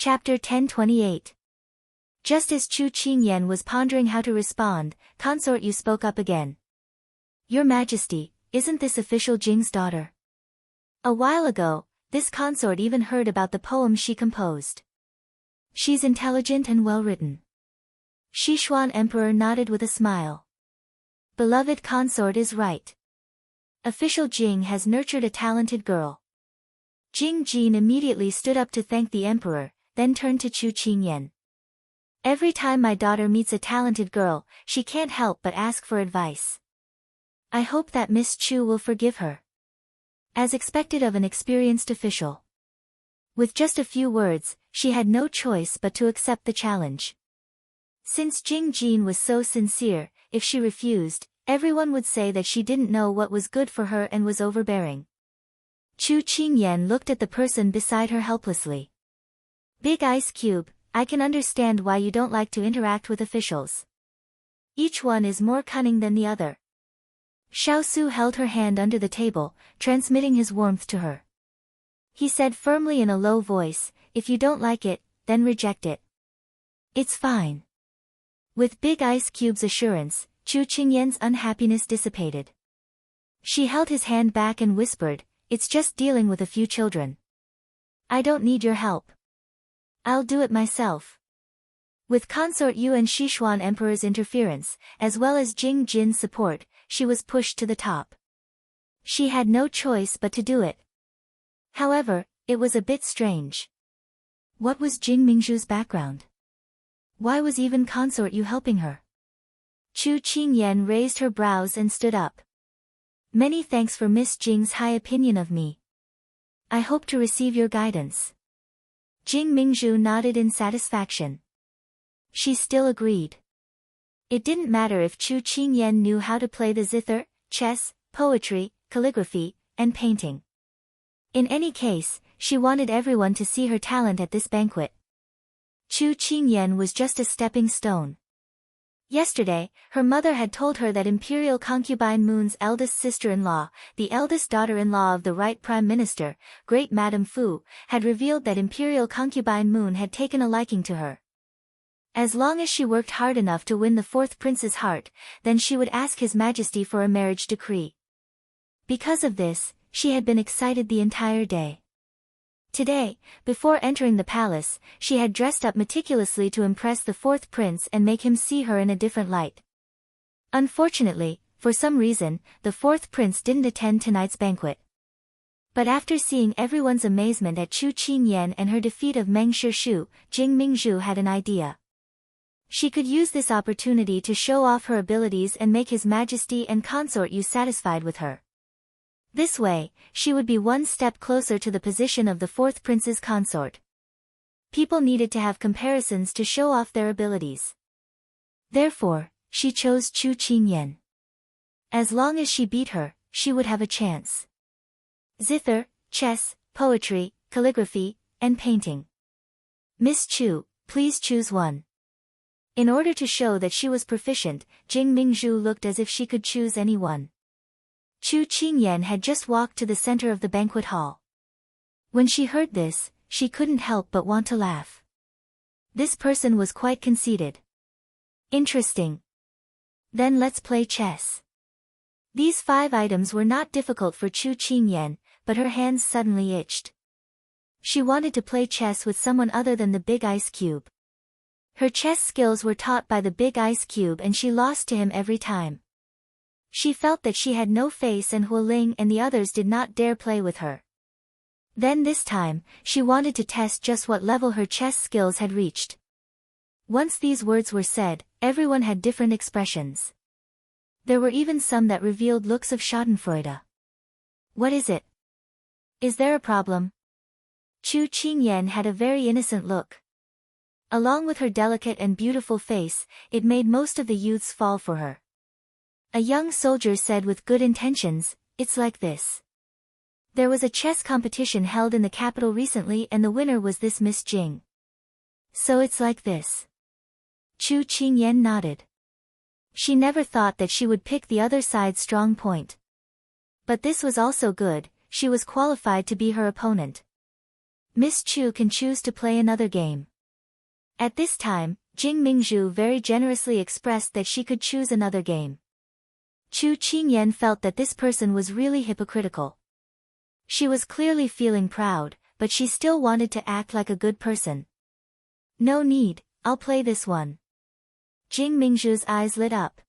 Chapter 1028. Just as Chu Qingyan was pondering how to respond, Consort Yu spoke up again. Your Majesty, isn't this official Jing's daughter? A while ago, this consort even heard about the poem she composed. She's intelligent and well-written. Sichuan Emperor nodded with a smile. Beloved consort is right. Official Jing has nurtured a talented girl. Jing Jin immediately stood up to thank the emperor, then turned to Chu Qingyan. Every time my daughter meets a talented girl, she can't help but ask for advice. I hope that Miss Chu will forgive her. As expected of an experienced official. With just a few words, she had no choice but to accept the challenge. Since Jing Jin was so sincere, if she refused, everyone would say that she didn't know what was good for her and was overbearing. Chu Qingyan looked at the person beside her helplessly. Big Ice Cube, I can understand why you don't like to interact with officials. Each one is more cunning than the other. Xiao Su held her hand under the table, transmitting his warmth to her. He said firmly in a low voice, if you don't like it, then reject it. It's fine. With Big Ice Cube's assurance, Chu Qingyan's unhappiness dissipated. She held his hand back and whispered, it's just dealing with a few children. I don't need your help. I'll do it myself. With Consort Yu and Sichuan Emperor's interference, as well as Jing Jin's support, she was pushed to the top. She had no choice but to do it. However, it was a bit strange. What was Jing Mingzhu's background? Why was even Consort Yu helping her? Chu Qingyan raised her brows and stood up. Many thanks for Miss Jing's high opinion of me. I hope to receive your guidance. Jing Mingzhu nodded in satisfaction. She still agreed. It didn't matter if Chu Qingyan knew how to play the zither, chess, poetry, calligraphy, and painting. In any case, she wanted everyone to see her talent at this banquet. Chu Qingyan was just a stepping stone. Yesterday, her mother had told her that Imperial Concubine Moon's eldest sister-in-law, the eldest daughter-in-law of the right Prime Minister, Great Madame Fu, had revealed that Imperial Concubine Moon had taken a liking to her. As long as she worked hard enough to win the fourth prince's heart, then she would ask His Majesty for a marriage decree. Because of this, she had been excited the entire day. Today, before entering the palace, she had dressed up meticulously to impress the fourth prince and make him see her in a different light. Unfortunately, for some reason, the fourth prince didn't attend tonight's banquet. But after seeing everyone's amazement at Chu Qingyan and her defeat of Meng Shishu, Jing Mingzhu had an idea. She could use this opportunity to show off her abilities and make His Majesty and Consort Yu satisfied with her. This way, she would be one step closer to the position of the fourth prince's consort. People needed to have comparisons to show off their abilities. Therefore, she chose Chu Qingyan. As long as she beat her, she would have a chance. Zither, chess, poetry, calligraphy, and painting. Miss Chu, please choose one. In order to show that she was proficient, Jing Mingzhu looked as if she could choose any one. Chu Qingyan had just walked to the center of the banquet hall. When she heard this, she couldn't help but want to laugh. This person was quite conceited. Interesting. Then let's play chess. These 5 items were not difficult for Chu Qingyan, but her hands suddenly itched. She wanted to play chess with someone other than the Big Ice Cube. Her chess skills were taught by the Big Ice Cube and she lost to him every time. She felt that she had no face and Hualing and the others did not dare play with her. Then this time, she wanted to test just what level her chess skills had reached. Once these words were said, everyone had different expressions. There were even some that revealed looks of schadenfreude. What is it? Is there a problem? Chu Qingyan had a very innocent look. Along with her delicate and beautiful face, it made most of the youths fall for her. A young soldier said with good intentions, it's like this. There was a chess competition held in the capital recently and the winner was this Miss Jing. So it's like this. Chu Qingyan nodded. She never thought that she would pick the other side's strong point. But this was also good, she was qualified to be her opponent. Miss Chu can choose to play another game. At this time, Jing Mingzhu very generously expressed that she could choose another game. Chu Qingyan felt that this person was really hypocritical. She was clearly feeling proud, but she still wanted to act like a good person. No need, I'll play this one. Jing Mingzhu's eyes lit up.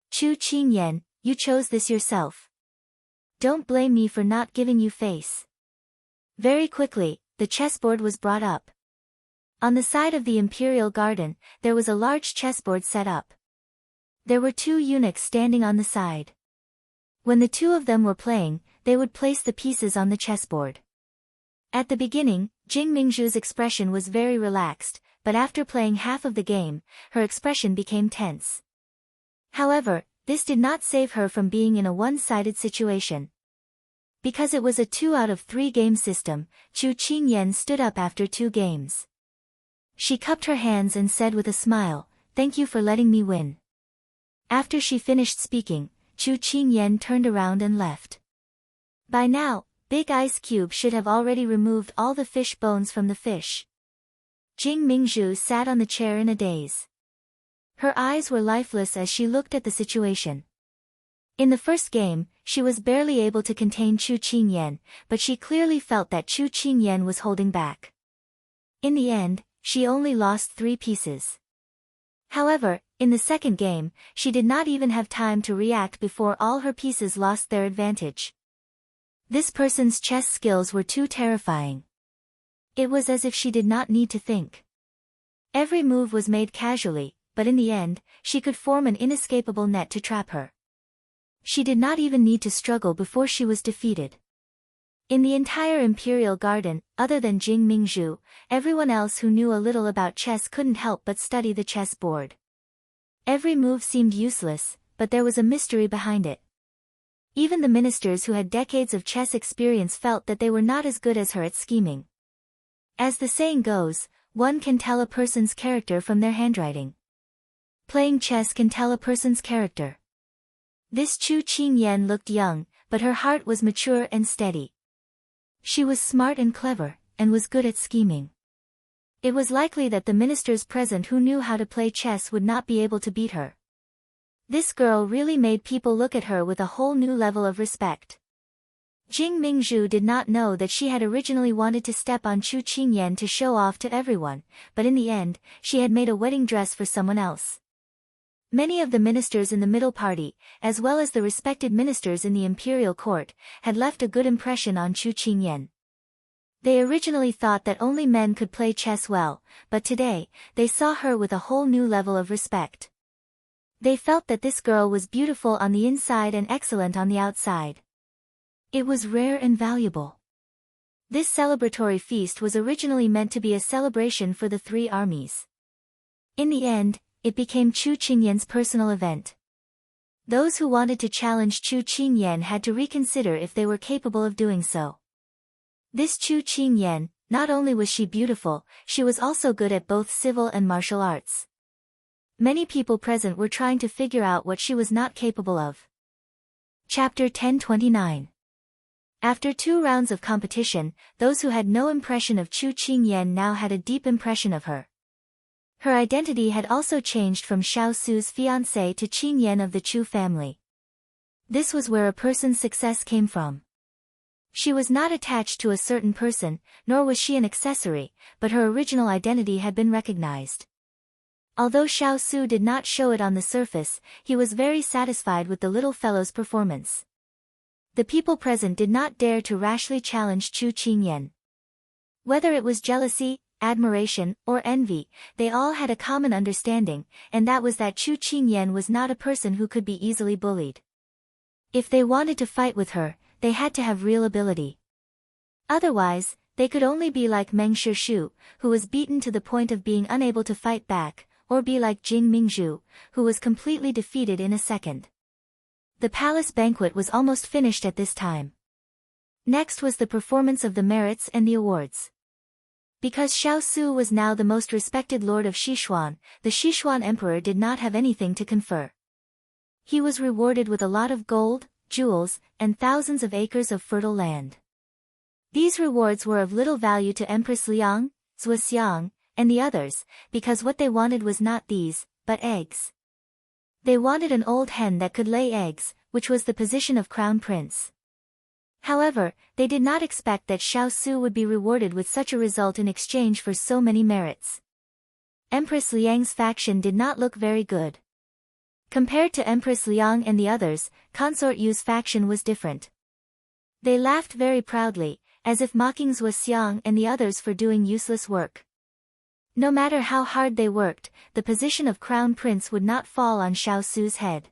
Chu Qingyan, you chose this yourself. Don't blame me for not giving you face. Very quickly, the chessboard was brought up. On the side of the imperial garden, there was a large chessboard set up. There were 2 eunuchs standing on the side. When the 2 of them were playing, they would place the pieces on the chessboard. At the beginning, Jing Mingzhu's expression was very relaxed, but after playing half of the game, her expression became tense. However, this did not save her from being in a one-sided situation. Because it was a 2 out of 3 game system, Chu Qingyan stood up after 2 games. She cupped her hands and said with a smile, "Thank you for letting me win." After she finished speaking, Chu Qingyan turned around and left. By now, Big Ice Cube should have already removed all the fish bones from the fish. Jing Mingzhu sat on the chair in a daze. Her eyes were lifeless as she looked at the situation. In the first game, she was barely able to contain Chu Qingyan, but she clearly felt that Chu Qingyan was holding back. In the end, she only lost 3 pieces. However, in the second game, she did not even have time to react before all her pieces lost their advantage. This person's chess skills were too terrifying. It was as if she did not need to think. Every move was made casually, but in the end, she could form an inescapable net to trap her. She did not even need to struggle before she was defeated. In the entire Imperial Garden, other than Jing Mingzhu, everyone else who knew a little about chess couldn't help but study the chess board. Every move seemed useless, but there was a mystery behind it. Even the ministers who had decades of chess experience felt that they were not as good as her at scheming. As the saying goes, one can tell a person's character from their handwriting. Playing chess can tell a person's character. This Chu Qingyan looked young, but her heart was mature and steady. She was smart and clever, and was good at scheming. It was likely that the ministers present who knew how to play chess would not be able to beat her. This girl really made people look at her with a whole new level of respect. Jing Mingzhu did not know that she had originally wanted to step on Chu Qingyan to show off to everyone, but in the end, she had made a wedding dress for someone else. Many of the ministers in the middle party, as well as the respected ministers in the imperial court, had left a good impression on Chu Qingyan. They originally thought that only men could play chess well, but today, they saw her with a whole new level of respect. They felt that this girl was beautiful on the inside and excellent on the outside. It was rare and valuable. This celebratory feast was originally meant to be a celebration for the 3 armies. In the end, it became Chu Qingyan's personal event. Those who wanted to challenge Chu Qingyan had to reconsider if they were capable of doing so. This Chu Qingyan, not only was she beautiful, she was also good at both civil and martial arts. Many people present were trying to figure out what she was not capable of. Chapter 1029. After 2 rounds of competition, those who had no impression of Chu Qingyan now had a deep impression of her. Her identity had also changed from Xiao Su's fiancé to Qingyan of the Chu family. This was where a person's success came from. She was not attached to a certain person, nor was she an accessory, but her original identity had been recognized. Although Xiao Su did not show it on the surface, he was very satisfied with the little fellow's performance. The people present did not dare to rashly challenge Chu Qingyan. Whether it was jealousy, admiration, or envy, they all had a common understanding, and that was that Chu Qingyan was not a person who could be easily bullied. If they wanted to fight with her, they had to have real ability. Otherwise, they could only be like Meng Shishu, who was beaten to the point of being unable to fight back, or be like Jing Mingzhu, who was completely defeated in a second. The palace banquet was almost finished at this time. Next was the performance of the merits and the awards. Because Xiao Su was now the most respected lord of Sichuan, the Sichuan emperor did not have anything to confer. He was rewarded with a lot of gold, jewels, and thousands of acres of fertile land. These rewards were of little value to Empress Liang, Zhuxiang, and the others, because what they wanted was not these, but eggs. They wanted an old hen that could lay eggs, which was the position of crown prince. However, they did not expect that Xiao Su would be rewarded with such a result in exchange for so many merits. Empress Liang's faction did not look very good. Compared to Empress Liang and the others, Consort Yu's faction was different. They laughed very proudly, as if mocking Zhuxiang and the others for doing useless work. No matter how hard they worked, the position of crown prince would not fall on Xiao Su's head.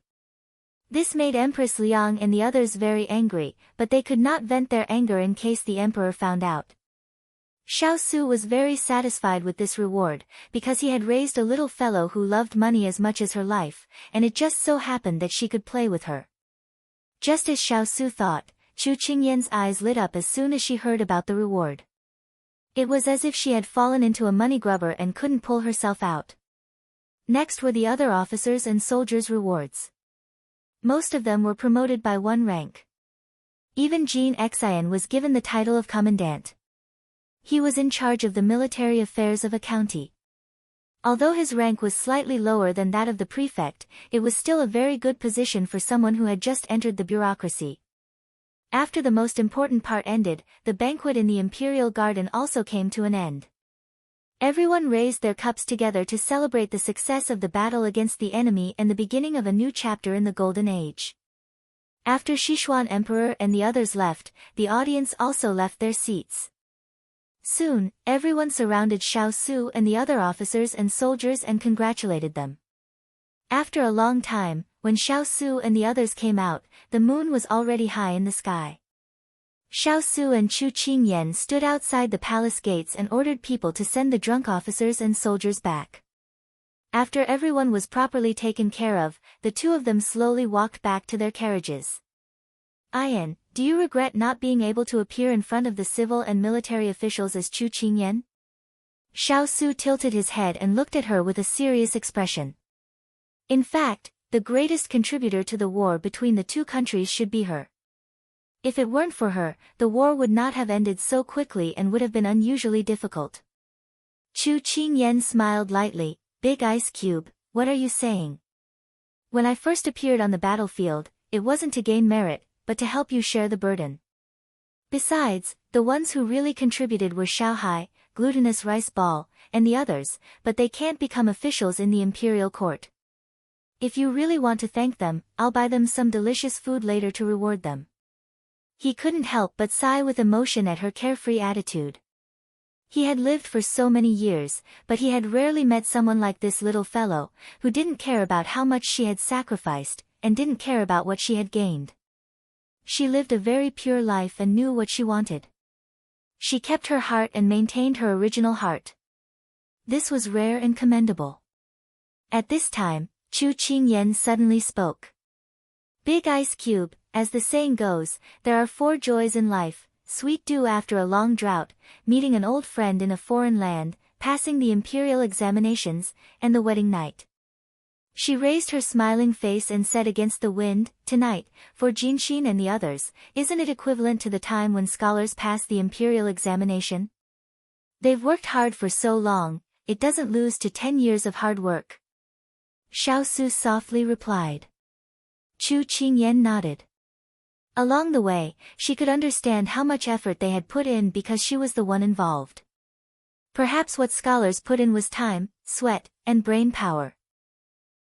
This made Empress Liang and the others very angry, but they could not vent their anger in case the emperor found out. Xiao Su was very satisfied with this reward, because he had raised a little fellow who loved money as much as her life, and it just so happened that she could play with her. Just as Xiao Su thought, Chu Qingyan's eyes lit up as soon as she heard about the reward. It was as if she had fallen into a money grubber and couldn't pull herself out. Next were the other officers and soldiers' rewards. Most of them were promoted by one rank. Even Jin Xian was given the title of commandant. He was in charge of the military affairs of a county. Although his rank was slightly lower than that of the prefect, it was still a very good position for someone who had just entered the bureaucracy. After the most important part ended, the banquet in the imperial garden also came to an end. Everyone raised their cups together to celebrate the success of the battle against the enemy and the beginning of a new chapter in the Golden Age. After Sichuan Emperor and the others left, the audience also left their seats. Soon, everyone surrounded Xiao Su and the other officers and soldiers and congratulated them. After a long time, when Xiao Su and the others came out, the moon was already high in the sky. Xiao Su and Chu Qingyan stood outside the palace gates and ordered people to send the drunk officers and soldiers back. After everyone was properly taken care of, the two of them slowly walked back to their carriages. Ayan, do you regret not being able to appear in front of the civil and military officials as Chu Qingyan? Xiao Su tilted his head and looked at her with a serious expression. In fact, the greatest contributor to the war between the two countries should be her. If it weren't for her, the war would not have ended so quickly and would have been unusually difficult. Chu Qingyan smiled lightly. Big Ice Cube, what are you saying? When I first appeared on the battlefield, it wasn't to gain merit, but to help you share the burden. Besides, the ones who really contributed were Xiaohai, Glutinous Rice Ball, and the others, but they can't become officials in the imperial court. If you really want to thank them, I'll buy them some delicious food later to reward them. He couldn't help but sigh with emotion at her carefree attitude. He had lived for so many years, but he had rarely met someone like this little fellow, who didn't care about how much she had sacrificed, and didn't care about what she had gained. She lived a very pure life and knew what she wanted. She kept her heart and maintained her original heart. This was rare and commendable. At this time, Chu Qingyan suddenly spoke. Big Ice Cube, as the saying goes, there are 4 joys in life: sweet dew after a long drought, meeting an old friend in a foreign land, passing the imperial examinations, and the wedding night. She raised her smiling face and said against the wind, tonight, for Jinxin and the others, isn't it equivalent to the time when scholars pass the imperial examination? They've worked hard for so long, it doesn't lose to 10 years of hard work. Xiao Su softly replied. Chu Qingyan nodded. Along the way, she could understand how much effort they had put in because she was the one involved. Perhaps what scholars put in was time, sweat, and brain power.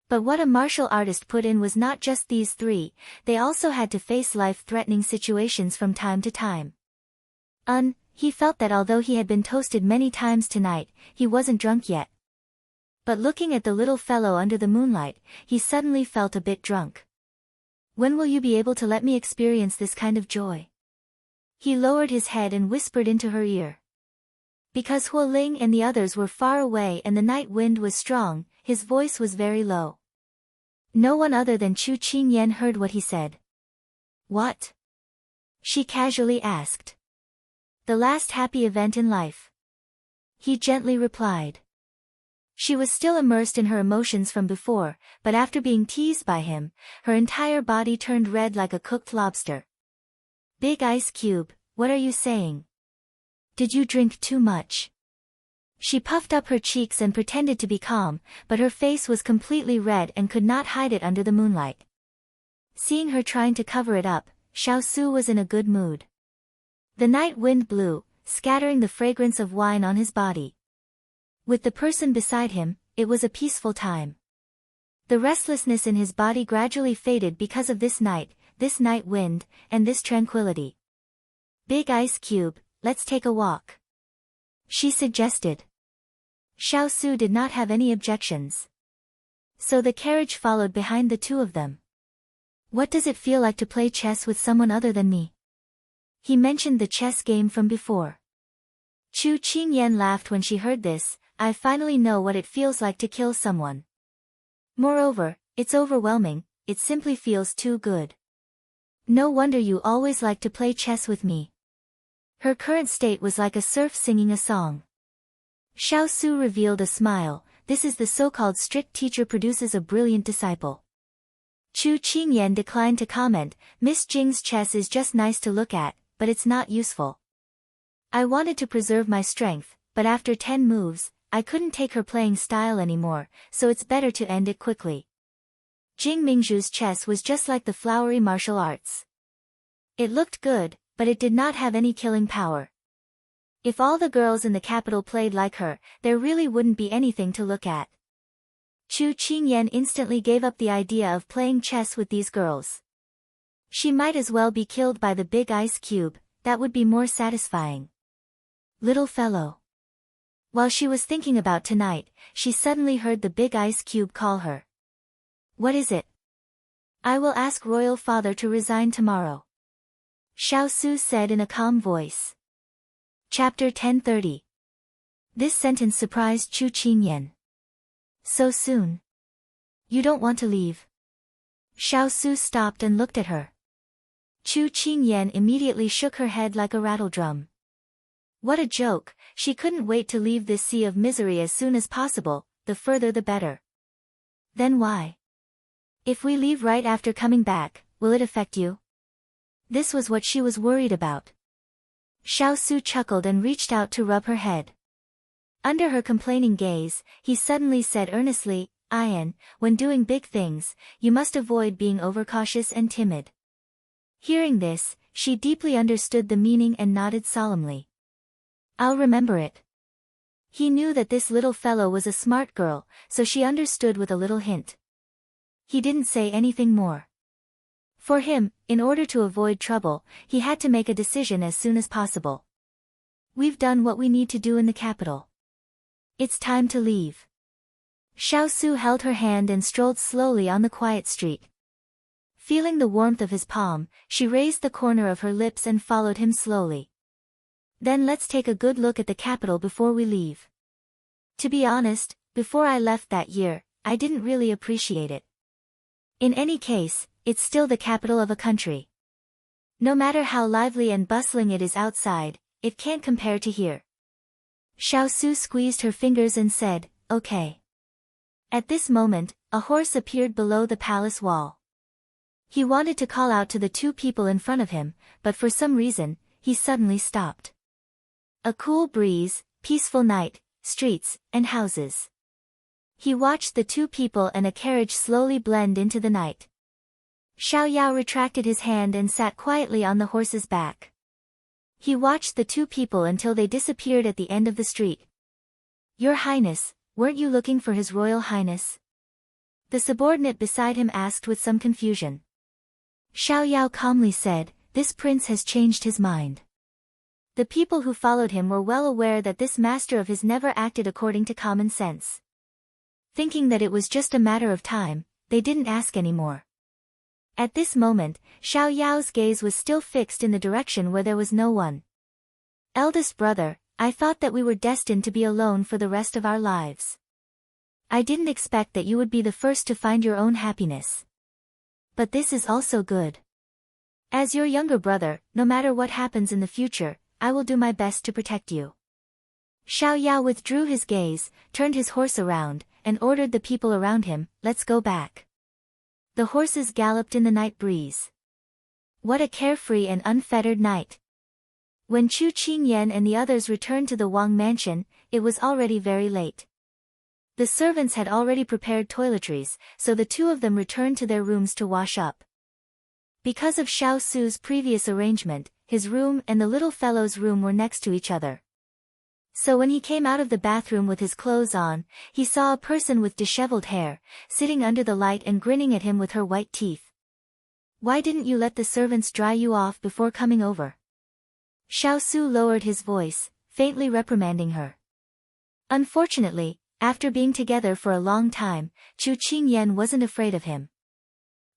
But what a martial artist put in was not just these 3, they also had to face life-threatening situations from time to time. He felt that although he had been toasted many times tonight, he wasn't drunk yet. But looking at the little fellow under the moonlight, he suddenly felt a bit drunk. When will you be able to let me experience this kind of joy? He lowered his head and whispered into her ear. Because Huo Ling and the others were far away and the night wind was strong, his voice was very low. No one other than Chu Qingyan heard what he said. What? She casually asked. The last happy event in life. He gently replied. She was still immersed in her emotions from before, but after being teased by him, her entire body turned red like a cooked lobster. Big Ice Cube, what are you saying? Did you drink too much? She puffed up her cheeks and pretended to be calm, but her face was completely red and could not hide it under the moonlight. Seeing her trying to cover it up, Xiao Su was in a good mood. The night wind blew, scattering the fragrance of wine on his body. With the person beside him, it was a peaceful time. The restlessness in his body gradually faded because of this night wind, and this tranquility. Big ice cube, let's take a walk, she suggested. Xiao Su did not have any objections. So the carriage followed behind the two of them. What does it feel like to play chess with someone other than me? He mentioned the chess game from before. Chu Qingyan laughed when she heard this. I finally know what it feels like to kill someone. Moreover, it's overwhelming, it simply feels too good. No wonder you always like to play chess with me. Her current state was like a surf singing a song. Xiao Su revealed a smile. This is the so-called strict teacher produces a brilliant disciple. Chu Qingyan declined to comment. Miss Jing's chess is just nice to look at, but it's not useful. I wanted to preserve my strength, but after 10 moves, I couldn't take her playing style anymore, so it's better to end it quickly. Jing Mingzhu's chess was just like the flowery martial arts. It looked good, but it did not have any killing power. If all the girls in the capital played like her, there really wouldn't be anything to look at. Chu Qingyan instantly gave up the idea of playing chess with these girls. She might as well be killed by the big ice cube, that would be more satisfying. Little fellow. While she was thinking about tonight, she suddenly heard the big ice cube call her. What is it? I will ask royal father to resign tomorrow, Xiao Su said in a calm voice. Chapter 1030. This sentence surprised Chu Qingyan. So soon? You don't want to leave? Xiao Su stopped and looked at her. Chu Qingyan immediately shook her head like a rattledrum. What a joke, she couldn't wait to leave this sea of misery as soon as possible, the further the better. Then why? If we leave right after coming back, will it affect you? This was what she was worried about. Xiao Su chuckled and reached out to rub her head. Under her complaining gaze, he suddenly said earnestly, Ian, when doing big things, you must avoid being overcautious and timid. Hearing this, she deeply understood the meaning and nodded solemnly. I'll remember it. He knew that this little fellow was a smart girl, so she understood with a little hint. He didn't say anything more. For him, in order to avoid trouble, he had to make a decision as soon as possible. We've done what we need to do in the capital. It's time to leave. Xiao Su held her hand and strolled slowly on the quiet street. Feeling the warmth of his palm, she raised the corner of her lips and followed him slowly. Then let's take a good look at the capital before we leave. To be honest, before I left that year, I didn't really appreciate it. In any case, it's still the capital of a country. No matter how lively and bustling it is outside, it can't compare to here. Xiao Su squeezed her fingers and said, okay. At this moment, a horse appeared below the palace wall. He wanted to call out to the two people in front of him, but for some reason, he suddenly stopped. A cool breeze, peaceful night, streets, and houses. He watched the two people and a carriage slowly blend into the night. Xiao Yao retracted his hand and sat quietly on the horse's back. He watched the two people until they disappeared at the end of the street. Your Highness, weren't you looking for His Royal Highness? The subordinate beside him asked with some confusion. Xiao Yao calmly said, this prince has changed his mind. The people who followed him were well aware that this master of his never acted according to common sense. Thinking that it was just a matter of time, they didn't ask anymore. At this moment, Xiao Yao's gaze was still fixed in the direction where there was no one. Eldest brother, I thought that we were destined to be alone for the rest of our lives. I didn't expect that you would be the first to find your own happiness. But this is also good. As your younger brother, no matter what happens in the future, I will do my best to protect you. Xiao Yao withdrew his gaze, turned his horse around, and ordered the people around him, let's go back. The horses galloped in the night breeze. What a carefree and unfettered night. When Chu Qingyan and the others returned to the Wang mansion, it was already very late. The servants had already prepared toiletries, so the two of them returned to their rooms to wash up. Because of Xiao Su's previous arrangement, his room and the little fellow's room were next to each other. So when he came out of the bathroom with his clothes on, he saw a person with disheveled hair, sitting under the light and grinning at him with her white teeth. "Why didn't you let the servants dry you off before coming over?" Xiao Su lowered his voice, faintly reprimanding her. Unfortunately, after being together for a long time, Chu Qingyan wasn't afraid of him.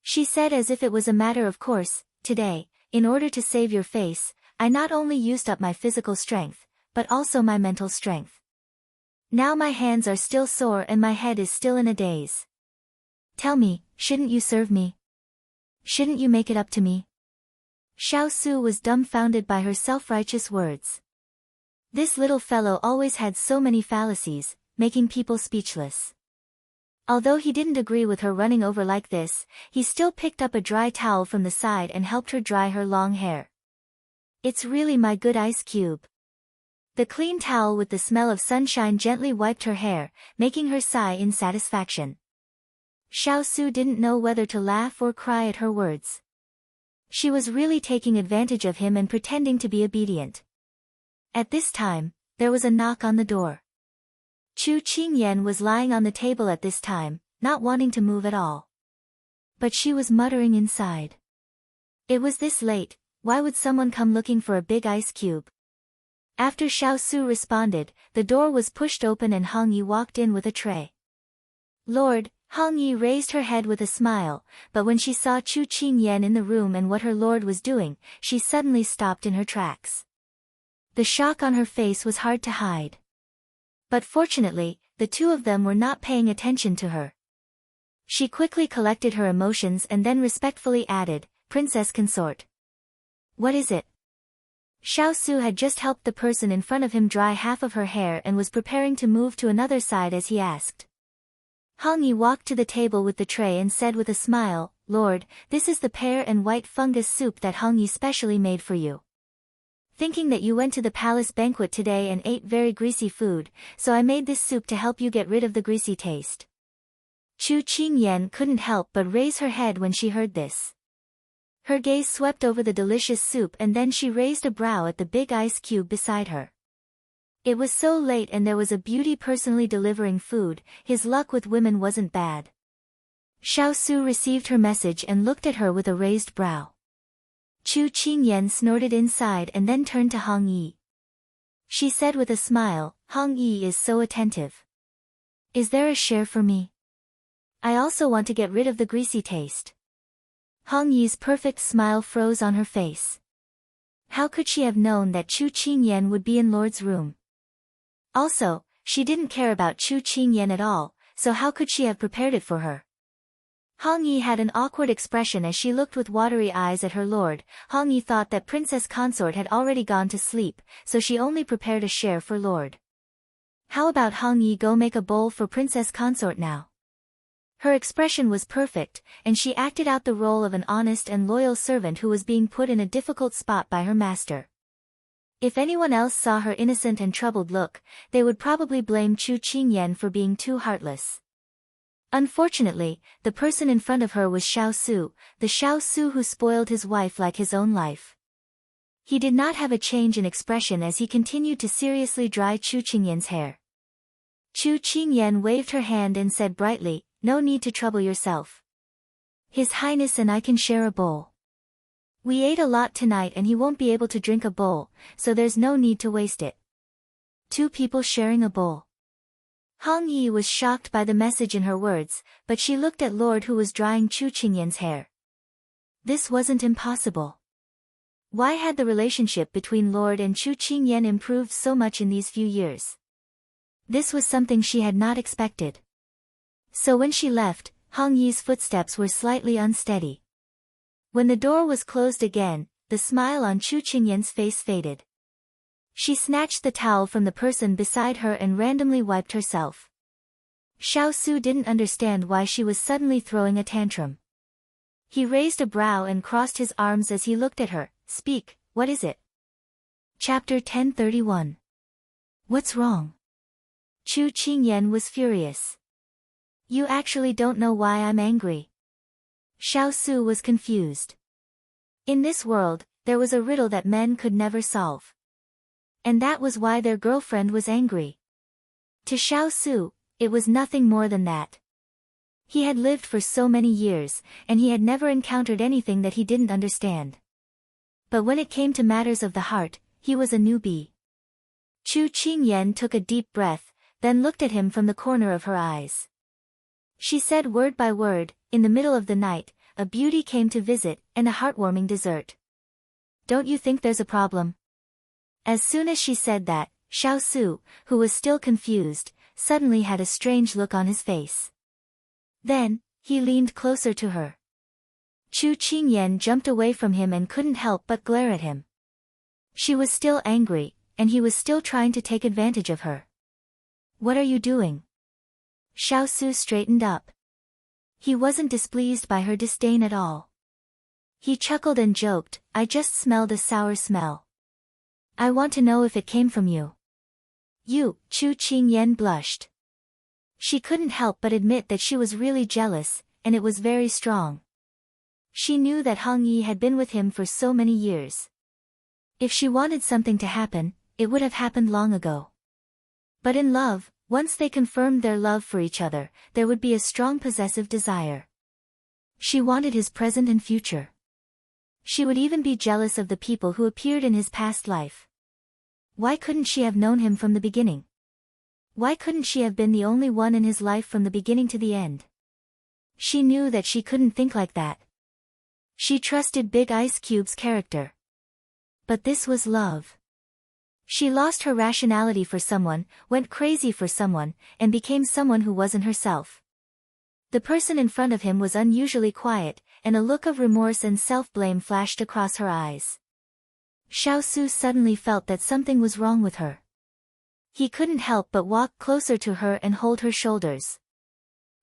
She said as if it was a matter of course, "Today, in order to save your face, I not only used up my physical strength, but also my mental strength. Now my hands are still sore and my head is still in a daze. Tell me, shouldn't you serve me? Shouldn't you make it up to me?" Xiao Su was dumbfounded by her self-righteous words. This little fellow always had so many fallacies, making people speechless. Although he didn't agree with her running over like this, he still picked up a dry towel from the side and helped her dry her long hair. "It's really my good ice cube." The clean towel with the smell of sunshine gently wiped her hair, making her sigh in satisfaction. Xiao Su didn't know whether to laugh or cry at her words. She was really taking advantage of him and pretending to be obedient. At this time, there was a knock on the door. Chu Qingyan was lying on the table at this time, not wanting to move at all. But she was muttering inside. It was this late, why would someone come looking for a big ice cube? After Xiao Su responded, the door was pushed open and Hong Yi walked in with a tray. "Lord," Hong Yi raised her head with a smile, but when she saw Chu Qingyan in the room and what her lord was doing, she suddenly stopped in her tracks. The shock on her face was hard to hide. But fortunately, the two of them were not paying attention to her. She quickly collected her emotions and then respectfully added, "Princess Consort." "What is it?" Xiao Su had just helped the person in front of him dry half of her hair and was preparing to move to another side as he asked. Hong Yi walked to the table with the tray and said with a smile, "Lord, this is the pear and white fungus soup that Hong Yi specially made for you. Thinking that you went to the palace banquet today and ate very greasy food, so I made this soup to help you get rid of the greasy taste." Chu Qingyan couldn't help but raise her head when she heard this. Her gaze swept over the delicious soup and then she raised a brow at the big ice cube beside her. It was so late and there was a beauty personally delivering food, his luck with women wasn't bad. Xiao Su received her message and looked at her with a raised brow. Chu Qingyan snorted inside and then turned to Hong Yi. She said with a smile, "Hong Yi is so attentive. Is there a share for me? I also want to get rid of the greasy taste." Hong Yi's perfect smile froze on her face. How could she have known that Chu Qingyan would be in Lord's room? Also, she didn't care about Chu Qingyan at all, so how could she have prepared it for her? Hong Yi had an awkward expression as she looked with watery eyes at her lord. Hong Yi thought that Princess Consort had already gone to sleep, so she only prepared a share for Lord. How about Hong Yi go make a bowl for Princess Consort now? Her expression was perfect, and she acted out the role of an honest and loyal servant who was being put in a difficult spot by her master. If anyone else saw her innocent and troubled look, they would probably blame Chu Qingyan for being too heartless. Unfortunately, the person in front of her was Xiao Su, the Xiao Su who spoiled his wife like his own life. He did not have a change in expression as he continued to seriously dry Chu Qingyan's hair. Chu Qingyan waved her hand and said brightly, "No need to trouble yourself. His Highness and I can share a bowl. We ate a lot tonight and he won't be able to drink a bowl, so there's no need to waste it." Two people sharing a bowl. Hong Yi was shocked by the message in her words, but she looked at Lord who was drying Chu Qingyan's hair. This wasn't impossible. Why had the relationship between Lord and Chu Qingyan improved so much in these few years? This was something she had not expected. So when she left, Hong Yi's footsteps were slightly unsteady. When the door was closed again, the smile on Chu Qingyan's face faded. She snatched the towel from the person beside her and randomly wiped herself. Xiao Su didn't understand why she was suddenly throwing a tantrum. He raised a brow and crossed his arms as he looked at her. "Speak, what is it?" Chapter 1031. What's wrong? Chu Qingyan was furious. You actually don't know why I'm angry. Xiao Su was confused. In this world, there was a riddle that men could never solve. And that was why their girlfriend was angry. To Xiao Su, it was nothing more than that. He had lived for so many years, and he had never encountered anything that he didn't understand. But when it came to matters of the heart, he was a newbie. Chu Qingyan took a deep breath, then looked at him from the corner of her eyes. She said word by word, in the middle of the night, a beauty came to visit, and a heartwarming dessert. Don't you think there's a problem? As soon as she said that, Xiao Su, who was still confused, suddenly had a strange look on his face. Then, he leaned closer to her. Chu Qingyan jumped away from him and couldn't help but glare at him. She was still angry, and he was still trying to take advantage of her. What are you doing? Xiao Su straightened up. He wasn't displeased by her disdain at all. He chuckled and joked, I just smelled a sour smell. I want to know if it came from you. You, Chu Qingyan blushed. She couldn't help but admit that she was really jealous, and it was very strong. She knew that Hong Yi had been with him for so many years. If she wanted something to happen, it would have happened long ago. But in love, once they confirmed their love for each other, there would be a strong possessive desire. She wanted his present and future. She would even be jealous of the people who appeared in his past life. Why couldn't she have known him from the beginning? Why couldn't she have been the only one in his life from the beginning to the end? She knew that she couldn't think like that. She trusted Big Ice Cube's character. But this was love. She lost her rationality for someone, went crazy for someone, and became someone who wasn't herself. The person in front of him was unusually quiet, and a look of remorse and self-blame flashed across her eyes. Xiao Su suddenly felt that something was wrong with her. He couldn't help but walk closer to her and hold her shoulders.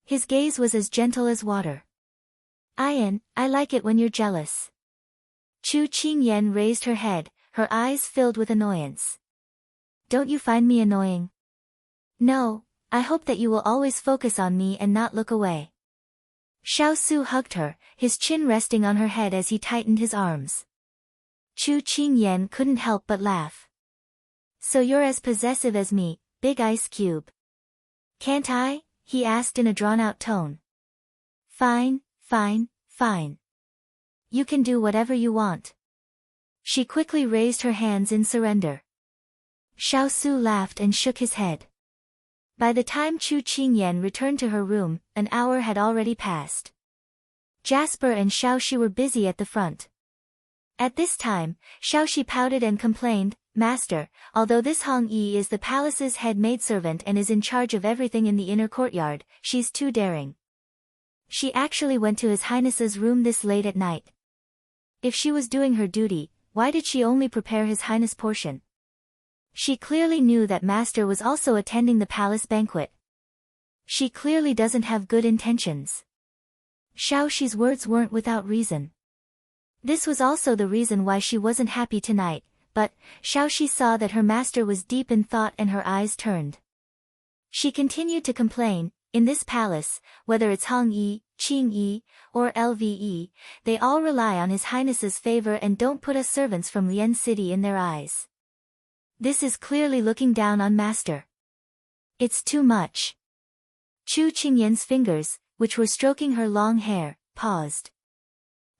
His gaze was as gentle as water. I like it when you're jealous. Chu Qingyan raised her head, her eyes filled with annoyance. Don't you find me annoying? No, I hope that you will always focus on me and not look away. Xiao Su hugged her, his chin resting on her head as he tightened his arms. Chu Qingyan couldn't help but laugh. So you're as possessive as me, Big Ice Cube. Can't I? He asked in a drawn-out tone. Fine, fine, fine. You can do whatever you want. She quickly raised her hands in surrender. Xiao Su laughed and shook his head. By the time Chu Qingyan returned to her room, an hour had already passed. Jasper and Xiaoxi were busy at the front. At this time, Xiaoxi pouted and complained, Master, although this Hong Yi is the palace's head maidservant and is in charge of everything in the inner courtyard, she's too daring. She actually went to His Highness's room this late at night. If she was doing her duty, why did she only prepare His Highness' portion? She clearly knew that Master was also attending the palace banquet. She clearly doesn't have good intentions. Xiaoxi's words weren't without reason. This was also the reason why she wasn't happy tonight, but Xiaoxi saw that her master was deep in thought and her eyes turned. She continued to complain, in this palace, whether it's Hong Yi, Qing Yi, or Lve, they all rely on His Highness's favor and don't put us servants from Lian City in their eyes. This is clearly looking down on Master. It's too much. Chu Qingyan's fingers, which were stroking her long hair, paused.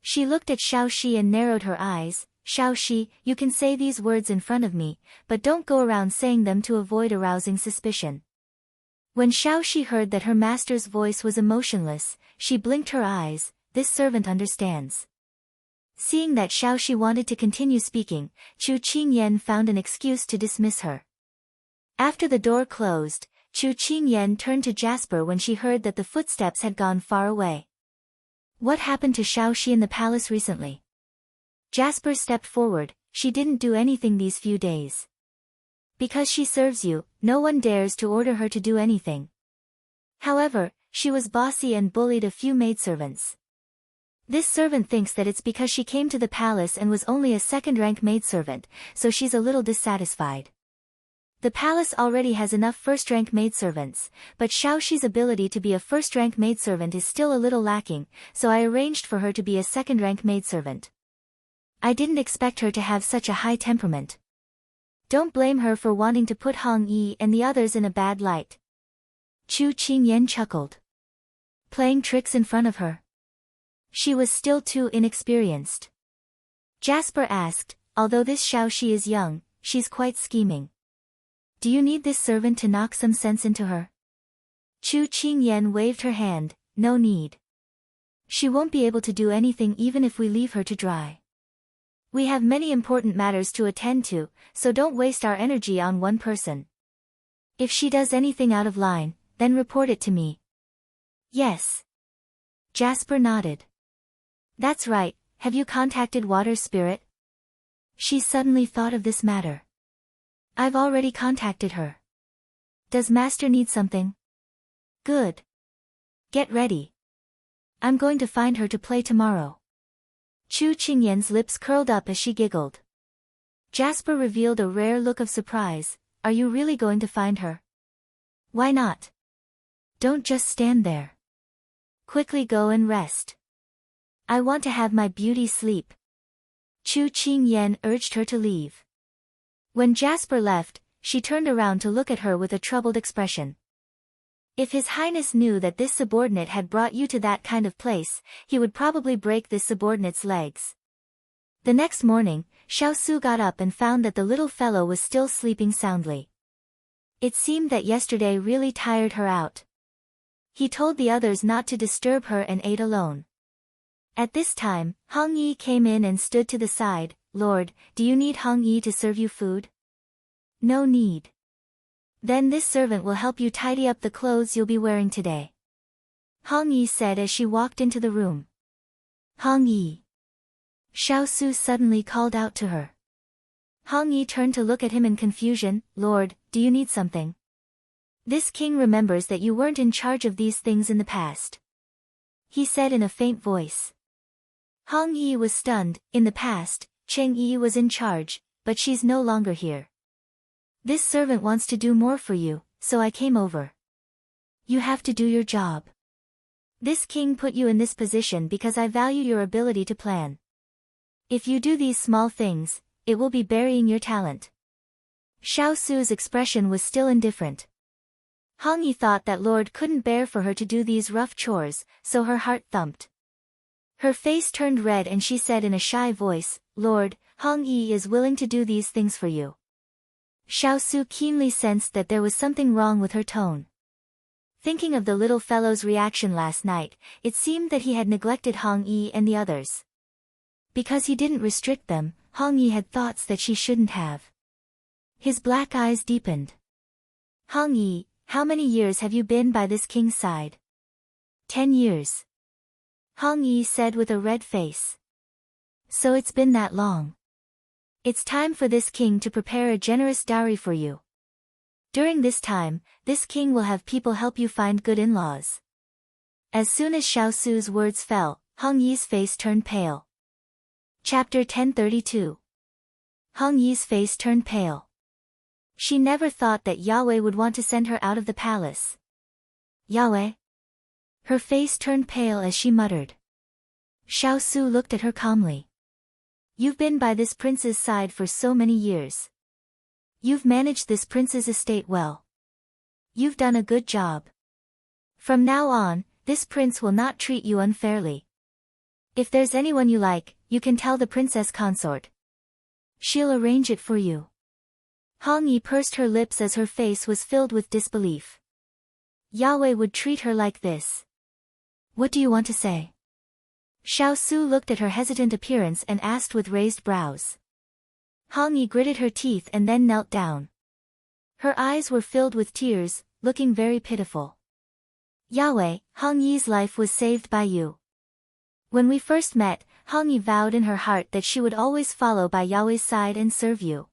She looked at Xiaoxi and narrowed her eyes. Xiaoxi, you can say these words in front of me, but don't go around saying them to avoid arousing suspicion. When Xiaoxi heard that her master's voice was emotionless, she blinked her eyes. This servant understands. Seeing that Xiaoxi wanted to continue speaking, Chu Qingyan found an excuse to dismiss her. After the door closed, Chu Qingyan turned to Jasper when she heard that the footsteps had gone far away. What happened to Xiaoxi in the palace recently? Jasper stepped forward. She didn't do anything these few days. Because she serves you, no one dares to order her to do anything. However, she was bossy and bullied a few maidservants. This servant thinks that it's because she came to the palace and was only a second-rank maidservant, so she's a little dissatisfied. The palace already has enough first-rank maidservants, but Xiaoxi's ability to be a first-rank maidservant is still a little lacking, so I arranged for her to be a second-rank maidservant. I didn't expect her to have such a high temperament. Don't blame her for wanting to put Hong Yi and the others in a bad light. Chu Qingyan chuckled. Playing tricks in front of her. She was still too inexperienced. Jasper asked, although this Xiaoxi is young, she's quite scheming. Do you need this servant to knock some sense into her? Chu Qingyan waved her hand, no need. She won't be able to do anything even if we leave her to dry. We have many important matters to attend to, so don't waste our energy on one person. If she does anything out of line, then report it to me. Yes. Jasper nodded. That's right, have you contacted Water Spirit? She suddenly thought of this matter. I've already contacted her. Does Master need something? Good. Get ready. I'm going to find her to play tomorrow. Chu Qingyan's lips curled up as she giggled. Jasper revealed a rare look of surprise. Are you really going to find her? Why not? Don't just stand there. Quickly go and rest. I want to have my beauty sleep. Chu Qingyan urged her to leave. When Jasper left, she turned around to look at her with a troubled expression. If His Highness knew that this subordinate had brought you to that kind of place, he would probably break this subordinate's legs. The next morning, Xiaosu got up and found that the little fellow was still sleeping soundly. It seemed that yesterday really tired her out. He told the others not to disturb her and ate alone. At this time, Hong Yi came in and stood to the side. Lord, do you need Hong Yi to serve you food? No need. Then this servant will help you tidy up the clothes you'll be wearing today. Hong Yi said as she walked into the room. Hong Yi. Xiaosu suddenly called out to her. Hong Yi turned to look at him in confusion. Lord, do you need something? This king remembers that you weren't in charge of these things in the past. He said in a faint voice. Hong Yi was stunned. In the past, Cheng Yi was in charge, but she's no longer here. This servant wants to do more for you, so I came over. You have to do your job. This king put you in this position because I value your ability to plan. If you do these small things, it will be burying your talent. Xiaosu's expression was still indifferent. Hong Yi thought that Lord couldn't bear for her to do these rough chores, so her heart thumped. Her face turned red and she said in a shy voice, Lord, Hong Yi is willing to do these things for you. Xiaosu keenly sensed that there was something wrong with her tone. Thinking of the little fellow's reaction last night, it seemed that he had neglected Hong Yi and the others. Because he didn't restrict them, Hong Yi had thoughts that she shouldn't have. His black eyes deepened. Hong Yi, how many years have you been by this king's side? 10 years. Hong Yi said with a red face. So it's been that long. It's time for this king to prepare a generous dowry for you. During this time, this king will have people help you find good in-laws. As soon as Xiaosu's words fell, Hong Yi's face turned pale. Chapter 1032. Hong Yi's face turned pale. She never thought that Yahweh would want to send her out of the palace. Yahweh? Her face turned pale as she muttered. Xiaosu looked at her calmly. You've been by this prince's side for so many years. You've managed this prince's estate well. You've done a good job. From now on, this prince will not treat you unfairly. If there's anyone you like, you can tell the princess consort. She'll arrange it for you. Hong Yi pursed her lips as her face was filled with disbelief. Yahweh would treat her like this. What do you want to say? Xiaosu looked at her hesitant appearance and asked with raised brows. Hong Yi gritted her teeth and then knelt down. Her eyes were filled with tears, looking very pitiful. Yahweh, Hong Yi's life was saved by you. When we first met, Hong Yi vowed in her heart that she would always follow by Yahweh's side and serve you.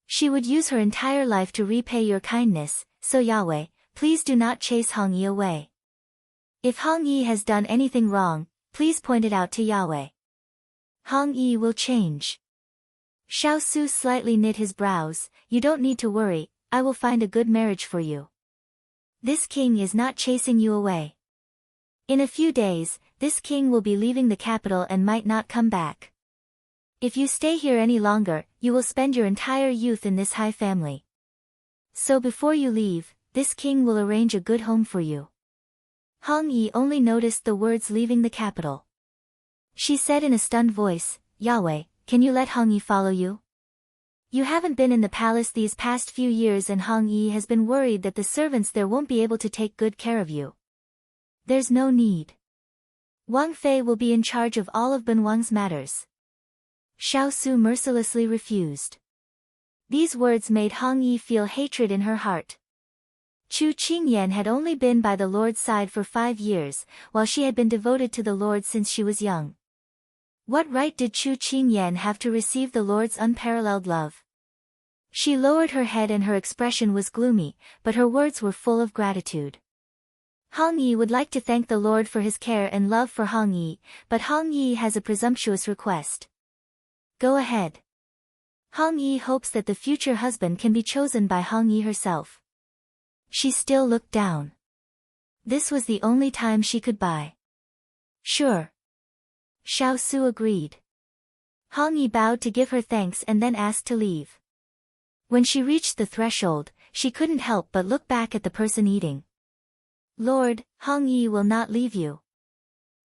She would use her entire life to repay your kindness, so Yahweh, please do not chase Hong Yi away. If Hong Yi has done anything wrong, Please point it out to Yahweh. Hong Yi will change. Xiao Su slightly knit his brows. You don't need to worry, I will find a good marriage for you. This king is not chasing you away. In a few days, this king will be leaving the capital and might not come back. If you stay here any longer, you will spend your entire youth in this high family. So before you leave, this king will arrange a good home for you. Hong Yi only noticed the words leaving the capital. She said in a stunned voice, Yahweh, can you let Hong Yi follow you? You haven't been in the palace these past few years and Hong Yi has been worried that the servants there won't be able to take good care of you. There's no need. Wang Fei will be in charge of all of Ben Wang's matters. Xiao Su mercilessly refused. These words made Hong Yi feel hatred in her heart. Chu Qingyan had only been by the Lord's side for 5 years, while she had been devoted to the Lord since she was young. What right did Chu Qingyan have to receive the Lord's unparalleled love? She lowered her head and her expression was gloomy, but her words were full of gratitude. Hong Yi would like to thank the Lord for his care and love for Hong Yi, but Hong Yi has a presumptuous request. Go ahead. Hong Yi hopes that the future husband can be chosen by Hong Yi herself. She still looked down. This was the only time she could buy. Sure. Xiao Su agreed. Hong Yi bowed to give her thanks and then asked to leave. When she reached the threshold, she couldn't help but look back at the person eating. Lord, Hong Yi will not leave you.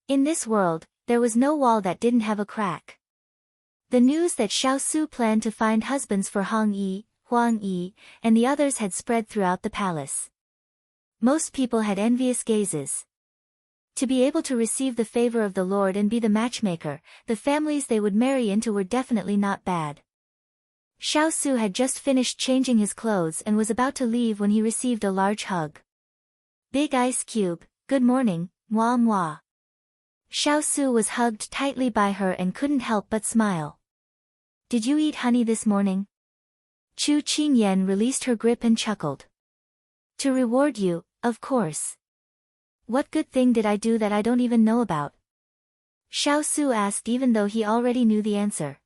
In this world, there was no wall that didn't have a crack. The news that Xiao Su planned to find husbands for Hong Yi, Huang Yi, and the others had spread throughout the palace. Most people had envious gazes. To be able to receive the favor of the Lord and be the matchmaker, the families they would marry into were definitely not bad. Xiao Su had just finished changing his clothes and was about to leave when he received a large hug. Big Ice Cube, good morning, moi moi. Xiao Su was hugged tightly by her and couldn't help but smile. Did you eat honey this morning? Chu Qingyan released her grip and chuckled. To reward you, of course. What good thing did I do that I don't even know about? Xiao Su asked even though he already knew the answer.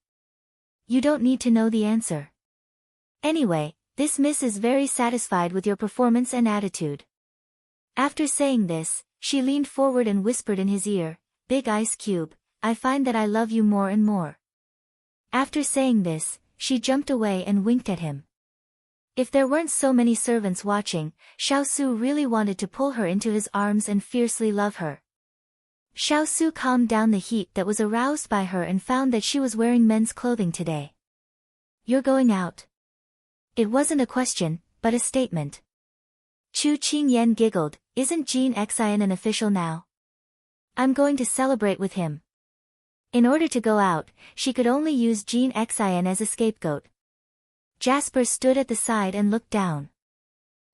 You don't need to know the answer. Anyway, this miss is very satisfied with your performance and attitude. After saying this, she leaned forward and whispered in his ear, Big Ice Cube, I find that I love you more and more. After saying this, she jumped away and winked at him. If there weren't so many servants watching, Xiao Su really wanted to pull her into his arms and fiercely love her. Xiao Su calmed down the heat that was aroused by her and found that she was wearing men's clothing today. You're going out. It wasn't a question, but a statement. Chu Qingyan giggled, isn't Jean Xian an official now? I'm going to celebrate with him. In order to go out, she could only use Jean Xian as a scapegoat. Jasper stood at the side and looked down.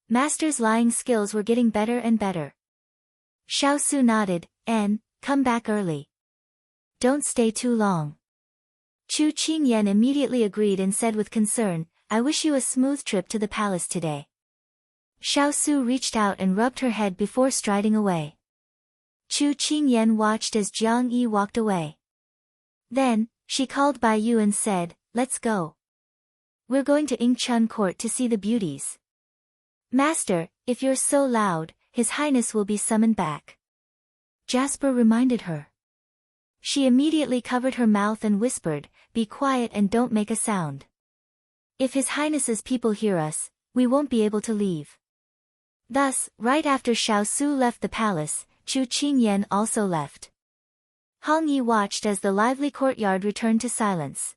Master's lying skills were getting better and better. Xiao Su nodded, come back early. Don't stay too long. Chu Qingyan immediately agreed and said with concern, I wish you a smooth trip to the palace today. Xiao Su reached out and rubbed her head before striding away. Chu Qingyan watched as Jiang Yi walked away. Then, she called Bai Yu and said, let's go. We're going to Yingchun Court to see the beauties. Master, if you're so loud, His Highness will be summoned back. Jasper reminded her. She immediately covered her mouth and whispered, be quiet and don't make a sound. If His Highness's people hear us, we won't be able to leave. Thus, right after Xiao Su left the palace, Chu Qingyan also left. Hong Yi watched as the lively courtyard returned to silence.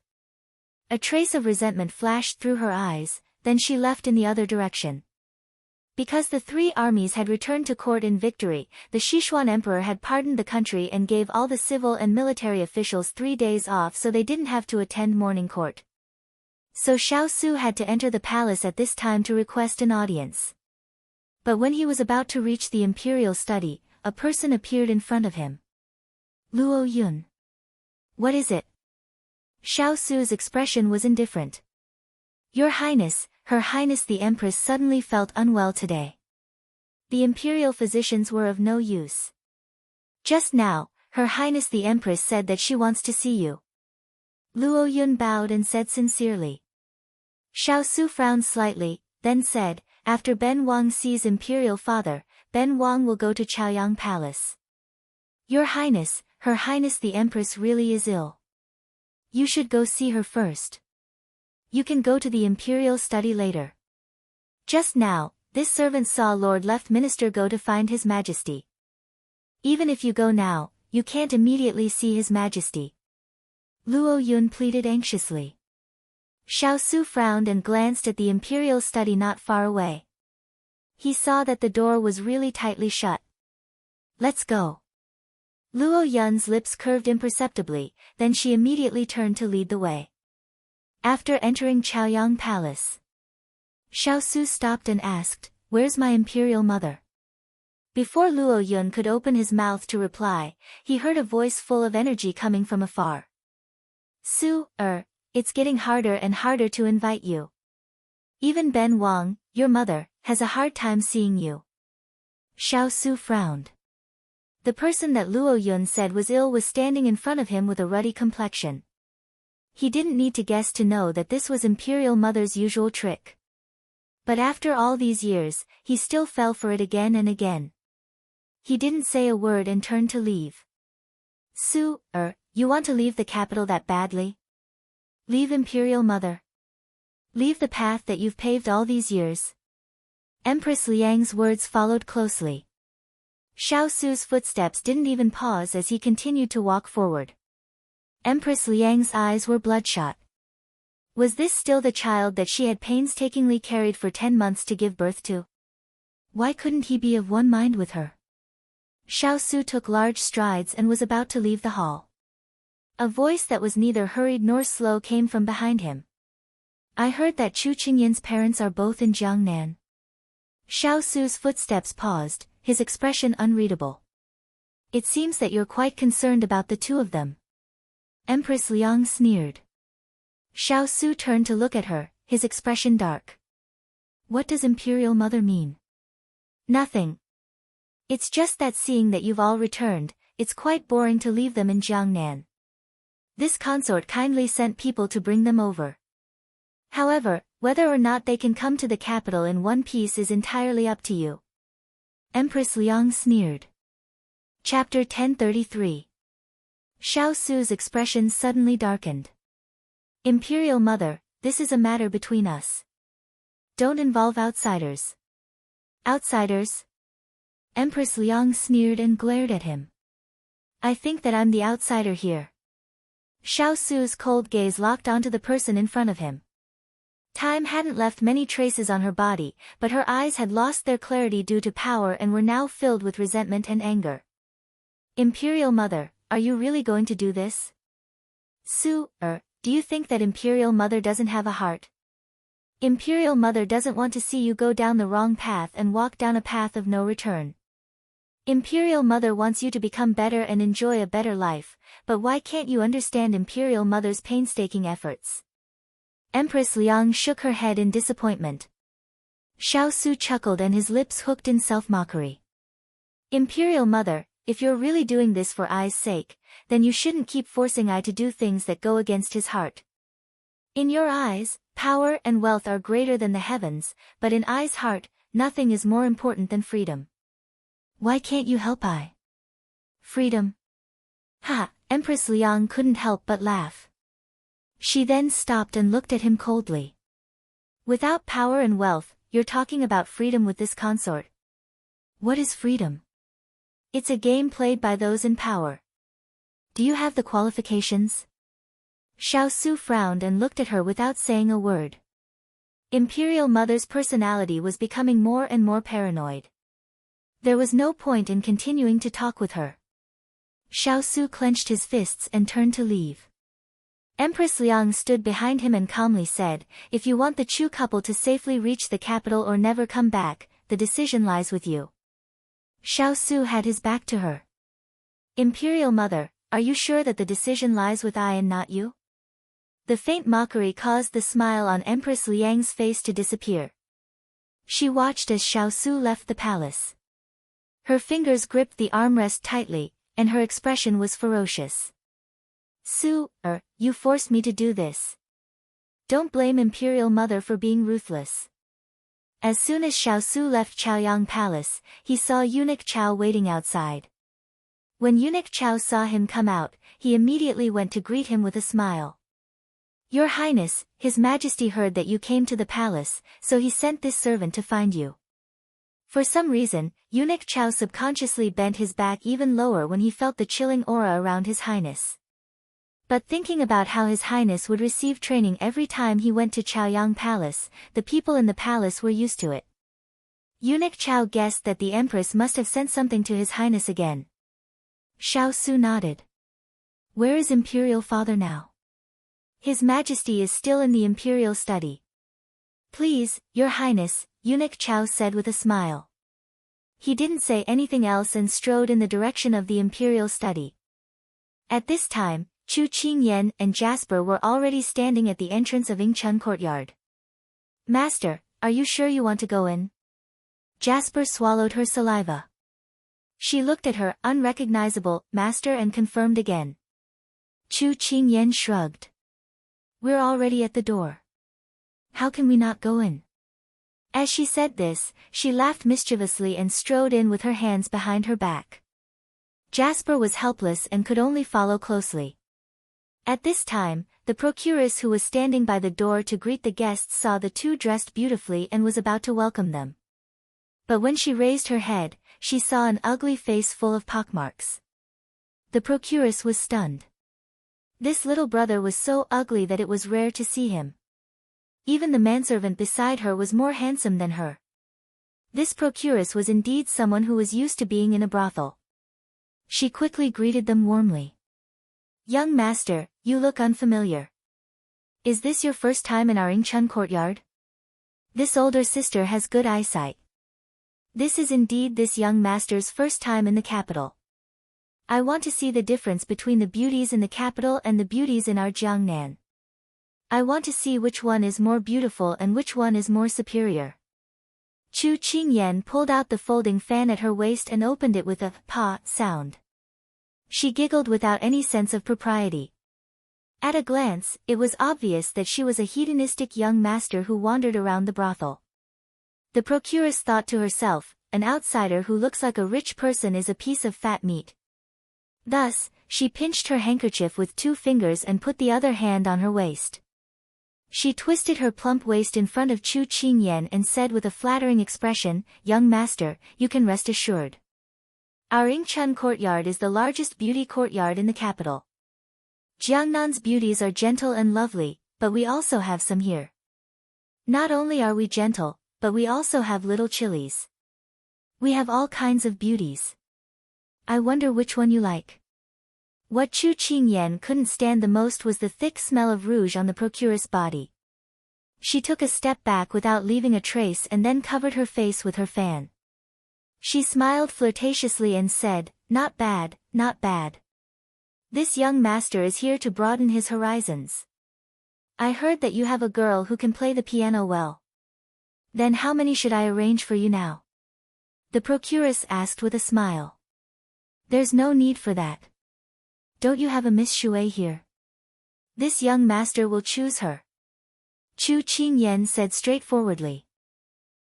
A trace of resentment flashed through her eyes, then she left in the other direction. Because the 3 armies had returned to court in victory, the Sichuan emperor had pardoned the country and gave all the civil and military officials 3 days off so they didn't have to attend morning court. So Xiao Su had to enter the palace at this time to request an audience. But when he was about to reach the imperial study, a person appeared in front of him. Luo Yun. What is it? Xiao Su's expression was indifferent. Your Highness, Her Highness the Empress suddenly felt unwell today. The imperial physicians were of no use. Just now, Her Highness the Empress said that she wants to see you. Luo Yun bowed and said sincerely. Xiao Su frowned slightly, then said, after Ben Wang sees Imperial Father, Ben Wang will go to Chaoyang Palace. Your Highness, Her Highness the Empress really is ill. You should go see her first. You can go to the Imperial study later. Just now, this servant saw Lord Left Minister go to find His Majesty. Even if you go now, you can't immediately see His Majesty. Luo Yun pleaded anxiously. Xiao Su frowned and glanced at the Imperial study not far away. He saw that the door was really tightly shut. Let's go. Luo Yun's lips curved imperceptibly, then she immediately turned to lead the way. After entering Chaoyang Palace, Xiao Su stopped and asked, "Where's my Imperial Mother?" Before Luo Yun could open his mouth to reply, he heard a voice full of energy coming from afar. Su, it's getting harder and harder to invite you. Even Ben Wang, your mother, has a hard time seeing you. Xiao Su frowned. The person that Luo Yun said was ill was standing in front of him with a ruddy complexion. He didn't need to guess to know that this was Imperial Mother's usual trick. But after all these years, he still fell for it again and again. He didn't say a word and turned to leave. Su, you want to leave the capital that badly? Leave Imperial Mother. Leave the path that you've paved all these years. Empress Liang's words followed closely. Xiao Su's footsteps didn't even pause as he continued to walk forward. Empress Liang's eyes were bloodshot. Was this still the child that she had painstakingly carried for 10 months to give birth to? Why couldn't he be of one mind with her? Xiao Su took large strides and was about to leave the hall. A voice that was neither hurried nor slow came from behind him. I heard that Chu Qingyan's parents are both in Jiangnan. Xiao Su's footsteps paused, his expression unreadable. It seems that you're quite concerned about the two of them. Empress Liang sneered. Xiao Su turned to look at her, his expression dark. What does Imperial Mother mean? Nothing. It's just that seeing that you've all returned, it's quite boring to leave them in Jiangnan. This consort kindly sent people to bring them over. However, whether or not they can come to the capital in one piece is entirely up to you. Empress Liang sneered. Chapter 1033. Xiao Su's expression suddenly darkened. Imperial Mother, this is a matter between us. Don't involve outsiders. Outsiders? Empress Liang sneered and glared at him. I think that I'm the outsider here. Xiao Su's cold gaze locked onto the person in front of him. Time hadn't left many traces on her body, but her eyes had lost their clarity due to power and were now filled with resentment and anger. Imperial Mother, are you really going to do this? Su, do you think that Imperial Mother doesn't have a heart? Imperial Mother doesn't want to see you go down the wrong path and walk down a path of no return. Imperial Mother wants you to become better and enjoy a better life, but why can't you understand Imperial Mother's painstaking efforts? Empress Liang shook her head in disappointment. Xiao Su chuckled and his lips hooked in self-mockery. Imperial Mother, if you're really doing this for Ai's sake, then you shouldn't keep forcing Ai to do things that go against his heart. In your eyes, power and wealth are greater than the heavens, but in Ai's heart, nothing is more important than freedom. Why can't you help Ai? Freedom? Ha! Empress Liang couldn't help but laugh. She then stopped and looked at him coldly. Without power and wealth, you're talking about freedom with this consort. What is freedom? It's a game played by those in power. Do you have the qualifications? Xiao Su frowned and looked at her without saying a word. Imperial Mother's personality was becoming more and more paranoid. There was no point in continuing to talk with her. Xiao Su clenched his fists and turned to leave. Empress Liang stood behind him and calmly said, if you want the Chu couple to safely reach the capital or never come back, the decision lies with you. Xiao Su had his back to her. Imperial Mother, are you sure that the decision lies with I and not you? The faint mockery caused the smile on Empress Liang's face to disappear. She watched as Xiao Su left the palace. Her fingers gripped the armrest tightly, and her expression was ferocious. Su, you forced me to do this. Don't blame Imperial Mother for being ruthless. As soon as Xiao Su left Chaoyang Palace, he saw Eunuch Chao waiting outside. When Eunuch Chao saw him come out, he immediately went to greet him with a smile. Your Highness, His Majesty heard that you came to the palace, so he sent this servant to find you. For some reason, Eunuch Chao subconsciously bent his back even lower when he felt the chilling aura around His Highness. But thinking about how His Highness would receive training every time he went to Chaoyang Palace, the people in the palace were used to it. Eunuch Chao guessed that the Empress must have sent something to His Highness again. Xiao Su nodded. Where is Imperial Father now? His Majesty is still in the Imperial study. Please, Your Highness, Eunuch Chao said with a smile. He didn't say anything else and strode in the direction of the Imperial study. At this time, Chu Qingyan and Jasper were already standing at the entrance of Yingchun Courtyard. Master, are you sure you want to go in? Jasper swallowed her saliva. She looked at her unrecognizable master and confirmed again. Chu Qingyan shrugged. We're already at the door. How can we not go in? As she said this, she laughed mischievously and strode in with her hands behind her back. Jasper was helpless and could only follow closely. At this time, the procuress who was standing by the door to greet the guests saw the two dressed beautifully and was about to welcome them. But when she raised her head, she saw an ugly face full of pockmarks. The procuress was stunned. This little brother was so ugly that it was rare to see him. Even the manservant beside her was more handsome than her. This procuress was indeed someone who was used to being in a brothel. She quickly greeted them warmly. Young master, you look unfamiliar. Is this your first time in our Yingchun courtyard? This older sister has good eyesight. This is indeed this young master's first time in the capital. I want to see the difference between the beauties in the capital and the beauties in our Jiangnan. I want to see which one is more beautiful and which one is more superior. Chu Qingyan pulled out the folding fan at her waist and opened it with a pa sound. She giggled without any sense of propriety. At a glance, it was obvious that she was a hedonistic young master who wandered around the brothel. The procuress thought to herself, an outsider who looks like a rich person is a piece of fat meat. Thus, she pinched her handkerchief with 2 fingers and put the other hand on her waist. She twisted her plump waist in front of Chu Qingyan and said with a flattering expression, Young master, you can rest assured. Our Yingchun courtyard is the largest beauty courtyard in the capital. Jiangnan's beauties are gentle and lovely, but we also have some here. Not only are we gentle, but we also have little chilies. We have all kinds of beauties. I wonder which one you like. What Chu Qingyan couldn't stand the most was the thick smell of rouge on the procuress' body. She took a step back without leaving a trace and then covered her face with her fan. She smiled flirtatiously and said, Not bad, not bad. This young master is here to broaden his horizons. I heard that you have a girl who can play the piano well. Then how many should I arrange for you now? The procuress asked with a smile. There's no need for that. Don't you have a Miss Shui here? This young master will choose her. Chu Qingyan said straightforwardly.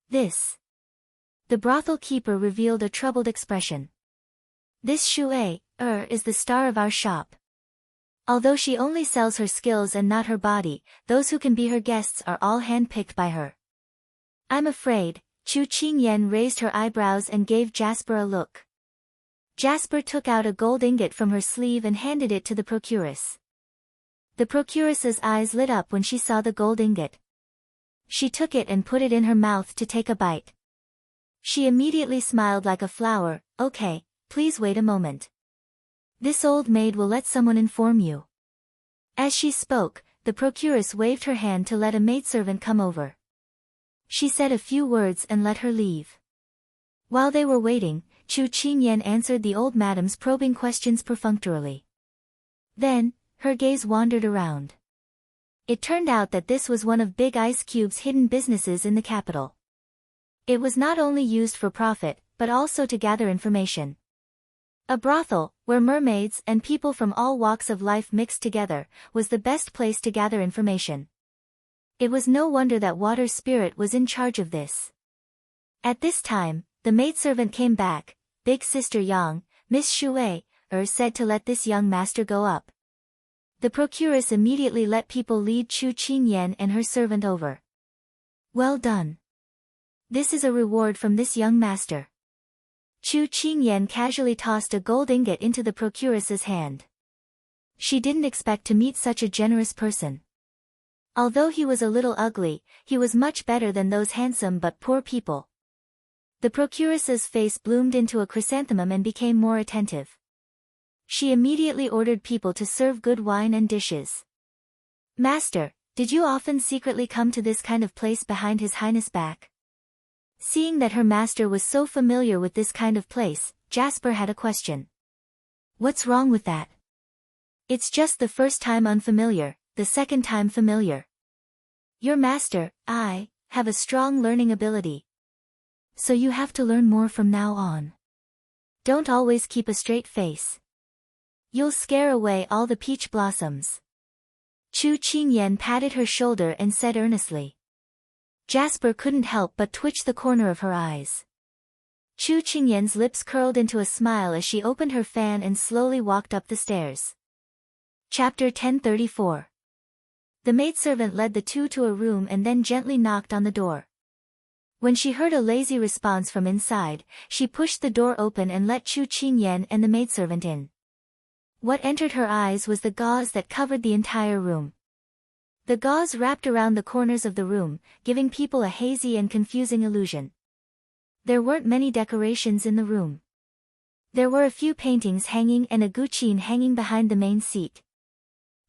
This. The brothel keeper revealed a troubled expression. This Shui, is the star of our shop. Although she only sells her skills and not her body, those who can be her guests are all handpicked by her. I'm afraid, Chu Qingyan raised her eyebrows and gave Jasper a look. Jasper took out a gold ingot from her sleeve and handed it to the procuress. The procuress's eyes lit up when she saw the gold ingot. She took it and put it in her mouth to take a bite. She immediately smiled like a flower. Okay, please wait a moment. This old maid will let someone inform you. As she spoke, the procuress waved her hand to let a maidservant come over. She said a few words and let her leave. While they were waiting, Chu Qingyan answered the old madam's probing questions perfunctorily. Then, her gaze wandered around. It turned out that this was one of Big Ice Cube's hidden businesses in the capital. It was not only used for profit, but also to gather information. A brothel, where mermaids and people from all walks of life mixed together, was the best place to gather information. It was no wonder that Water Spirit was in charge of this. At this time, the maidservant came back. Big Sister Yang, Miss Shui, said to let this young master go up. The procuress immediately let people lead Chu Qingyan and her servant over. Well done. This is a reward from this young master. Chu Qingyan casually tossed a gold ingot into the procuress's hand. She didn't expect to meet such a generous person. Although he was a little ugly, he was much better than those handsome but poor people. The procuress's face bloomed into a chrysanthemum and became more attentive. She immediately ordered people to serve good wine and dishes. Master, did you often secretly come to this kind of place behind His Highness' back? Seeing that her master was so familiar with this kind of place, Jasper had a question. What's wrong with that? It's just the first time unfamiliar, the second time familiar. Your master, I, have a strong learning ability. So you have to learn more from now on. Don't always keep a straight face. You'll scare away all the peach blossoms. Chu Qingyan patted her shoulder and said earnestly. Jasper couldn't help but twitch the corner of her eyes. Chu Qingyan's lips curled into a smile as she opened her fan and slowly walked up the stairs. Chapter 1034. The maidservant led the two to a room and then gently knocked on the door. When she heard a lazy response from inside, she pushed the door open and let Chu Qingyan and the maidservant in. What entered her eyes was the gauze that covered the entire room. The gauze wrapped around the corners of the room, giving people a hazy and confusing illusion. There weren't many decorations in the room. There were a few paintings hanging and a guqin hanging behind the main seat.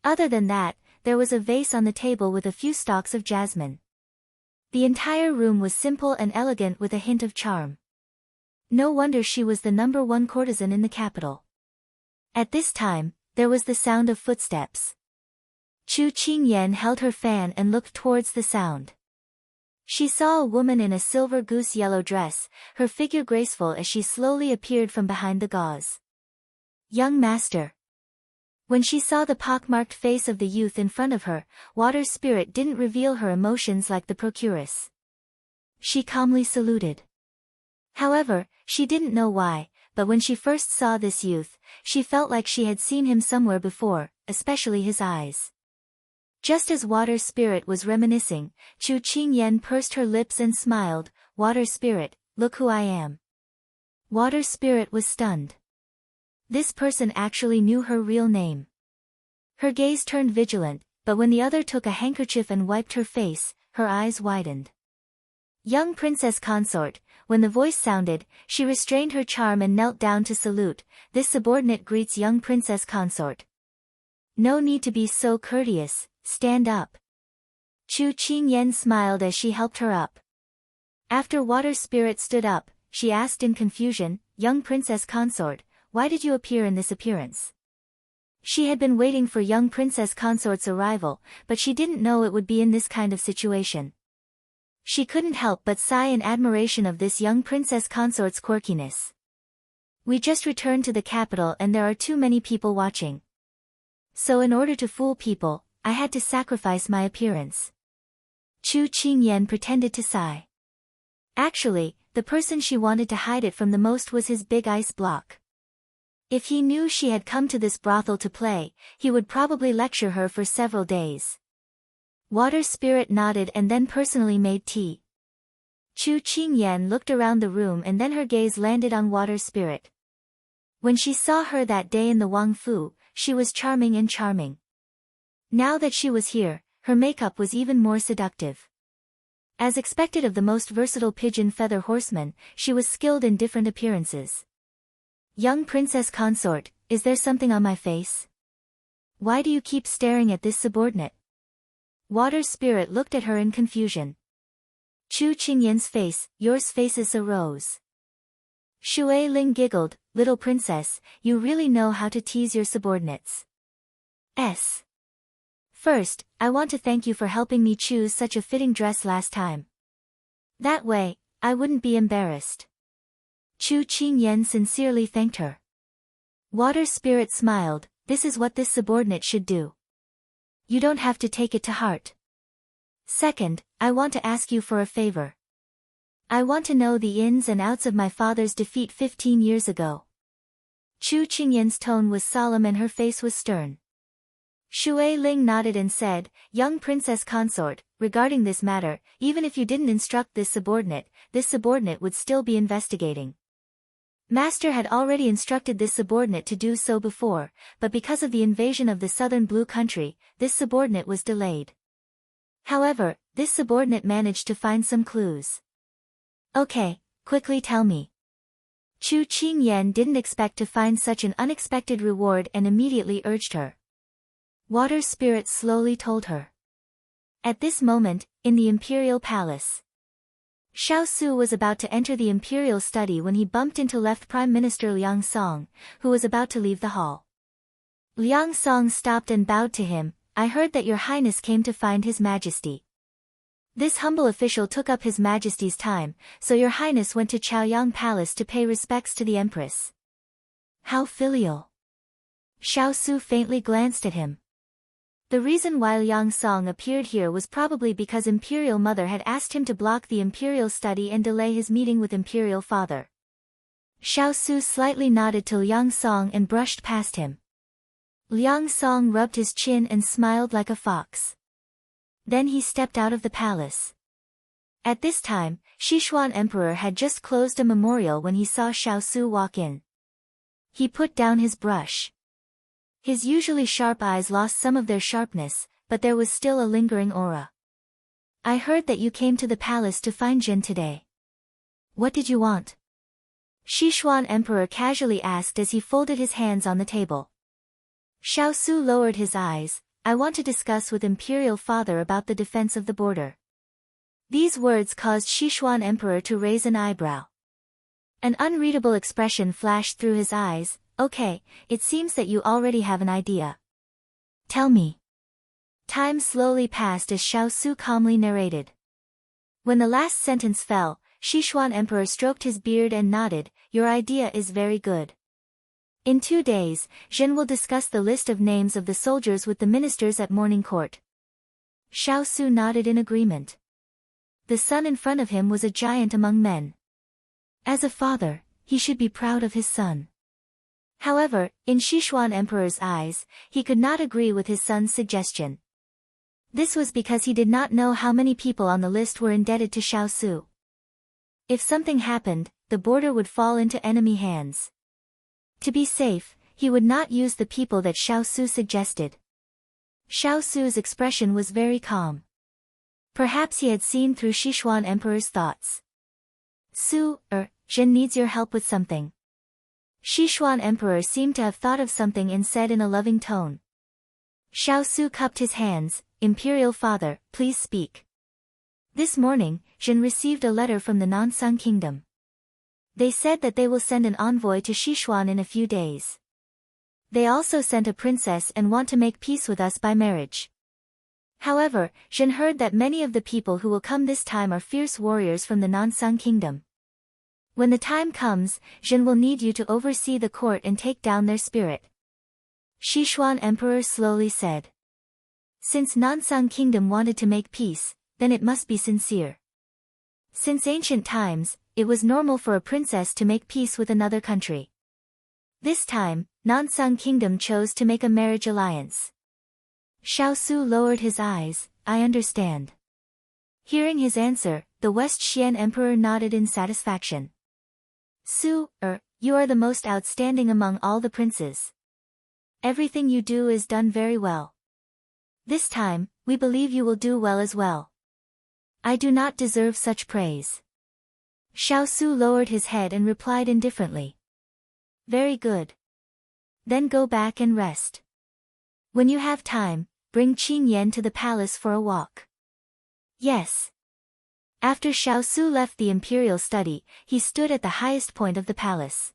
Other than that, there was a vase on the table with a few stalks of jasmine. The entire room was simple and elegant with a hint of charm. No wonder she was the #1 courtesan in the capital. At this time, there was the sound of footsteps. Chu Qingyan held her fan and looked towards the sound. She saw a woman in a silver goose yellow dress, her figure graceful as she slowly appeared from behind the gauze. Young master. When she saw the pockmarked face of the youth in front of her, Water Spirit didn't reveal her emotions like the procuress. She calmly saluted. However, she didn't know why, but when she first saw this youth, she felt like she had seen him somewhere before, especially his eyes. Just as Water Spirit was reminiscing, Chu Qingyan pursed her lips and smiled. Water Spirit, look who I am. Water Spirit was stunned. This person actually knew her real name. Her gaze turned vigilant, but when the other took a handkerchief and wiped her face, her eyes widened. Young Princess Consort, when the voice sounded, she restrained her charm and knelt down to salute. This subordinate greets young Princess Consort. No need to be so courteous, stand up. Chu Qingyan smiled as she helped her up. After Water Spirit stood up, she asked in confusion, Young Princess Consort, why did you appear in this appearance? She had been waiting for young Princess Consort's arrival, but she didn't know it would be in this kind of situation. She couldn't help but sigh in admiration of this young Princess Consort's quirkiness. We just returned to the capital and there are too many people watching. So in order to fool people, I had to sacrifice my appearance. Chu Qingyan pretended to sigh. Actually, the person she wanted to hide it from the most was his big ice block. If he knew she had come to this brothel to play, he would probably lecture her for several days. Water Spirit nodded and then personally made tea. Chu Qingyan looked around the room and then her gaze landed on Water Spirit. When she saw her that day in the Wang Fu, she was charming and charming. Now that she was here, her makeup was even more seductive. As expected of the most versatile pigeon feather horseman, she was skilled in different appearances. Young Princess Consort, is there something on my face? Why do you keep staring at this subordinate? Water Spirit looked at her in confusion. Chu Qingyan's face, yours faces a rose. Shui Ling giggled, little princess, you really know how to tease your subordinates. First, I want to thank you for helping me choose such a fitting dress last time. That way, I wouldn't be embarrassed. Chu Qingyan sincerely thanked her. Water Spirit smiled, this is what this subordinate should do. You don't have to take it to heart. Second, I want to ask you for a favor. I want to know the ins and outs of my father's defeat 15 years ago. Chu Qingyan's tone was solemn and her face was stern. Shui Ling nodded and said, Young Princess Consort, regarding this matter, even if you didn't instruct this subordinate would still be investigating. Master had already instructed this subordinate to do so before, but because of the invasion of the southern Blue Country, this subordinate was delayed. However, this subordinate managed to find some clues. Okay, quickly tell me. Chu Qingyan didn't expect to find such an unexpected reward and immediately urged her. Water Spirit slowly told her. At this moment, in the Imperial Palace, Xiao Su was about to enter the Imperial study when he bumped into left Prime Minister Liang Song, who was about to leave the hall. Liang Song stopped and bowed to him. I heard that your highness came to find his majesty. This humble official took up his majesty's time, so your highness went to Chaoyang Palace to pay respects to the empress. How filial. Xiao Su faintly glanced at him. The reason why Liang Song appeared here was probably because Imperial Mother had asked him to block the Imperial study and delay his meeting with Imperial Father. Xiao Su slightly nodded to Liang Song and brushed past him. Liang Song rubbed his chin and smiled like a fox. Then he stepped out of the palace. At this time, Sichuan Emperor had just closed a memorial when he saw Xiao Su walk in. He put down his brush. His usually sharp eyes lost some of their sharpness, but there was still a lingering aura. I heard that you came to the palace to find Jin today. What did you want? Sichuan Emperor casually asked as he folded his hands on the table. Xiao Su lowered his eyes. I want to discuss with Imperial Father about the defense of the border. These words caused Sichuan Emperor to raise an eyebrow. An unreadable expression flashed through his eyes. Okay, it seems that you already have an idea. Tell me. Time slowly passed as Xiao Su calmly narrated. When the last sentence fell, Sichuan Emperor stroked his beard and nodded, your idea is very good. In 2 days, Jin will discuss the list of names of the soldiers with the ministers at morning court. Xiao Su nodded in agreement. The son in front of him was a giant among men. As a father, he should be proud of his son. However, in Sichuan Emperor's eyes, he could not agree with his son's suggestion. This was because he did not know how many people on the list were indebted to Xiao Su. If something happened, the border would fall into enemy hands. To be safe, he would not use the people that Xiao Su suggested. Xiao Su's expression was very calm. Perhaps he had seen through Sichuan Emperor's thoughts. Jin needs your help with something. Sichuan Emperor seemed to have thought of something and said in a loving tone. Xiao Su cupped his hands, Imperial Father, please speak. This morning, Jin received a letter from the Nansung Kingdom. They said that they will send an envoy to Sichuan in a few days. They also sent a princess and want to make peace with us by marriage. However, Jin heard that many of the people who will come this time are fierce warriors from the Nansung Kingdom. When the time comes, Jin will need you to oversee the court and take down their spirit. Sichuan Emperor slowly said. Since Nansung Kingdom wanted to make peace, then it must be sincere. Since ancient times, it was normal for a princess to make peace with another country. This time, Nansung Kingdom chose to make a marriage alliance. Xiao Su lowered his eyes, I understand. Hearing his answer, the West Xian Emperor nodded in satisfaction. You are the most outstanding among all the princes. Everything you do is done very well. This time, we believe you will do well as well. I do not deserve such praise. Xiao Su lowered his head and replied indifferently. Very good. Then go back and rest. When you have time, bring Qing Yan to the palace for a walk. Yes. After Xiao Su left the imperial study, he stood at the highest point of the palace.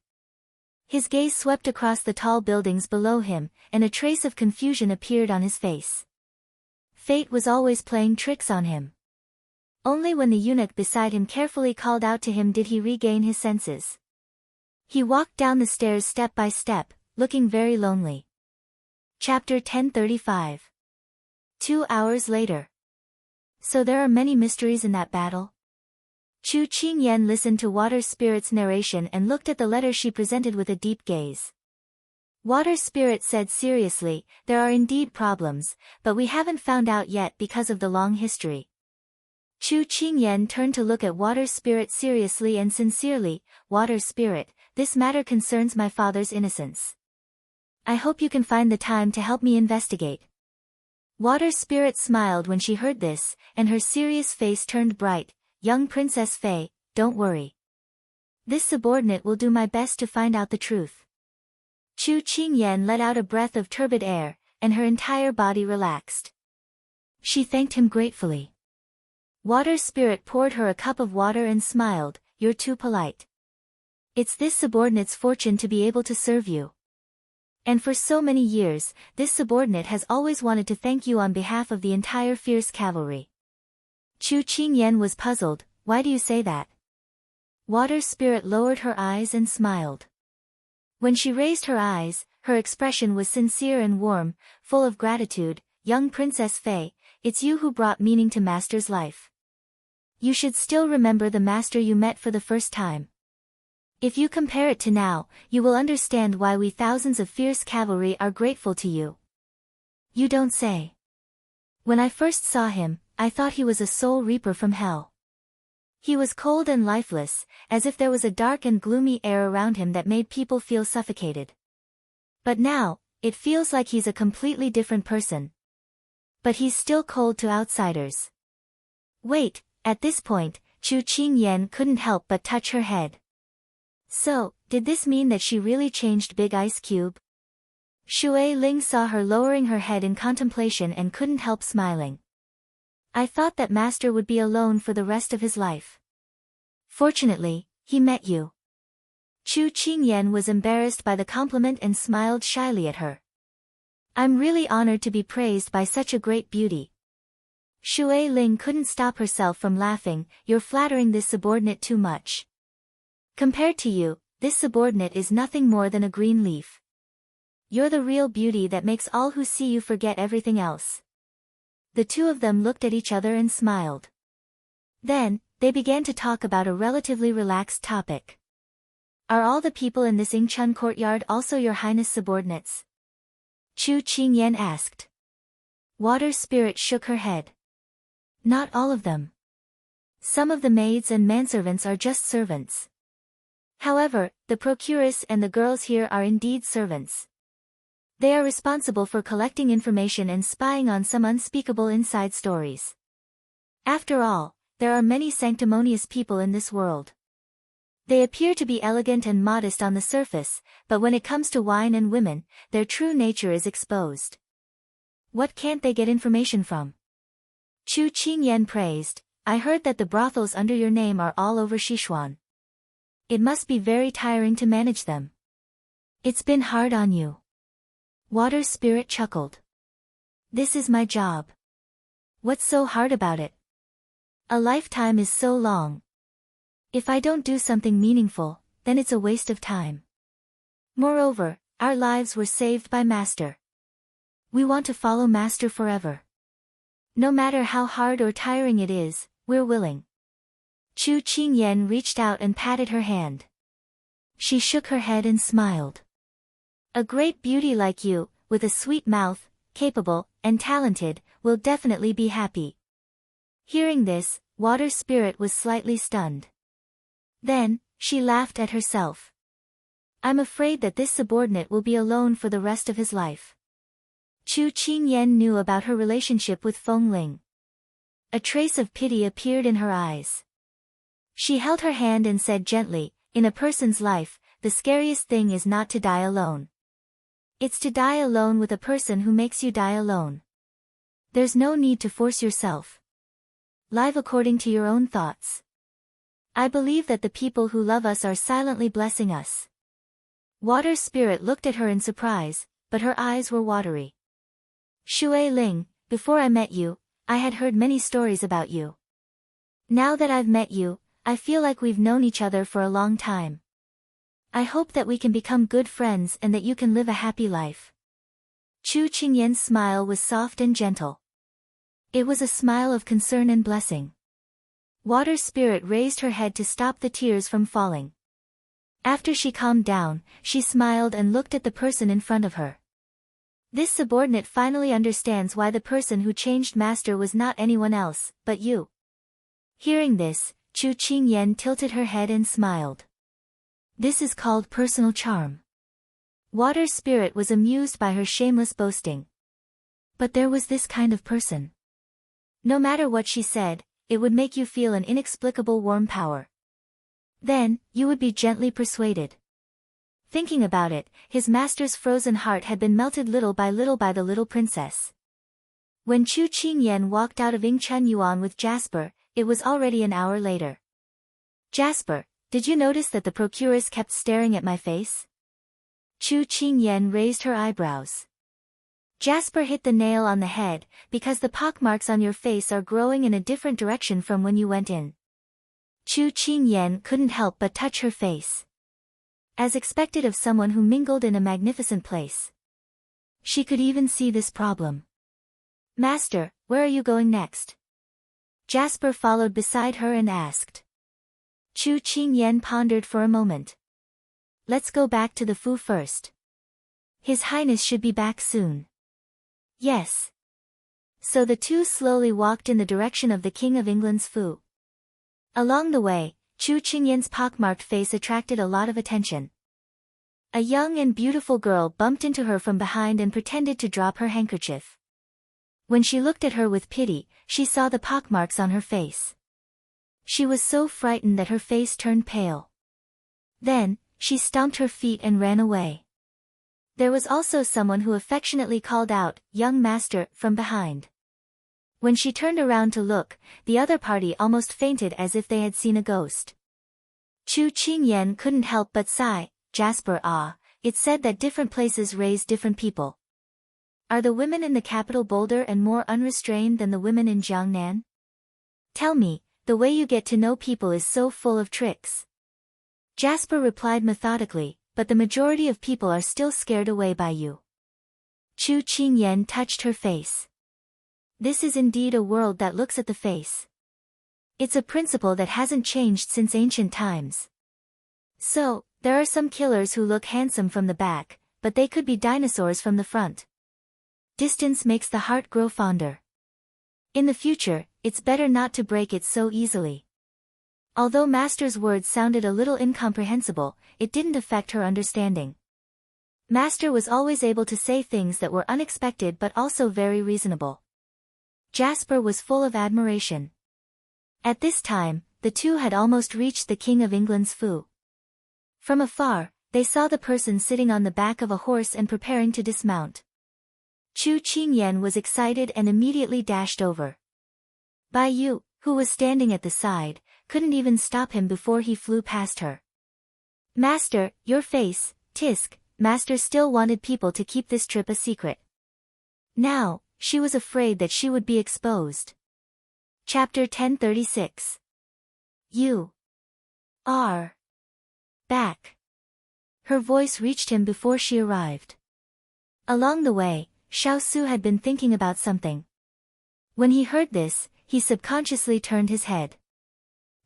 His gaze swept across the tall buildings below him, and a trace of confusion appeared on his face. Fate was always playing tricks on him. Only when the eunuch beside him carefully called out to him did he regain his senses. He walked down the stairs step by step, looking very lonely. Chapter 1035. 2 hours later. So there are many mysteries in that battle? Chu Qingyan listened to Water Spirit's narration and looked at the letter she presented with a deep gaze. Water Spirit said seriously, there are indeed problems, but we haven't found out yet because of the long history. Chu Qingyan turned to look at Water Spirit seriously and sincerely. Water Spirit, this matter concerns my father's innocence. I hope you can find the time to help me investigate. Water Spirit smiled when she heard this, and her serious face turned bright. Young Princess Fei, don't worry. This subordinate will do my best to find out the truth. Chu Qingyan let out a breath of turbid air, and her entire body relaxed. She thanked him gratefully. Water Spirit poured her a cup of water and smiled, you're too polite. It's this subordinate's fortune to be able to serve you. And for so many years, this subordinate has always wanted to thank you on behalf of the entire fierce cavalry. Chu Qingyan was puzzled, why do you say that? Water Spirit lowered her eyes and smiled. When she raised her eyes, her expression was sincere and warm, full of gratitude. Young Princess Fei, it's you who brought meaning to Master's life. You should still remember the Master you met for the first time. If you compare it to now, you will understand why we thousands of fierce cavalry are grateful to you. You don't say. When I first saw him, I thought he was a soul reaper from hell. He was cold and lifeless, as if there was a dark and gloomy air around him that made people feel suffocated. But now, it feels like he's a completely different person. But he's still cold to outsiders. Wait, at this point, Chu Qingyan couldn't help but touch her head. So, did this mean that she really changed Big Ice Cube? Shui Ling saw her lowering her head in contemplation and couldn't help smiling. I thought that Master would be alone for the rest of his life. Fortunately, he met you. Chu Qingyan was embarrassed by the compliment and smiled shyly at her. I'm really honored to be praised by such a great beauty. Shui Ling couldn't stop herself from laughing, you're flattering this subordinate too much. Compared to you, this subordinate is nothing more than a green leaf. You're the real beauty that makes all who see you forget everything else. The two of them looked at each other and smiled. Then, they began to talk about a relatively relaxed topic. Are all the people in this Ingchun courtyard also your highness subordinates? Chu Qingyan asked. Water Spirit shook her head. Not all of them. Some of the maids and manservants are just servants. However, the procuress and the girls here are indeed servants. They are responsible for collecting information and spying on some unspeakable inside stories. After all, there are many sanctimonious people in this world. They appear to be elegant and modest on the surface, but when it comes to wine and women, their true nature is exposed. What can't they get information from? Chu Qingyan praised, I heard that the brothels under your name are all over Sichuan. It must be very tiring to manage them. It's been hard on you. Water Spirit chuckled. This is my job. What's so hard about it? A lifetime is so long. If I don't do something meaningful, then it's a waste of time. Moreover, our lives were saved by Master. We want to follow Master forever. No matter how hard or tiring it is, we're willing. Chu Qingyan reached out and patted her hand. She shook her head and smiled. A great beauty like you, with a sweet mouth, capable, and talented, will definitely be happy. Hearing this, Water Spirit was slightly stunned. Then, she laughed at herself. I'm afraid that this subordinate will be alone for the rest of his life. Chu Qingyan knew about her relationship with Feng Ling. A trace of pity appeared in her eyes. She held her hand and said gently, in a person's life, the scariest thing is not to die alone. It's to die alone with a person who makes you die alone. There's no need to force yourself. Live according to your own thoughts. I believe that the people who love us are silently blessing us. Water Spirit looked at her in surprise, but her eyes were watery. Shui Ling, before I met you, I had heard many stories about you. Now that I've met you, I feel like we've known each other for a long time. I hope that we can become good friends and that you can live a happy life. Chu Qingyan's smile was soft and gentle. It was a smile of concern and blessing. Water Spirit raised her head to stop the tears from falling. After she calmed down, she smiled and looked at the person in front of her. This subordinate finally understands why the person who changed master was not anyone else, but you. Hearing this, Chu Qingyan tilted her head and smiled. This is called personal charm. Water Spirit was amused by her shameless boasting. But there was this kind of person. No matter what she said, it would make you feel an inexplicable warm power. Then, you would be gently persuaded. Thinking about it, his master's frozen heart had been melted little by the little princess. When Chu Qingyan walked out of Yingchun Yuan with Jasper, it was already an hour later. Jasper, did you notice that the procuress kept staring at my face? Chu Qingyan raised her eyebrows. Jasper hit the nail on the head, because the pockmarks on your face are growing in a different direction from when you went in. Chu Qingyan couldn't help but touch her face. As expected of someone who mingled in a magnificent place. She could even see this problem. Master, where are you going next? Jasper followed beside her and asked. Chu Qingyan pondered for a moment. Let's go back to the Fu first. His Highness should be back soon. Yes. So the two slowly walked in the direction of the King of England's Fu. Along the way, Chu Qingyan's pockmarked face attracted a lot of attention. A young and beautiful girl bumped into her from behind and pretended to drop her handkerchief. When she looked at her with pity, she saw the pockmarks on her face. She was so frightened that her face turned pale. Then, she stomped her feet and ran away. There was also someone who affectionately called out, "Young master," from behind. When she turned around to look, the other party almost fainted as if they had seen a ghost. Chu Qingyan couldn't help but sigh. Jasper, it said that different places raise different people. Are the women in the capital bolder and more unrestrained than the women in Jiangnan? Tell me, the way you get to know people is so full of tricks. Jasper replied methodically, but the majority of people are still scared away by you. Chu Qingyan touched her face. This is indeed a world that looks at the face. It's a principle that hasn't changed since ancient times. So, there are some killers who look handsome from the back, but they could be dinosaurs from the front. Distance makes the heart grow fonder. In the future, it's better not to break it so easily. Although Master's words sounded a little incomprehensible, it didn't affect her understanding. Master was always able to say things that were unexpected but also very reasonable. Jasper was full of admiration. At this time, the two had almost reached the King of England's Fu. From afar, they saw the person sitting on the back of a horse and preparing to dismount. Chu Qingyan was excited and immediately dashed over. Bai Yu, who was standing at the side, couldn't even stop him before he flew past her. Master, your face, tisk, Master still wanted people to keep this trip a secret. Now, she was afraid that she would be exposed. Chapter 1036. You are back. Her voice reached him before she arrived. Along the way, Xiao Su had been thinking about something. When he heard this, he subconsciously turned his head.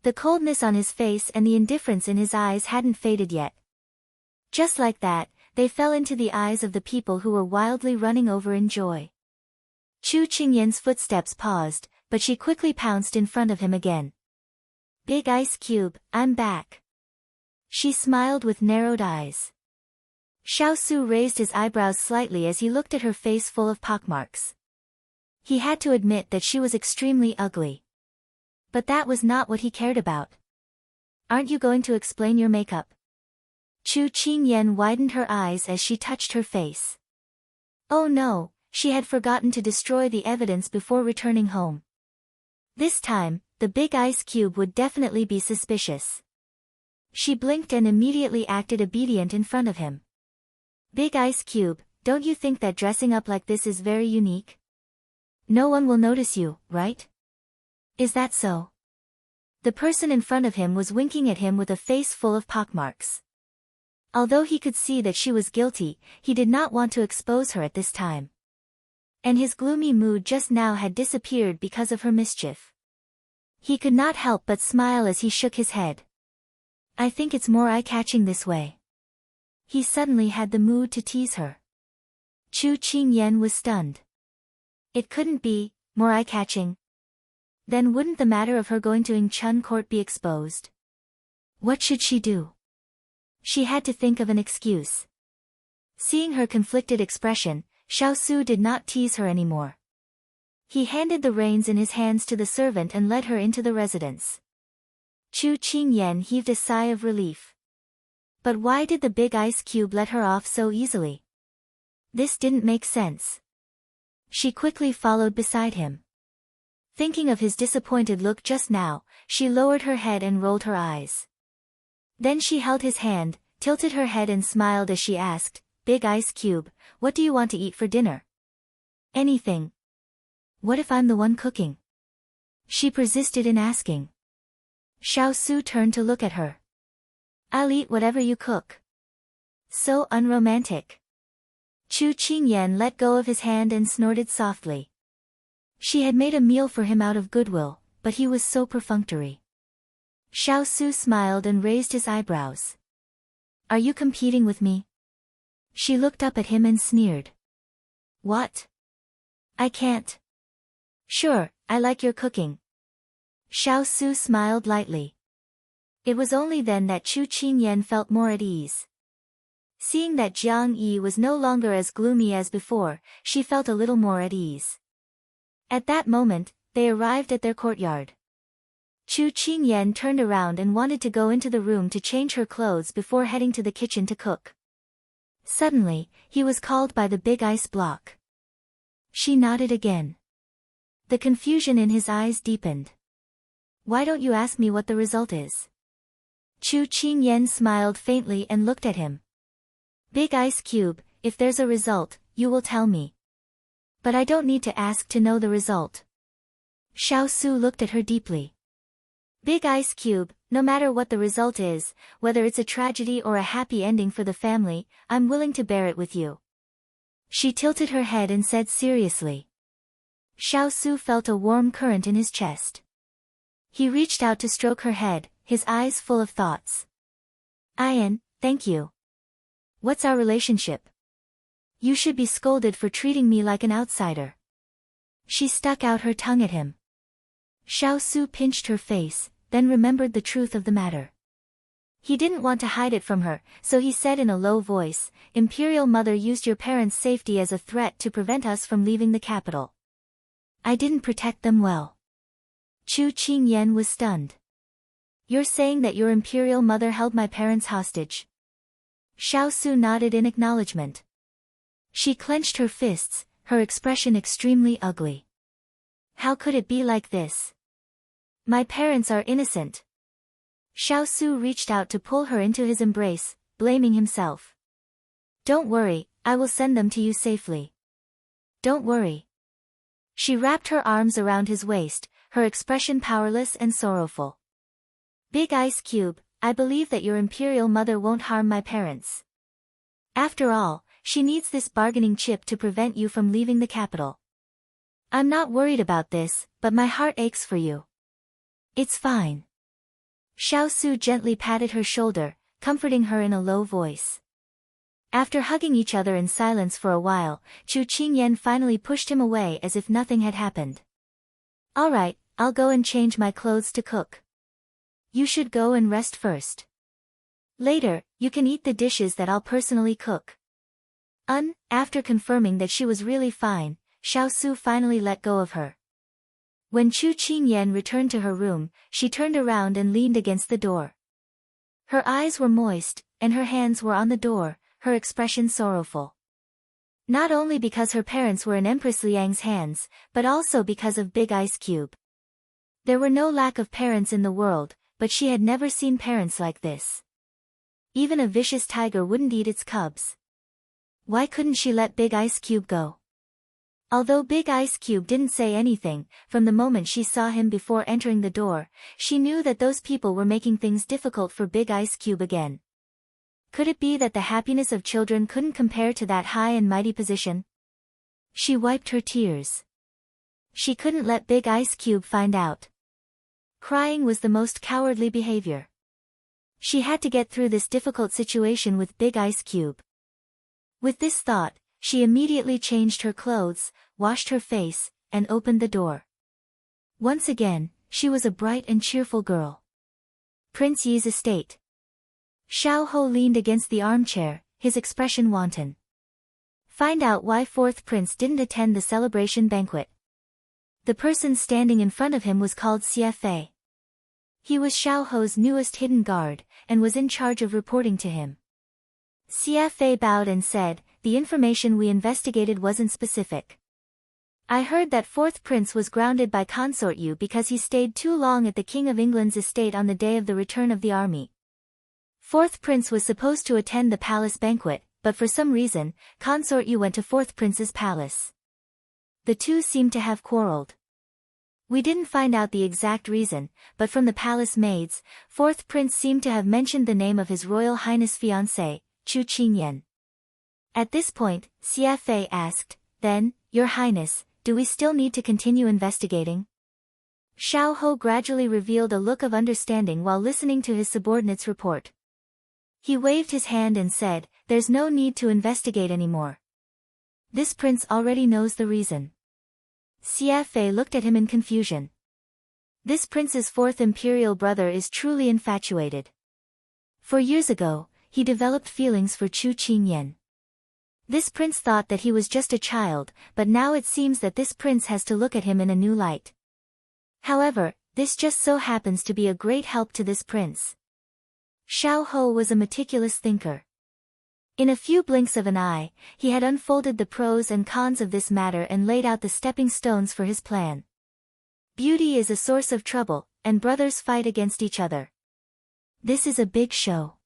The coldness on his face and the indifference in his eyes hadn't faded yet. Just like that, they fell into the eyes of the people who were wildly running over in joy. Chu Qingyan's footsteps paused, but she quickly pounced in front of him again. Big Ice Cube, I'm back. She smiled with narrowed eyes. Xiao Su raised his eyebrows slightly as he looked at her face full of pockmarks. He had to admit that she was extremely ugly. But that was not what he cared about. Aren't you going to explain your makeup? Chu Qingyan widened her eyes as she touched her face. Oh no, she had forgotten to destroy the evidence before returning home. This time, the big ice cube would definitely be suspicious. She blinked and immediately acted obedient in front of him. Big Ice Cube, don't you think that dressing up like this is very unique? No one will notice you, right? Is that so? The person in front of him was winking at him with a face full of pockmarks. Although he could see that she was guilty, he did not want to expose her at this time. And his gloomy mood just now had disappeared because of her mischief. He could not help but smile as he shook his head. I think it's more eye-catching this way. He suddenly had the mood to tease her. Chu Qingyan was stunned. It couldn't be more eye-catching. Then wouldn't the matter of her going to Yingchun court be exposed? What should she do? She had to think of an excuse. Seeing her conflicted expression, Xiaosu did not tease her anymore. He handed the reins in his hands to the servant and led her into the residence. Chu Qingyan heaved a sigh of relief. But why did the big ice cube let her off so easily? This didn't make sense. She quickly followed beside him. Thinking of his disappointed look just now, she lowered her head and rolled her eyes. Then she held his hand, tilted her head and smiled as she asked, Big Ice Cube, what do you want to eat for dinner? Anything. What if I'm the one cooking? She persisted in asking. Xiaosu turned to look at her. I'll eat whatever you cook. So unromantic. Chu Qingyan let go of his hand and snorted softly. She had made a meal for him out of goodwill, but he was so perfunctory. Xiaosu smiled and raised his eyebrows. Are you competing with me? She looked up at him and sneered. What? I can't. Sure, I like your cooking. Xiaosu smiled lightly. It was only then that Chu Qingyan felt more at ease. Seeing that Jiang Yi was no longer as gloomy as before, she felt a little more at ease. At that moment, they arrived at their courtyard. Chu Qingyan turned around and wanted to go into the room to change her clothes before heading to the kitchen to cook. Suddenly, he was called by the big ice block. She nodded again. The confusion in his eyes deepened. Why don't you ask me what the result is? Chu Qingyan smiled faintly and looked at him. Big Ice Cube, if there's a result, you will tell me. But I don't need to ask to know the result. Xiaosu looked at her deeply. Big Ice Cube, no matter what the result is, whether it's a tragedy or a happy ending for the family, I'm willing to bear it with you. She tilted her head and said seriously. Xiaosu felt a warm current in his chest. He reached out to stroke her head, his eyes full of thoughts. Ian, thank you. What's our relationship? You should be scolded for treating me like an outsider. She stuck out her tongue at him. Xiaosu pinched her face, then remembered the truth of the matter. He didn't want to hide it from her, so he said in a low voice, Imperial Mother used your parents' safety as a threat to prevent us from leaving the capital. I didn't protect them well. Chu Qingyan was stunned. You're saying that your Imperial Mother held my parents hostage? Xiaosu nodded in acknowledgement. She clenched her fists, her expression extremely ugly. How could it be like this? My parents are innocent. Xiaosu reached out to pull her into his embrace, blaming himself. Don't worry, I will send them to you safely. Don't worry. She wrapped her arms around his waist, her expression powerless and sorrowful. Big Ice Cube, I believe that your Imperial Mother won't harm my parents. After all, she needs this bargaining chip to prevent you from leaving the capital. I'm not worried about this, but my heart aches for you. It's fine. Xiaosu gently patted her shoulder, comforting her in a low voice. After hugging each other in silence for a while, Chu Qingyan finally pushed him away as if nothing had happened. All right, I'll go and change my clothes to cook. You should go and rest first. Later, you can eat the dishes that I'll personally cook. After confirming that she was really fine, Xiaosu finally let go of her. When Chu Qingyan returned to her room, she turned around and leaned against the door. Her eyes were moist, and her hands were on the door, her expression sorrowful. Not only because her parents were in Empress Liang's hands, but also because of Big Ice Cube. There were no lack of parents in the world, but she had never seen parents like this. Even a vicious tiger wouldn't eat its cubs. Why couldn't she let Big Ice Cube go? Although Big Ice Cube didn't say anything, from the moment she saw him before entering the door, she knew that those people were making things difficult for Big Ice Cube again. Could it be that the happiness of children couldn't compare to that high and mighty position? She wiped her tears. She couldn't let Big Ice Cube find out. Crying was the most cowardly behavior. She had to get through this difficult situation with Big Ice Cube. With this thought, she immediately changed her clothes, washed her face, and opened the door. Once again, she was a bright and cheerful girl. Prince Yi's estate. Xiao Ho leaned against the armchair, his expression wanton. Find out why fourth prince didn't attend the celebration banquet. The person standing in front of him was called CFA. He was Xiao Ho's newest hidden guard, and was in charge of reporting to him. CFA bowed and said, the information we investigated wasn't specific. I heard that fourth prince was grounded by Consort Yu because he stayed too long at the King of England's estate on the day of the return of the army. Fourth prince was supposed to attend the palace banquet, but for some reason, Consort Yu went to fourth prince's palace. The two seemed to have quarreled. We didn't find out the exact reason, but from the palace maids, fourth prince seemed to have mentioned the name of his Royal Highness fiancé, Chu Qingyan. At this point, CFA asked, then, Your Highness, do we still need to continue investigating? Xiao Ho gradually revealed a look of understanding while listening to his subordinate's report. He waved his hand and said, there's no need to investigate anymore. This prince already knows the reason. CFA looked at him in confusion. This prince's fourth imperial brother is truly infatuated. 4 years ago, he developed feelings for Chu Qingyan. This prince thought that he was just a child, but now it seems that this prince has to look at him in a new light. However, this just so happens to be a great help to this prince. Xiao Ho was a meticulous thinker. In a few blinks of an eye, he had unfolded the pros and cons of this matter and laid out the stepping stones for his plan. Beauty is a source of trouble, and brothers fight against each other. This is a big show.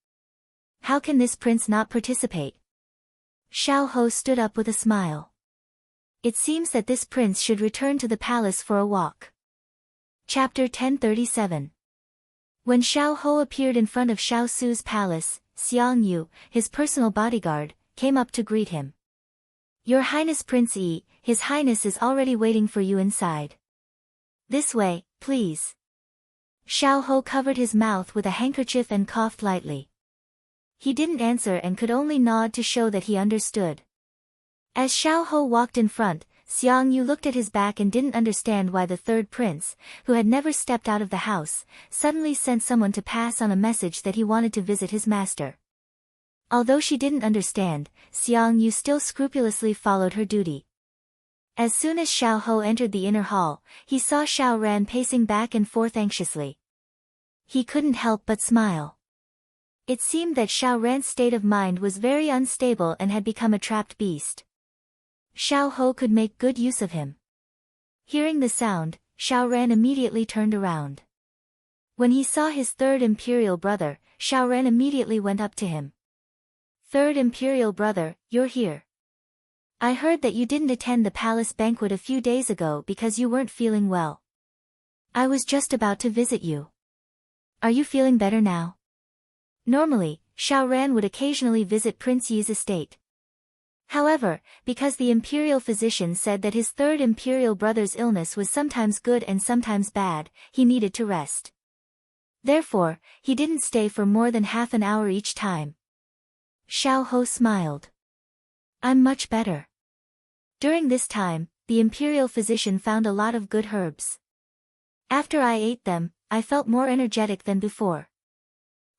How can this prince not participate? Xiao Ho stood up with a smile. It seems that this prince should return to the palace for a walk. Chapter 1037. When Xiao Ho appeared in front of Xiao Su's palace, Xiang Yu, his personal bodyguard, came up to greet him. Your Highness Prince Yi, His Highness is already waiting for you inside. This way, please. Xiao Ho covered his mouth with a handkerchief and coughed lightly. He didn't answer and could only nod to show that he understood. As Xiao Ho walked in front, Xiang Yu looked at his back and didn't understand why the third prince, who had never stepped out of the house, suddenly sent someone to pass on a message that he wanted to visit his master. Although she didn't understand, Xiang Yu still scrupulously followed her duty. As soon as Xiao Ho entered the inner hall, he saw Xiao Ran pacing back and forth anxiously. He couldn't help but smile. It seemed that Xiao Ran's state of mind was very unstable and had become a trapped beast. Xiao Ho could make good use of him. Hearing the sound, Xiao Ran immediately turned around. When he saw his third imperial brother, Xiao Ran immediately went up to him. Third imperial brother, you're here. I heard that you didn't attend the palace banquet a few days ago because you weren't feeling well. I was just about to visit you. Are you feeling better now? Normally, Xiao Ran would occasionally visit Prince Yi's estate. However, because the imperial physician said that his third imperial brother's illness was sometimes good and sometimes bad, he needed to rest. Therefore, he didn't stay for more than half an hour each time. Xiao Ho smiled. I'm much better. During this time, the imperial physician found a lot of good herbs. After I ate them, I felt more energetic than before.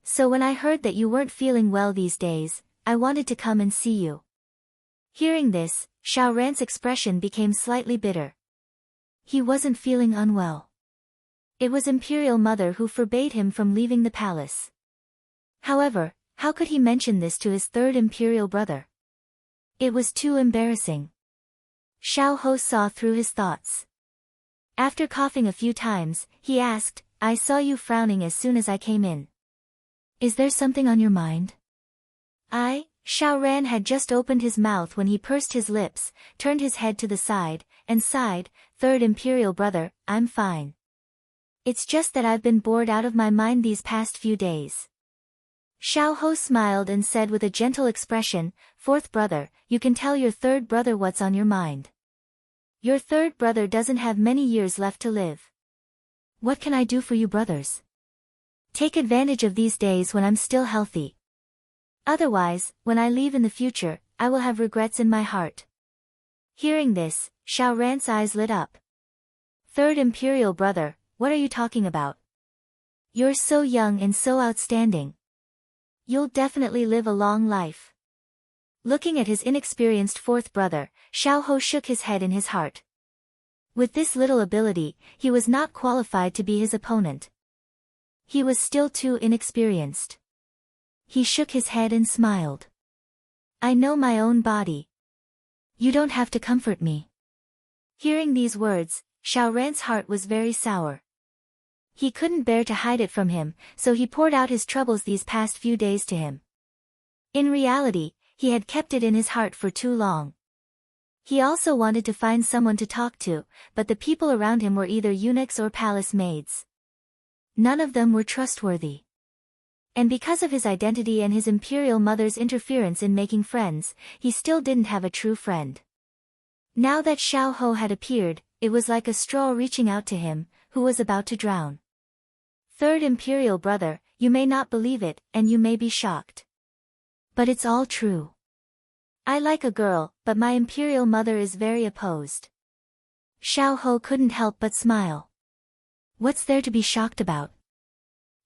So when I heard that you weren't feeling well these days, I wanted to come and see you. Hearing this, Xiao Ran's expression became slightly bitter. He wasn't feeling unwell. It was Imperial Mother who forbade him from leaving the palace. However, how could he mention this to his third imperial brother? It was too embarrassing. Xiao Ho saw through his thoughts. After coughing a few times, he asked, I saw you frowning as soon as I came in. Is there something on your mind? Xiao Ran had just opened his mouth when he pursed his lips, turned his head to the side, and sighed, Third Imperial Brother, I'm fine. It's just that I've been bored out of my mind these past few days. Xiao Ho smiled and said with a gentle expression, "Fourth brother, you can tell your third brother what's on your mind. Your third brother doesn't have many years left to live. What can I do for you brothers? Take advantage of these days when I'm still healthy. Otherwise, when I leave in the future, I will have regrets in my heart." Hearing this, Xiao Ran's eyes lit up. "Third imperial brother, what are you talking about? You're so young and so outstanding. You'll definitely live a long life." Looking at his inexperienced fourth brother, Xiao Ho shook his head in his heart. With this little ability, he was not qualified to be his opponent. He was still too inexperienced. He shook his head and smiled. "I know my own body. You don't have to comfort me." Hearing these words, Xiao Ran's heart was very sour. He couldn't bear to hide it from him, so he poured out his troubles these past few days to him. In reality, he had kept it in his heart for too long. He also wanted to find someone to talk to, but the people around him were either eunuchs or palace maids. None of them were trustworthy. And because of his identity and his imperial mother's interference in making friends, he still didn't have a true friend. Now that Xiao Ho had appeared, it was like a straw reaching out to him, who was about to drown. "Third imperial brother, you may not believe it, and you may be shocked. But it's all true. I like a girl, but my imperial mother is very opposed." Xiao Ho couldn't help but smile. What's there to be shocked about?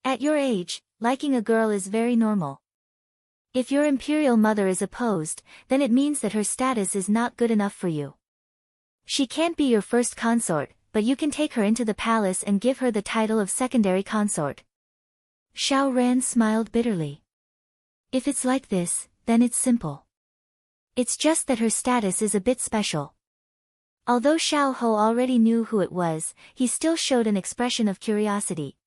At your age, liking a girl is very normal. If your imperial mother is opposed, then it means that her status is not good enough for you. She can't be your first consort, but you can take her into the palace and give her the title of secondary consort. Xiao Ran smiled bitterly. If it's like this, then it's simple. It's just that her status is a bit special. Although Xiao Ho already knew who it was, he still showed an expression of curiosity.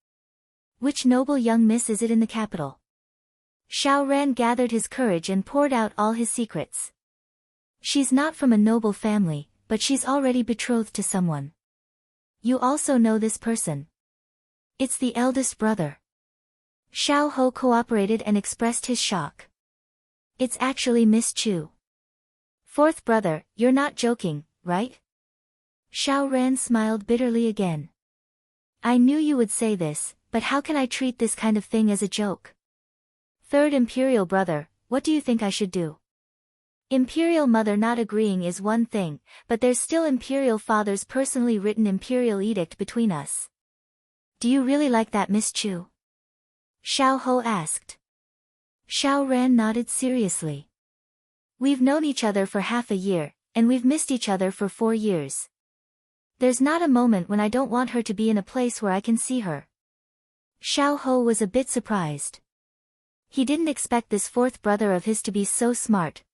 "Which noble young miss is it in the capital?" Xiao Ran gathered his courage and poured out all his secrets. "She's not from a noble family, but she's already betrothed to someone. You also know this person. It's the eldest brother." Xiao Ho cooperated and expressed his shock. "It's actually Miss Chu." "Fourth brother, you're not joking, right?" Xiao Ran smiled bitterly again. "I knew you would say this, but how can I treat this kind of thing as a joke? Third imperial brother, what do you think I should do?" Imperial mother not agreeing is one thing, but there's still imperial father's personally written imperial edict between us. "Do you really like that Miss Chu?" Xiao Ho asked. Xiao Ran nodded seriously. "We've known each other for half a year, and we've missed each other for 4 years. There's not a moment when I don't want her to be in a place where I can see her." Xiao Ho was a bit surprised. He didn't expect this fourth brother of his to be so smart.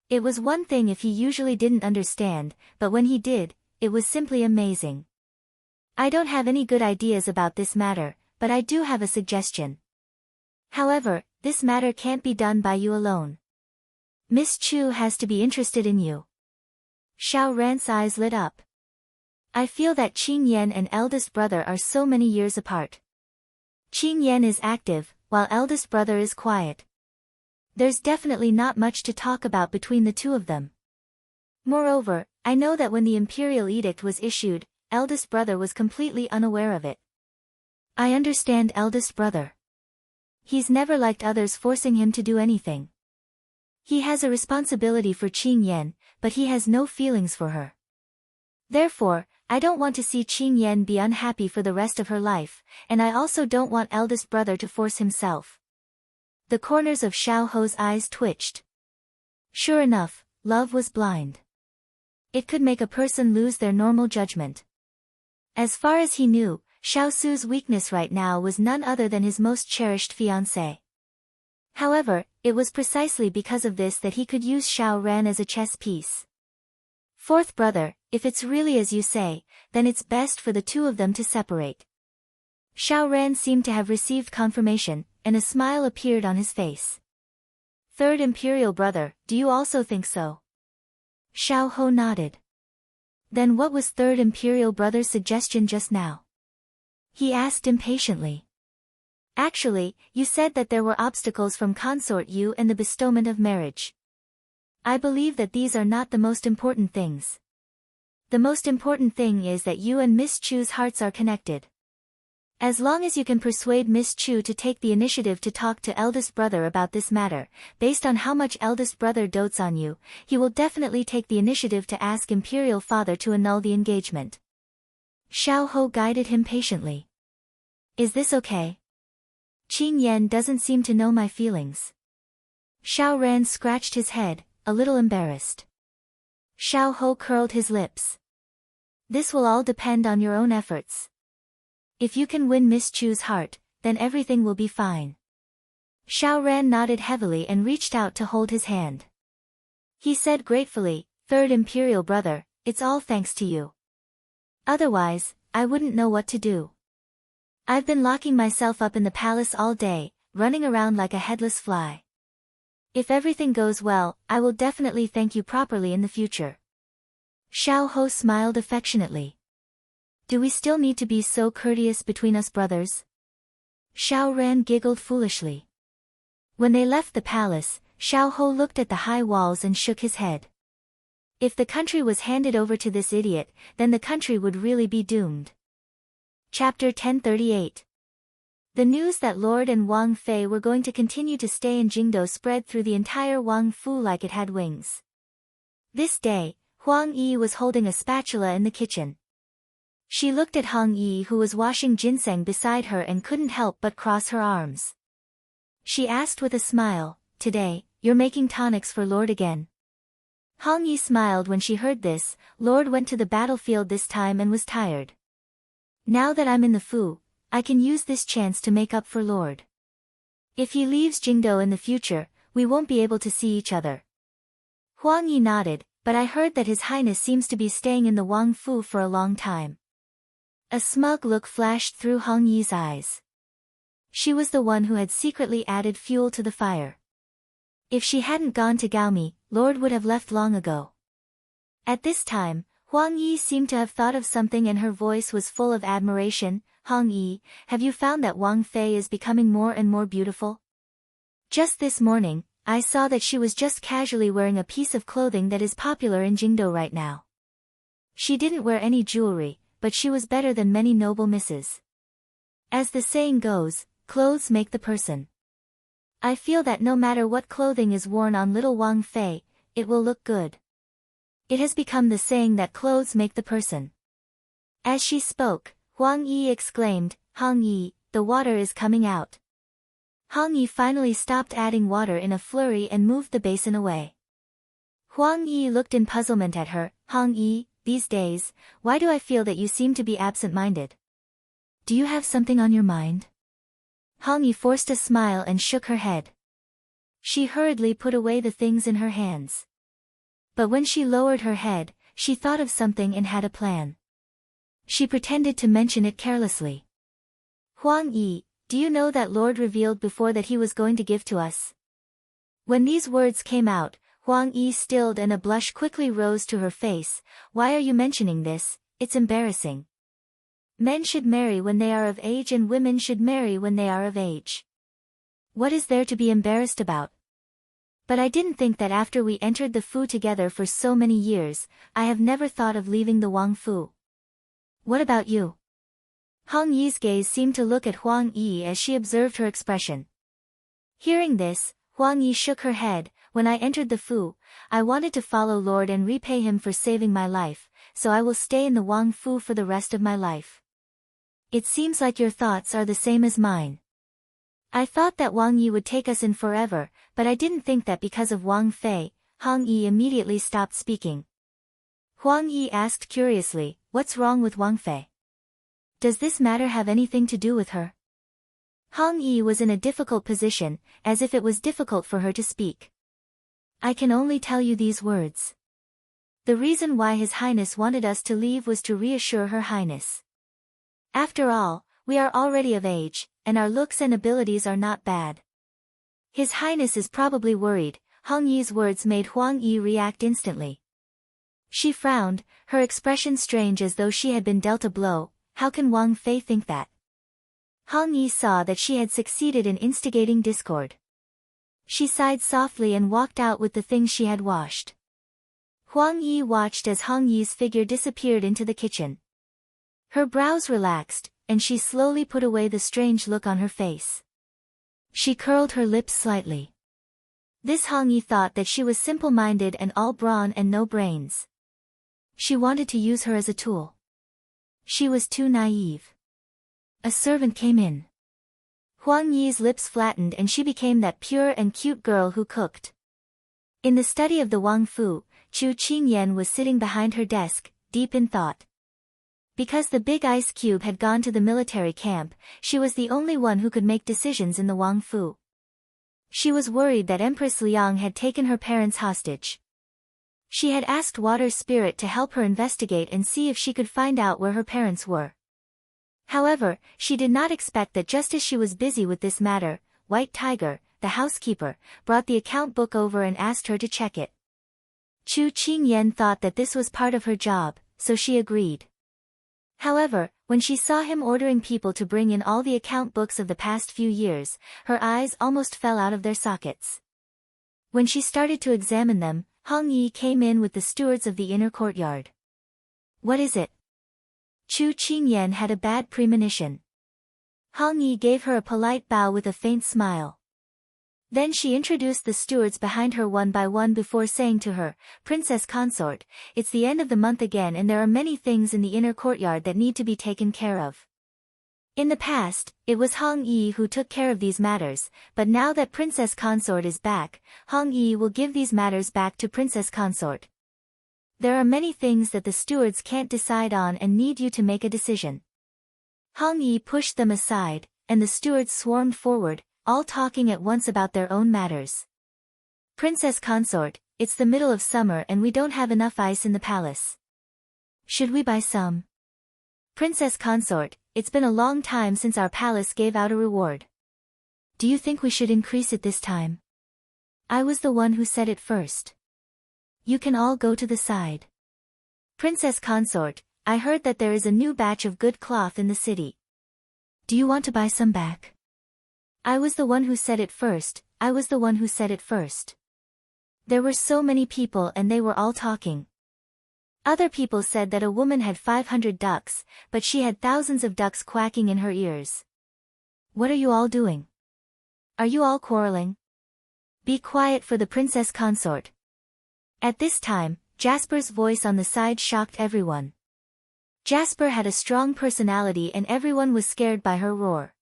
It was one thing if he usually didn't understand, but when he did, it was simply amazing. "I don't have any good ideas about this matter, but I do have a suggestion. However, this matter can't be done by you alone. Miss Chu has to be interested in you." Xiao Ran's eyes lit up. "I feel that Qing Yan and eldest brother are so many years apart. Qing Yan is active, while eldest brother is quiet. There's definitely not much to talk about between the two of them. Moreover, I know that when the imperial edict was issued, eldest brother was completely unaware of it." "I understand eldest brother. He's never liked others forcing him to do anything. He has a responsibility for Qing Yan, but he has no feelings for her. Therefore, I don't want to see Qing Yan be unhappy for the rest of her life, and I also don't want eldest brother to force himself." The corners of Xiao Ho's eyes twitched. Sure enough, love was blind. It could make a person lose their normal judgment. As far as he knew, Xiao Su's weakness right now was none other than his most cherished fiancée. However, it was precisely because of this that he could use Xiao Ran as a chess piece. "Fourth brother, if it's really as you say, then it's best for the two of them to separate." Xiao Ran seemed to have received confirmation, and a smile appeared on his face. "Third imperial brother, do you also think so?" Xiao Ho nodded. "Then what was third imperial brother's suggestion just now?" he asked impatiently. Actually, you said that there were obstacles from Consort you and the bestowment of marriage. I believe that these are not the most important things. The most important thing is that you and Miss Chu's hearts are connected. As long as you can persuade Miss Chu to take the initiative to talk to eldest brother about this matter, based on how much eldest brother dotes on you, he will definitely take the initiative to ask imperial father to annul the engagement. Xiao Ho guided him patiently. Is this okay? Qing Yan doesn't seem to know my feelings. Xiao Ran scratched his head, a little embarrassed. Xiao Ho curled his lips. This will all depend on your own efforts. If you can win Miss Chu's heart, then everything will be fine. Xiao Ran nodded heavily and reached out to hold his hand. He said gratefully, Third Imperial Brother, it's all thanks to you. Otherwise, I wouldn't know what to do. I've been locking myself up in the palace all day, running around like a headless fly. If everything goes well, I will definitely thank you properly in the future. Xiao Ho smiled affectionately. Do we still need to be so courteous between us brothers? Xiao Ran giggled foolishly. When they left the palace, Xiao Ho looked at the high walls and shook his head. If the country was handed over to this idiot, then the country would really be doomed. Chapter 1038. The news that Lord and Wang Fei were going to continue to stay in Jingdo spread through the entire Wang Fu like it had wings. This day, Huang Yi was holding a spatula in the kitchen. She looked at Hong Yi who was washing ginseng beside her and couldn't help but cross her arms. She asked with a smile, Today, you're making tonics for Lord again. Hong Yi smiled when she heard this. Lord went to the battlefield this time and was tired. Now that I'm in the Fu, I can use this chance to make up for Lord. If he leaves Jingdo in the future, we won't be able to see each other. Huang Yi nodded, but I heard that His Highness seems to be staying in the Wang Fu for a long time. A smug look flashed through Hong Yi's eyes. She was the one who had secretly added fuel to the fire. If she hadn't gone to Gaomi, Lord would have left long ago. At this time, Huang Yi seemed to have thought of something and her voice was full of admiration. Hong Yi, have you found that Wang Fei is becoming more and more beautiful? Just this morning, I saw that she was just casually wearing a piece of clothing that is popular in Jingdo right now. She didn't wear any jewelry, but she was better than many noble misses. As the saying goes, clothes make the person. I feel that no matter what clothing is worn on little Wang Fei, it will look good. It has become the saying that clothes make the person. As she spoke, Huang Yi exclaimed, Hong Yi, the water is coming out. Hong Yi finally stopped adding water in a flurry and moved the basin away. Huang Yi looked in puzzlement at her. Hong Yi, these days, why do I feel that you seem to be absent-minded? Do you have something on your mind? Hong Yi forced a smile and shook her head. She hurriedly put away the things in her hands. But when she lowered her head, she thought of something and had a plan. She pretended to mention it carelessly. Huang Yi, do you know that Lord revealed before that he was going to give to us? When these words came out, Huang Yi stilled and a blush quickly rose to her face. Why are you mentioning this? It's embarrassing. Men should marry when they are of age and women should marry when they are of age. What is there to be embarrassed about? But I didn't think that after we entered the Fu together for so many years, I have never thought of leaving the Wang Fu. What about you? Hong Yi's gaze seemed to look at Huang Yi as she observed her expression. Hearing this, Huang Yi shook her head. When I entered the Fu, I wanted to follow Lord and repay him for saving my life, so I will stay in the Wang Fu for the rest of my life. It seems like your thoughts are the same as mine. I thought that Wang Yi would take us in forever, but I didn't think that because of Wang Fei. Hong Yi immediately stopped speaking. Huang Yi asked curiously, what's wrong with Wang Fei? Does this matter have anything to do with her? Hong Yi was in a difficult position, as if it was difficult for her to speak. I can only tell you these words. The reason why His Highness wanted us to leave was to reassure Her Highness. After all, we are already of age, and our looks and abilities are not bad. His Highness is probably worried. Hong Yi's words made Huang Yi react instantly. She frowned, her expression strange as though she had been dealt a blow. How can Wang Fei think that? Hong Yi saw that she had succeeded in instigating discord. She sighed softly and walked out with the things she had washed. Huang Yi watched as Hong Yi's figure disappeared into the kitchen. Her brows relaxed, and she slowly put away the strange look on her face. She curled her lips slightly. This Hong Yi thought that she was simple-minded and all brawn and no brains. She wanted to use her as a tool. She was too naive. A servant came in. Huang Yi's lips flattened and she became that pure and cute girl who cooked. In the study of the Wang Fu, Chu Qingyan was sitting behind her desk, deep in thought. Because the big ice cube had gone to the military camp, she was the only one who could make decisions in the Wang Fu. She was worried that Empress Liang had taken her parents hostage. She had asked Water Spirit to help her investigate and see if she could find out where her parents were. However, she did not expect that just as she was busy with this matter, White Tiger, the housekeeper, brought the account book over and asked her to check it. Chu Qingyan thought that this was part of her job, so she agreed. However, when she saw him ordering people to bring in all the account books of the past few years, her eyes almost fell out of their sockets. When she started to examine them, Hong Yi came in with the stewards of the inner courtyard. "What is it?" Chu Qingyan had a bad premonition. Hong Yi gave her a polite bow with a faint smile. Then she introduced the stewards behind her one by one before saying to her, "Princess Consort, it's the end of the month again and there are many things in the inner courtyard that need to be taken care of." In the past, it was Hong Yi who took care of these matters, but now that Princess Consort is back, Hong Yi will give these matters back to Princess Consort. There are many things that the stewards can't decide on and need you to make a decision. Hong Yi pushed them aside, and the stewards swarmed forward, all talking at once about their own matters. "Princess Consort, it's the middle of summer and we don't have enough ice in the palace. Should we buy some?" "Princess Consort, it's been a long time since our palace gave out a reward. Do you think we should increase it this time?" "I was the one who said it first. You can all go to the side." "Princess Consort, I heard that there is a new batch of good cloth in the city. Do you want to buy some back?" "I was the one who said it first, I was the one who said it first." There were so many people and they were all talking. Other people said that a woman had 500 ducks, but she had thousands of ducks quacking in her ears. "What are you all doing? Are you all quarreling? Be quiet for the Princess Consort." At this time, Jasper's voice on the side shocked everyone. Jasper had a strong personality and everyone was scared by her roar.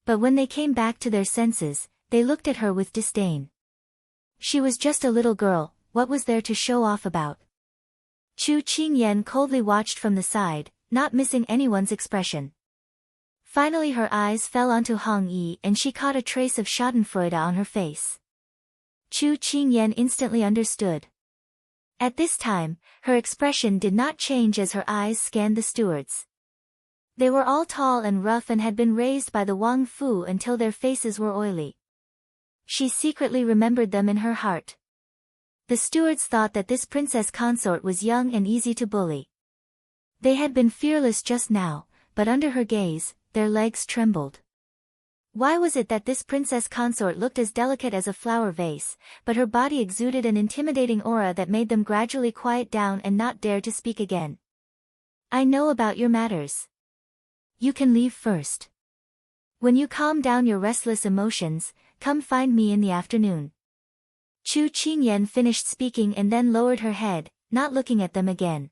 But when they came back to their senses, they looked at her with disdain. She was just a little girl, what was there to show off about? Chu Qingyan coldly watched from the side, not missing anyone's expression. Finally her eyes fell onto Hong Yi and she caught a trace of schadenfreude on her face. Chu Qingyan instantly understood. At this time, her expression did not change as her eyes scanned the stewards. They were all tall and rough and had been raised by the Wang Fu until their faces were oily. She secretly remembered them in her heart. The stewards thought that this Princess Consort was young and easy to bully. They had been fearless just now, but under her gaze, their legs trembled. Why was it that this Princess Consort looked as delicate as a flower vase, but her body exuded an intimidating aura that made them gradually quiet down and not dare to speak again? "I know about your matters. You can leave first. When you calm down your restless emotions, come find me in the afternoon." Chu Qingyan finished speaking and then lowered her head, not looking at them again.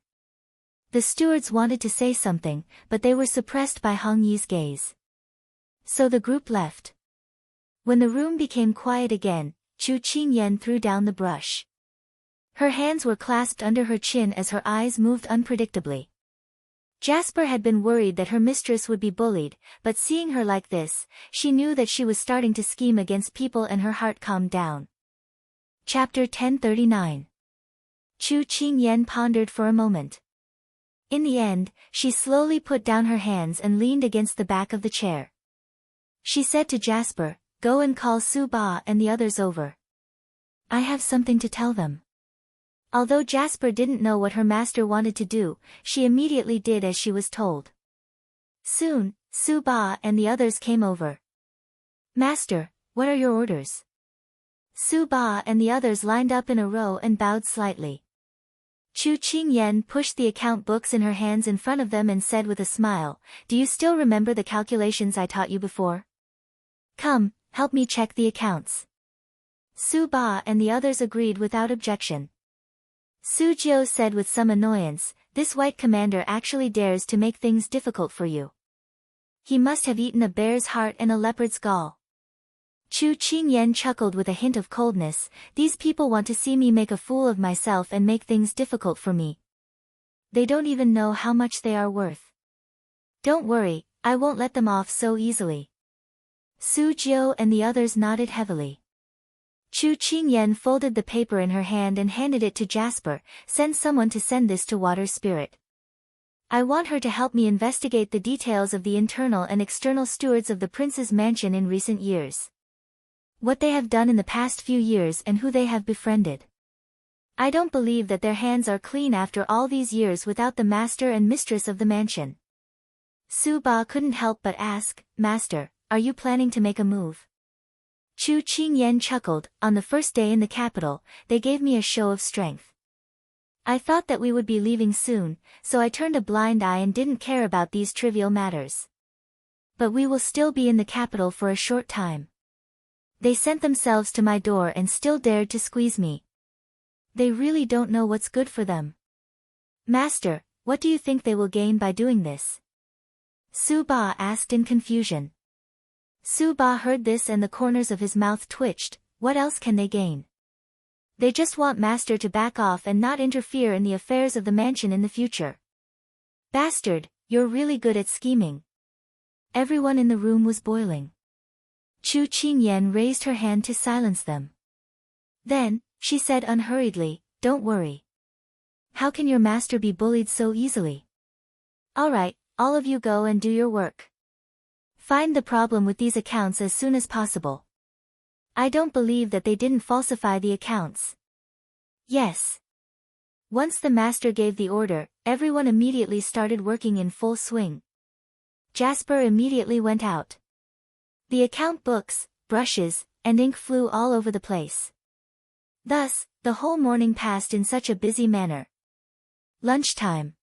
The stewards wanted to say something, but they were suppressed by Hong Yi's gaze. So the group left. When the room became quiet again, Chu Qingyan threw down the brush. Her hands were clasped under her chin as her eyes moved unpredictably. Jasper had been worried that her mistress would be bullied, but seeing her like this, she knew that she was starting to scheme against people and her heart calmed down. Chapter 1039. Chu Qingyan pondered for a moment. In the end, she slowly put down her hands and leaned against the back of the chair. She said to Jasper, "Go and call Su Ba and the others over. I have something to tell them." Although Jasper didn't know what her master wanted to do, she immediately did as she was told. Soon, Su Ba and the others came over. Master, what are your orders? Su Ba and the others lined up in a row and bowed slightly. Chu Qingyan pushed the account books in her hands in front of them and said with a smile, "Do you still remember the calculations I taught you before? Come, help me check the accounts." Su Ba and the others agreed without objection. Su Jiu said with some annoyance, "This white commander actually dares to make things difficult for you. He must have eaten a bear's heart and a leopard's gall." Chu Qingyan chuckled with a hint of coldness, "These people want to see me make a fool of myself and make things difficult for me. They don't even know how much they are worth. Don't worry, I won't let them off so easily." Su Jiu and the others nodded heavily. Chu Qingyan folded the paper in her hand and handed it to Jasper. "Send someone to send this to Water Spirit. I want her to help me investigate the details of the internal and external stewards of the prince's mansion in recent years. What they have done in the past few years and who they have befriended. I don't believe that their hands are clean after all these years without the master and mistress of the mansion." Su Ba couldn't help but ask, "Master, are you planning to make a move?" Chu Qingyan chuckled, "On the first day in the capital, they gave me a show of strength. I thought that we would be leaving soon, so I turned a blind eye and didn't care about these trivial matters. But we will still be in the capital for a short time. They sent themselves to my door and still dared to squeeze me. They really don't know what's good for them. Master, what do you think they will gain by doing this?" Su Ba asked in confusion. Su Ba heard this and the corners of his mouth twitched. What else can they gain? They just want Master to back off and not interfere in the affairs of the mansion in the future. Bastard, you're really good at scheming. Everyone in the room was boiling. Chu Qingyan raised her hand to silence them. Then, she said unhurriedly, "Don't worry. How can your master be bullied so easily? All right, all of you go and do your work. Find the problem with these accounts as soon as possible. I don't believe that they didn't falsify the accounts." Yes. Once the master gave the order, everyone immediately started working in full swing. Jasper immediately went out. The account books, brushes, and ink flew all over the place. Thus, the whole morning passed in such a busy manner. Lunchtime.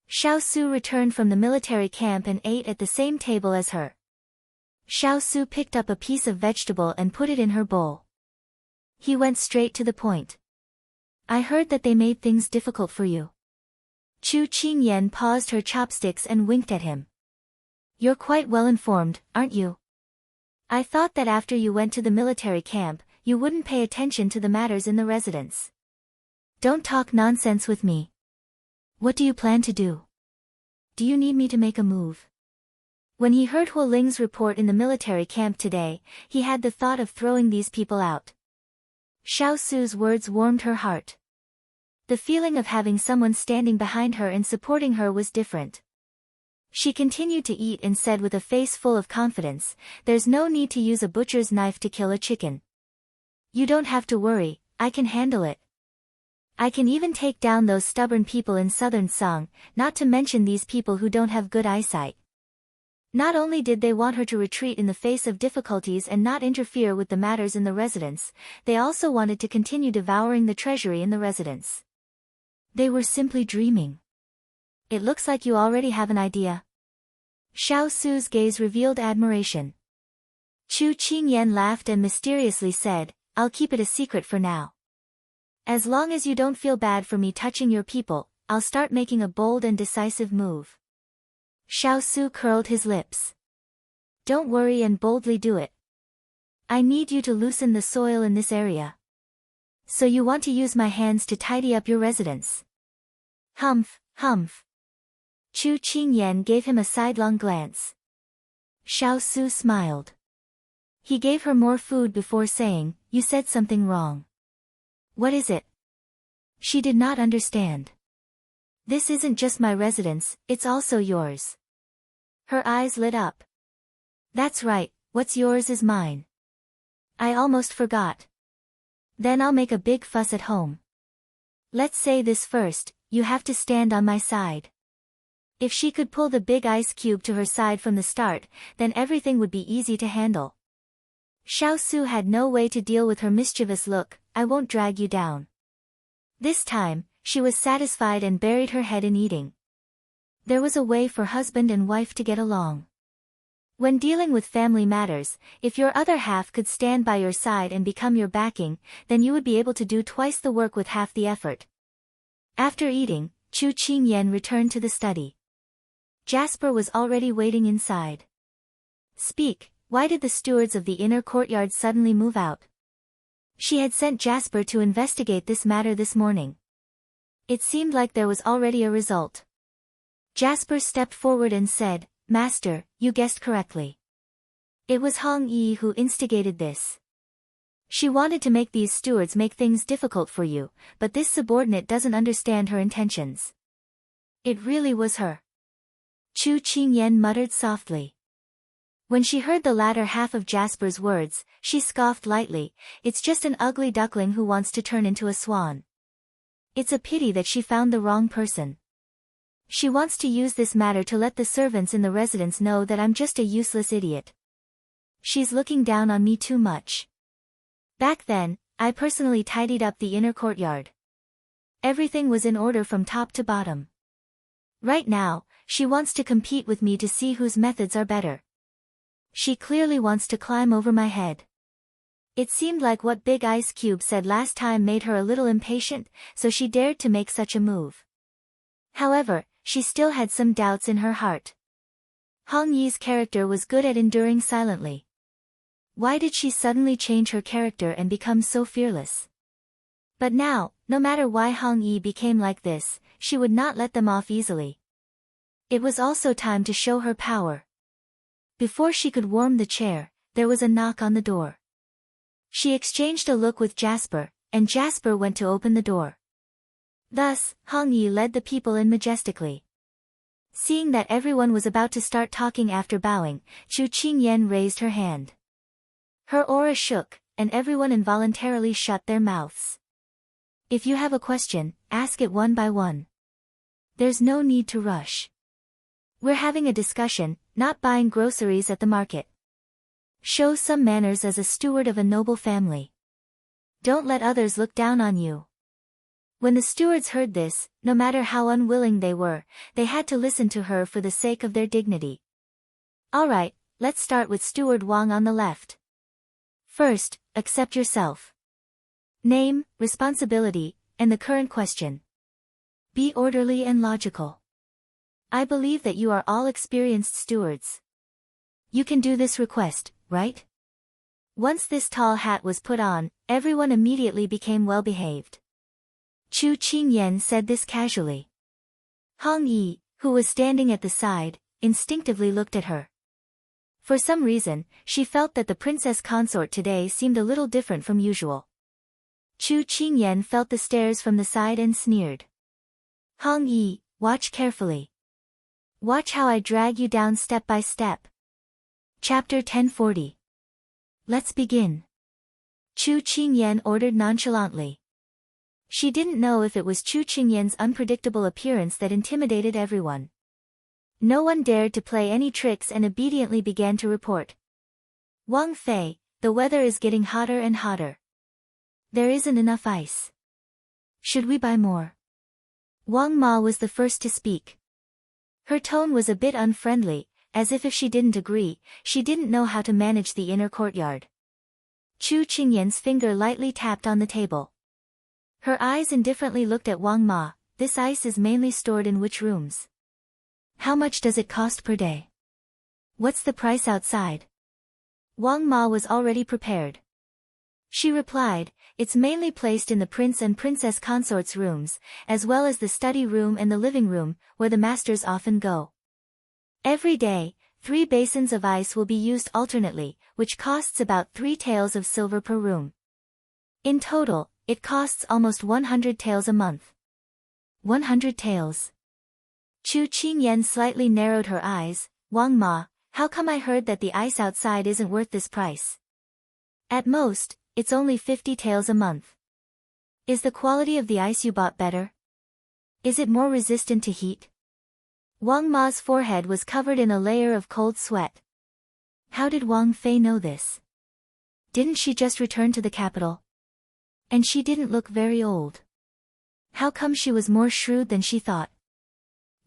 Xiao Su returned from the military camp and ate at the same table as her. Xiao Su picked up a piece of vegetable and put it in her bowl. He went straight to the point. "I heard that they made things difficult for you." Chu Qingyan paused her chopsticks and winked at him. "You're quite well informed, aren't you? I thought that after you went to the military camp, you wouldn't pay attention to the matters in the residence. Don't talk nonsense with me. What do you plan to do? Do you need me to make a move?" When he heard Huo Ling's report in the military camp today, he had the thought of throwing these people out. Xiao Su's words warmed her heart. The feeling of having someone standing behind her and supporting her was different. She continued to eat and said with a face full of confidence, "There's no need to use a butcher's knife to kill a chicken. You don't have to worry, I can handle it. I can even take down those stubborn people in southern Song, not to mention these people who don't have good eyesight." Not only did they want her to retreat in the face of difficulties and not interfere with the matters in the residence, they also wanted to continue devouring the treasury in the residence. They were simply dreaming. "It looks like you already have an idea." Xiao Su's gaze revealed admiration. Chu Qingyan laughed and mysteriously said, "I'll keep it a secret for now. As long as you don't feel bad for me touching your people, I'll start making a bold and decisive move." Xiao Su curled his lips. "Don't worry and boldly do it. I need you to loosen the soil in this area. So you want to use my hands to tidy up your residence?" Humph, humph. Chu Qingyan gave him a sidelong glance. Xiao Su smiled. He gave her more food before saying, "You said something wrong." "What is it?" She did not understand. "This isn't just my residence, it's also yours." Her eyes lit up. "That's right, what's yours is mine. I almost forgot. Then I'll make a big fuss at home. Let's say this first, you have to stand on my side. If she could pull the big ice cube to her side from the start, then everything would be easy to handle. Xiao Su had no way to deal with her mischievous look. I won't drag you down. This time, she was satisfied and buried her head in eating. There was a way for husband and wife to get along. When dealing with family matters, if your other half could stand by your side and become your backing, then you would be able to do twice the work with half the effort. After eating, Chu Qingyan returned to the study. Jasper was already waiting inside. Speak, why did the stewards of the inner courtyard suddenly move out? She had sent Jasper to investigate this matter this morning. It seemed like there was already a result. Jasper stepped forward and said, Master, you guessed correctly. It was Hong Yi who instigated this. She wanted to make these stewards make things difficult for you, but this subordinate doesn't understand her intentions. It really was her. Chu Qingyan muttered softly. When she heard the latter half of Jasper's words, she scoffed lightly. It's just an ugly duckling who wants to turn into a swan. It's a pity that she found the wrong person. She wants to use this matter to let the servants in the residence know that I'm just a useless idiot. She's looking down on me too much. Back then, I personally tidied up the inner courtyard. Everything was in order from top to bottom. Right now, she wants to compete with me to see whose methods are better. She clearly wants to climb over my head. It seemed like what Big Ice Cube said last time made her a little impatient, so she dared to make such a move. However, she still had some doubts in her heart. Hong Yi's character was good at enduring silently. Why did she suddenly change her character and become so fearless? But now, no matter why Hong Yi became like this, she would not let them off easily. It was also time to show her power. Before she could warm the chair, there was a knock on the door. She exchanged a look with Jasper, and Jasper went to open the door. Thus, Hong Yi led the people in majestically. Seeing that everyone was about to start talking after bowing, Chu Qingyan raised her hand. Her aura shook, and everyone involuntarily shut their mouths. If you have a question, ask it one by one. There's no need to rush. We're having a discussion, not buying groceries at the market. Show some manners as a steward of a noble family. Don't let others look down on you. When the stewards heard this, no matter how unwilling they were, they had to listen to her for the sake of their dignity. Alright, let's start with Steward Wang on the left. First, accept yourself. Name, responsibility, and the current question. Be orderly and logical. I believe that you are all experienced stewards. You can do this request, right? Once this tall hat was put on, everyone immediately became well-behaved. Chu Qingyan said this casually. Hong Yi, who was standing at the side, instinctively looked at her. For some reason, she felt that the princess consort today seemed a little different from usual. Chu Qingyan felt the stares from the side and sneered. Hong Yi, watch carefully. Watch how I drag you down step by step. Chapter 1040. Let's begin. Chu Qingyan ordered nonchalantly. She didn't know if it was Chu Qingyan's unpredictable appearance that intimidated everyone. No one dared to play any tricks and obediently began to report. Wang Fei, the weather is getting hotter and hotter. There isn't enough ice. Should we buy more? Wang Ma was the first to speak. Her tone was a bit unfriendly, as if she didn't agree, she didn't know how to manage the inner courtyard. Chu Qingyan's finger lightly tapped on the table. Her eyes indifferently looked at Wang Ma. This ice is mainly stored in which rooms? How much does it cost per day? What's the price outside? Wang Ma was already prepared. She replied, it's mainly placed in the prince and princess consort's rooms, as well as the study room and the living room, where the masters often go. Every day, 3 basins of ice will be used alternately, which costs about 3 taels of silver per room. In total, it costs almost 100 taels a month. 100 taels. Chu Qingyan slightly narrowed her eyes. Wang Ma, how come I heard that the ice outside isn't worth this price? At most, it's only 50 taels a month. Is the quality of the ice you bought better? Is it more resistant to heat? Wang Ma's forehead was covered in a layer of cold sweat. How did Wang Fei know this? Didn't she just return to the capital? And she didn't look very old. How come she was more shrewd than she thought?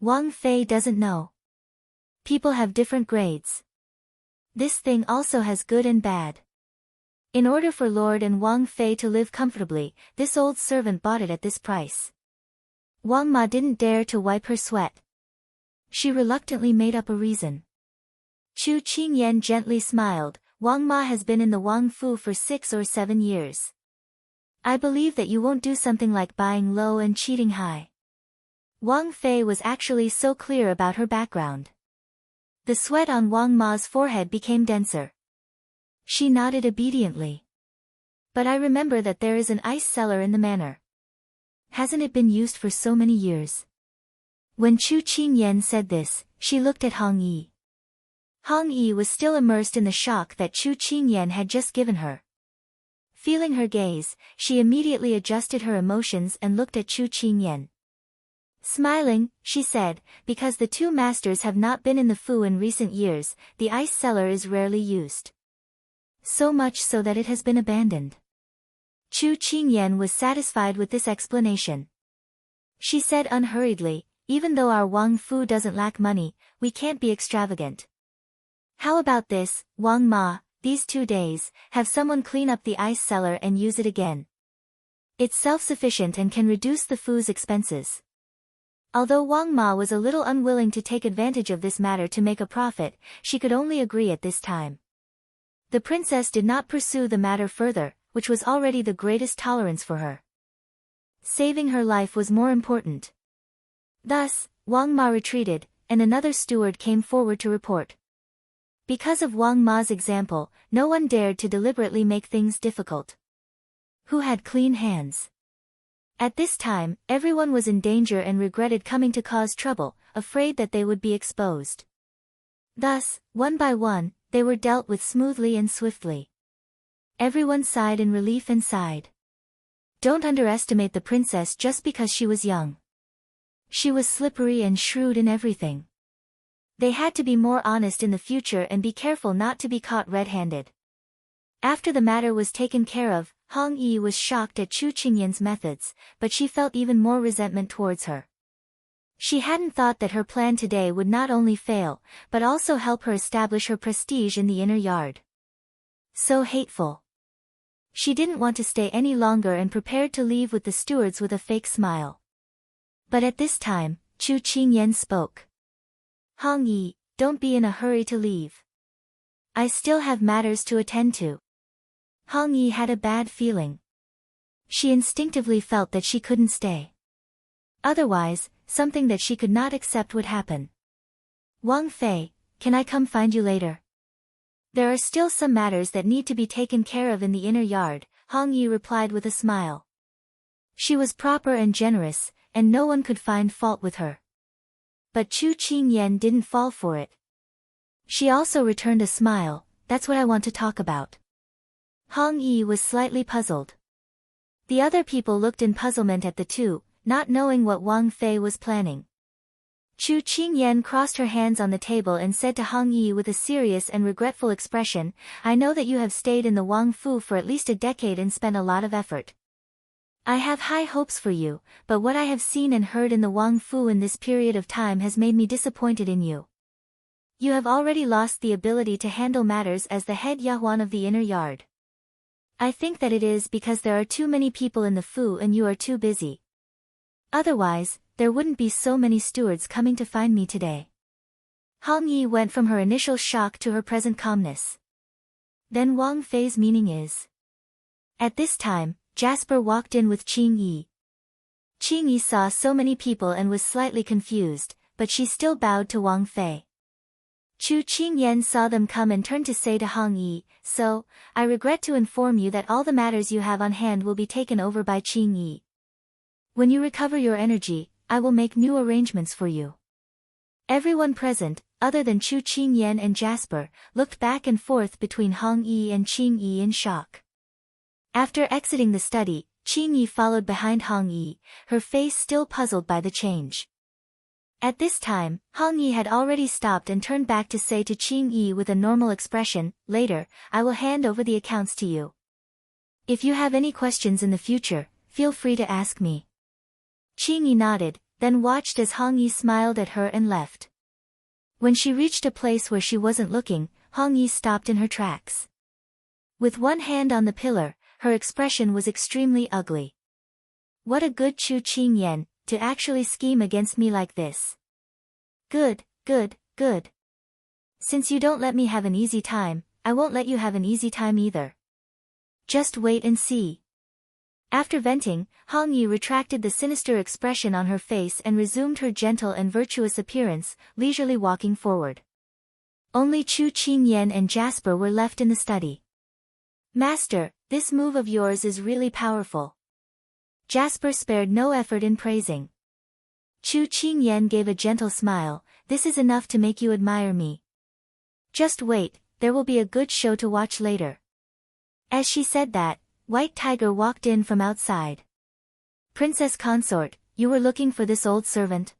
Wang Fei doesn't know. People have different grades. This thing also has good and bad. In order for Lord and Wang Fei to live comfortably, this old servant bought it at this price. Wang Ma didn't dare to wipe her sweat. She reluctantly made up a reason. Chu Qingyan gently smiled. Wang Ma has been in the Wang Fu for 6 or 7 years. I believe that you won't do something like buying low and cheating high. Wang Fei was actually so clear about her background. The sweat on Wang Ma's forehead became denser. She nodded obediently. But I remember that there is an ice cellar in the manor. Hasn't it been used for so many years? When Chu Qingyan said this, she looked at Hong Yi. Hong Yi was still immersed in the shock that Chu Qingyan had just given her. Feeling her gaze, she immediately adjusted her emotions and looked at Chu Qingyan. Smiling, she said, because the two masters have not been in the Fu in recent years, the ice cellar is rarely used. So much so that it has been abandoned. Chu Qingyan was satisfied with this explanation. She said unhurriedly, even though our Wang Fu doesn't lack money, we can't be extravagant. How about this, Wang Ma, these 2 days, have someone clean up the ice cellar and use it again. It's self-sufficient and can reduce the Fu's expenses. Although Wang Ma was a little unwilling to take advantage of this matter to make a profit, she could only agree at this time. The princess did not pursue the matter further, which was already the greatest tolerance for her. Saving her life was more important. Thus, Wang Ma retreated, and another steward came forward to report. Because of Wang Ma's example, no one dared to deliberately make things difficult. Who had clean hands? At this time, everyone was in danger and regretted coming to cause trouble, afraid that they would be exposed. Thus, one by one, they were dealt with smoothly and swiftly. Everyone sighed in relief and sighed. Don't underestimate the princess just because she was young. She was slippery and shrewd in everything. They had to be more honest in the future and be careful not to be caught red-handed. After the matter was taken care of, Hong Yi was shocked at Chu Qingyan's methods, but she felt even more resentment towards her. She hadn't thought that her plan today would not only fail, but also help her establish her prestige in the inner yard. So hateful. She didn't want to stay any longer and prepared to leave with the stewards with a fake smile. But at this time, Chu Qingyan spoke. Hong Yi, don't be in a hurry to leave. I still have matters to attend to. Hong Yi had a bad feeling. She instinctively felt that she couldn't stay. Otherwise, something that she could not accept would happen. Wang Fei, can I come find you later? There are still some matters that need to be taken care of in the inner yard, Hong Yi replied with a smile. She was proper and generous, and no one could find fault with her. But Chu Qingyan didn't fall for it. She also returned a smile. That's what I want to talk about. Hong Yi was slightly puzzled. The other people looked in puzzlement at the two, not knowing what Wang Fei was planning. Chu Qingyan crossed her hands on the table and said to Hong Yi with a serious and regretful expression, I know that you have stayed in the Wang Fu for at least a decade and spent a lot of effort. I have high hopes for you, but what I have seen and heard in the Wang Fu in this period of time has made me disappointed in you. You have already lost the ability to handle matters as the head Yahuan of the inner yard. I think that it is because there are too many people in the Fu and you are too busy. Otherwise, there wouldn't be so many stewards coming to find me today. Hong Yi went from her initial shock to her present calmness. Then Wang Fei's meaning is. At this time, Jasper walked in with Qing Yi. Qing Yi saw so many people and was slightly confused, but she still bowed to Wang Fei. Chu Qingyan saw them come and turned to say to Hong Yi, so, I regret to inform you that all the matters you have on hand will be taken over by Qing Yi. When you recover your energy, I will make new arrangements for you. Everyone present, other than Chu Qingyan and Jasper, looked back and forth between Hong Yi and Qing Yi in shock. After exiting the study, Qing Yi followed behind Hong Yi, her face still puzzled by the change. At this time, Hong Yi had already stopped and turned back to say to Qing Yi with a normal expression, "Later, I will hand over the accounts to you. If you have any questions in the future, feel free to ask me." Qing Yi nodded, then watched as Hong Yi smiled at her and left. When she reached a place where she wasn't looking, Hong Yi stopped in her tracks. With one hand on the pillar, her expression was extremely ugly. "What a good Chu Qingyan, to actually scheme against me like this. Good, good, good. Since you don't let me have an easy time, I won't let you have an easy time either. Just wait and see." After venting, Hong Yi retracted the sinister expression on her face and resumed her gentle and virtuous appearance, leisurely walking forward. Only Chu Qingyan and Jasper were left in the study. "Master, this move of yours is really powerful." Jasper spared no effort in praising. Chu Qingyan gave a gentle smile. "This is enough to make you admire me. Just wait, there will be a good show to watch later." As she said that, White Tiger walked in from outside. "Princess Consort, you were looking for this old servant?"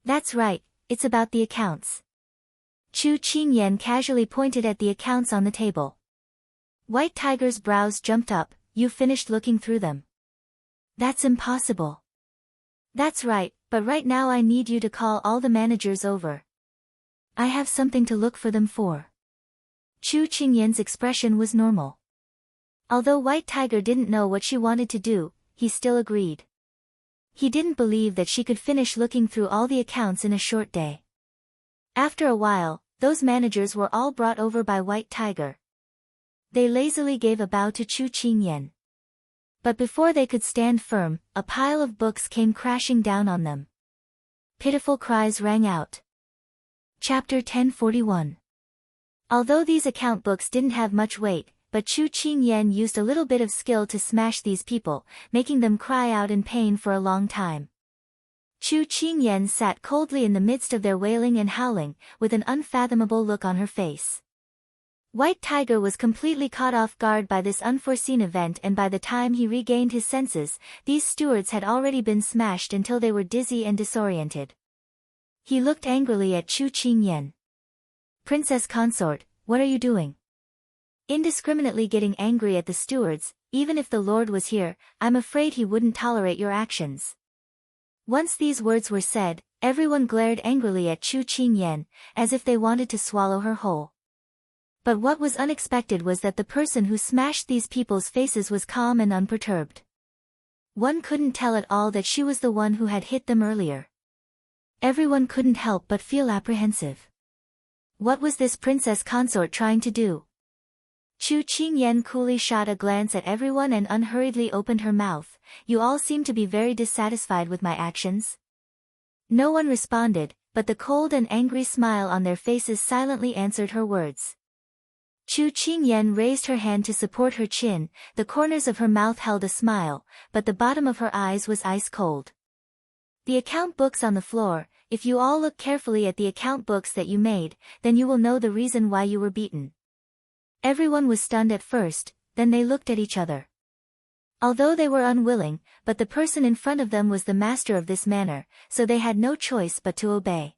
"That's right, it's about the accounts." Chu Qingyan casually pointed at the accounts on the table. White Tiger's brows jumped up. "You finished looking through them?" "That's impossible." "That's right, but right now I need you to call all the managers over. I have something to look for them for." Chu Qingyan's expression was normal. Although White Tiger didn't know what she wanted to do, he still agreed. He didn't believe that she could finish looking through all the accounts in a short day. After a while, those managers were all brought over by White Tiger. They lazily gave a bow to Chu Qingyan. But before they could stand firm, a pile of books came crashing down on them. Pitiful cries rang out. Chapter 1041. Although these account books didn't have much weight, but Chu Qingyan used a little bit of skill to smash these people, making them cry out in pain for a long time. Chu Qingyan sat coldly in the midst of their wailing and howling, with an unfathomable look on her face. White Tiger was completely caught off guard by this unforeseen event, and by the time he regained his senses, these stewards had already been smashed until they were dizzy and disoriented. He looked angrily at Chu Qingyan. "Princess Consort, what are you doing?" "Indiscriminately getting angry at the stewards. Even if the Lord was here, I'm afraid he wouldn't tolerate your actions." Once these words were said, everyone glared angrily at Chu Qingyan, as if they wanted to swallow her whole. But what was unexpected was that the person who smashed these people's faces was calm and unperturbed. One couldn't tell at all that she was the one who had hit them earlier. Everyone couldn't help but feel apprehensive. What was this Princess Consort trying to do? Chu Qingyan coolly shot a glance at everyone and unhurriedly opened her mouth. "You all seem to be very dissatisfied with my actions?" No one responded, but the cold and angry smile on their faces silently answered her words. Chu Qingyan raised her hand to support her chin. The corners of her mouth held a smile, but the bottom of her eyes was ice cold. "The account books on the floor. If you all look carefully at the account books that you made, then you will know the reason why you were beaten." Everyone was stunned at first, then they looked at each other. Although they were unwilling, but the person in front of them was the master of this manor, so they had no choice but to obey.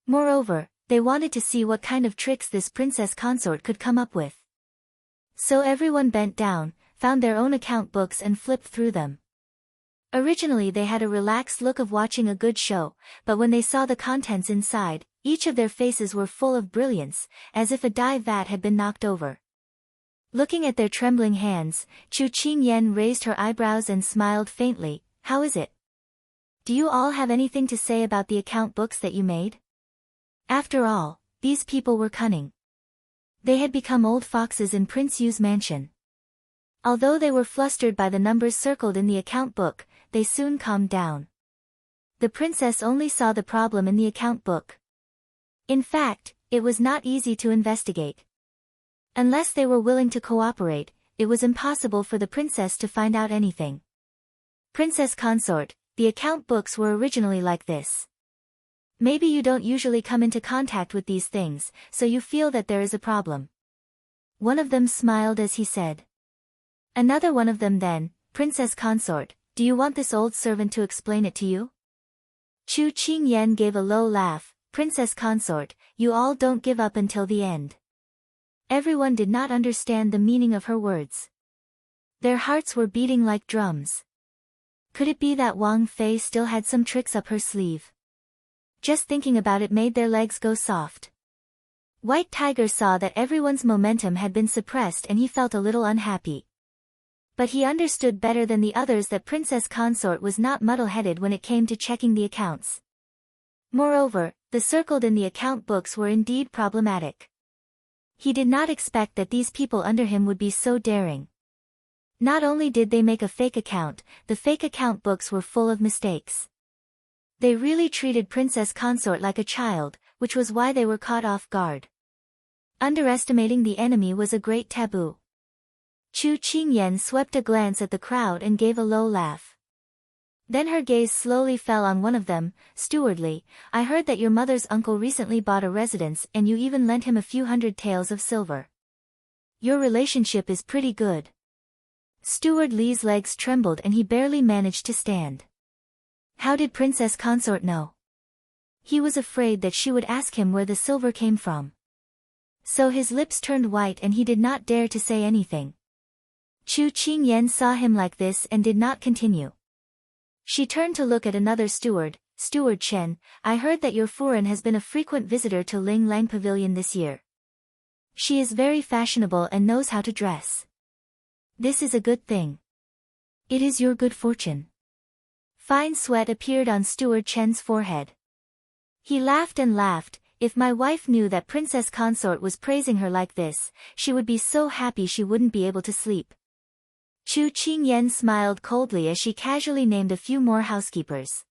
Moreover, they wanted to see what kind of tricks this Princess Consort could come up with. So everyone bent down, found their own account books and flipped through them. Originally they had a relaxed look of watching a good show, but when they saw the contents inside, each of their faces were full of brilliance, as if a dye vat had been knocked over. Looking at their trembling hands, Chu Qingyan raised her eyebrows and smiled faintly. "How is it? Do you all have anything to say about the account books that you made?" After all, these people were cunning. They had become old foxes in Prince Yu's mansion. Although they were flustered by the numbers circled in the account book, they soon calmed down. The princess only saw the problem in the account book. In fact, it was not easy to investigate. Unless they were willing to cooperate, it was impossible for the princess to find out anything. "Princess Consort, the account books were originally like this. Maybe you don't usually come into contact with these things, so you feel that there is a problem." One of them smiled as he said. Another one of them then, "Princess Consort, do you want this old servant to explain it to you?" Chu Qingyan gave a low laugh. Princess Consort, you all don't give up until the end. Everyone did not understand the meaning of her words. Their hearts were beating like drums. Could it be that Wang Fei still had some tricks up her sleeve? Just thinking about it made their legs go soft. White Tiger saw that everyone's momentum had been suppressed and he felt a little unhappy. But he understood better than the others that Princess Consort was not muddle-headed when it came to checking the accounts. Moreover, the circled in the account books were indeed problematic. He did not expect that these people under him would be so daring. Not only did they make a fake account, the fake account books were full of mistakes. They really treated Princess Consort like a child, which was why they were caught off guard. Underestimating the enemy was a great taboo. Chu Qingyan swept a glance at the crowd and gave a low laugh. Then her gaze slowly fell on one of them. Stewardly, I heard that your mother's uncle recently bought a residence and you even lent him a few hundred taels of silver. Your relationship is pretty good. Steward Li's legs trembled and he barely managed to stand. How did Princess Consort know? He was afraid that she would ask him where the silver came from. So his lips turned white and he did not dare to say anything. Chu Qingyan saw him like this and did not continue. She turned to look at another steward. Steward Chen, I heard that your Furen has been a frequent visitor to Ling Lang Pavilion this year. She is very fashionable and knows how to dress. This is a good thing. It is your good fortune. Fine sweat appeared on Steward Chen's forehead. He laughed and laughed. If my wife knew that Princess Consort was praising her like this, she would be so happy she wouldn't be able to sleep. Chu Qingyan smiled coldly as she casually named a few more housekeepers.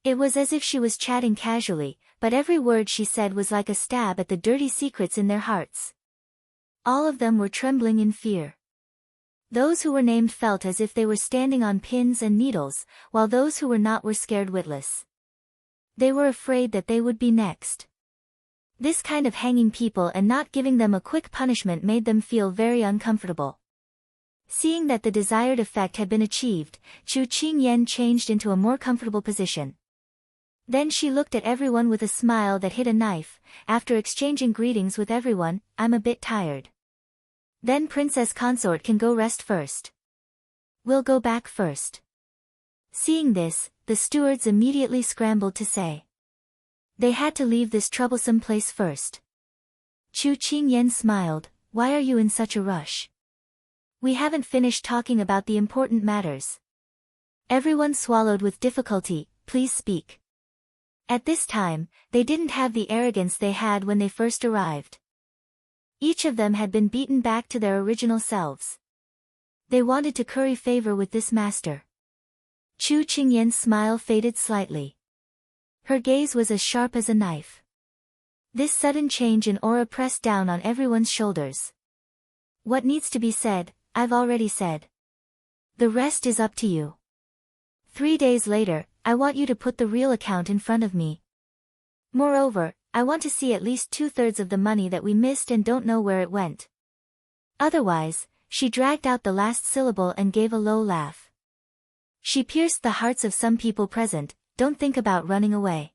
It was as if she was chatting casually, but every word she said was like a stab at the dirty secrets in their hearts. All of them were trembling in fear. Those who were named felt as if they were standing on pins and needles, while those who were not were scared witless. They were afraid that they would be next. This kind of hanging people and not giving them a quick punishment made them feel very uncomfortable. Seeing that the desired effect had been achieved, Chu Qingyan changed into a more comfortable position. Then she looked at everyone with a smile that hit a knife. After exchanging greetings with everyone, I'm a bit tired. Then Princess Consort can go rest first. We'll go back first. Seeing this, the stewards immediately scrambled to say. They had to leave this troublesome place first. Chu Qingyan smiled. Why are you in such a rush? We haven't finished talking about the important matters. Everyone swallowed with difficulty. Please speak. At this time, they didn't have the arrogance they had when they first arrived. Each of them had been beaten back to their original selves. They wanted to curry favor with this master. Chu Qingyan's smile faded slightly. Her gaze was as sharp as a knife. This sudden change in aura pressed down on everyone's shoulders. What needs to be said, I've already said. The rest is up to you. 3 days later, I want you to put the real account in front of me. Moreover, I want to see at least 2/3 of the money that we missed and don't know where it went. Otherwise, she dragged out the last syllable and gave a low laugh. She pierced the hearts of some people present. Don't think about running away.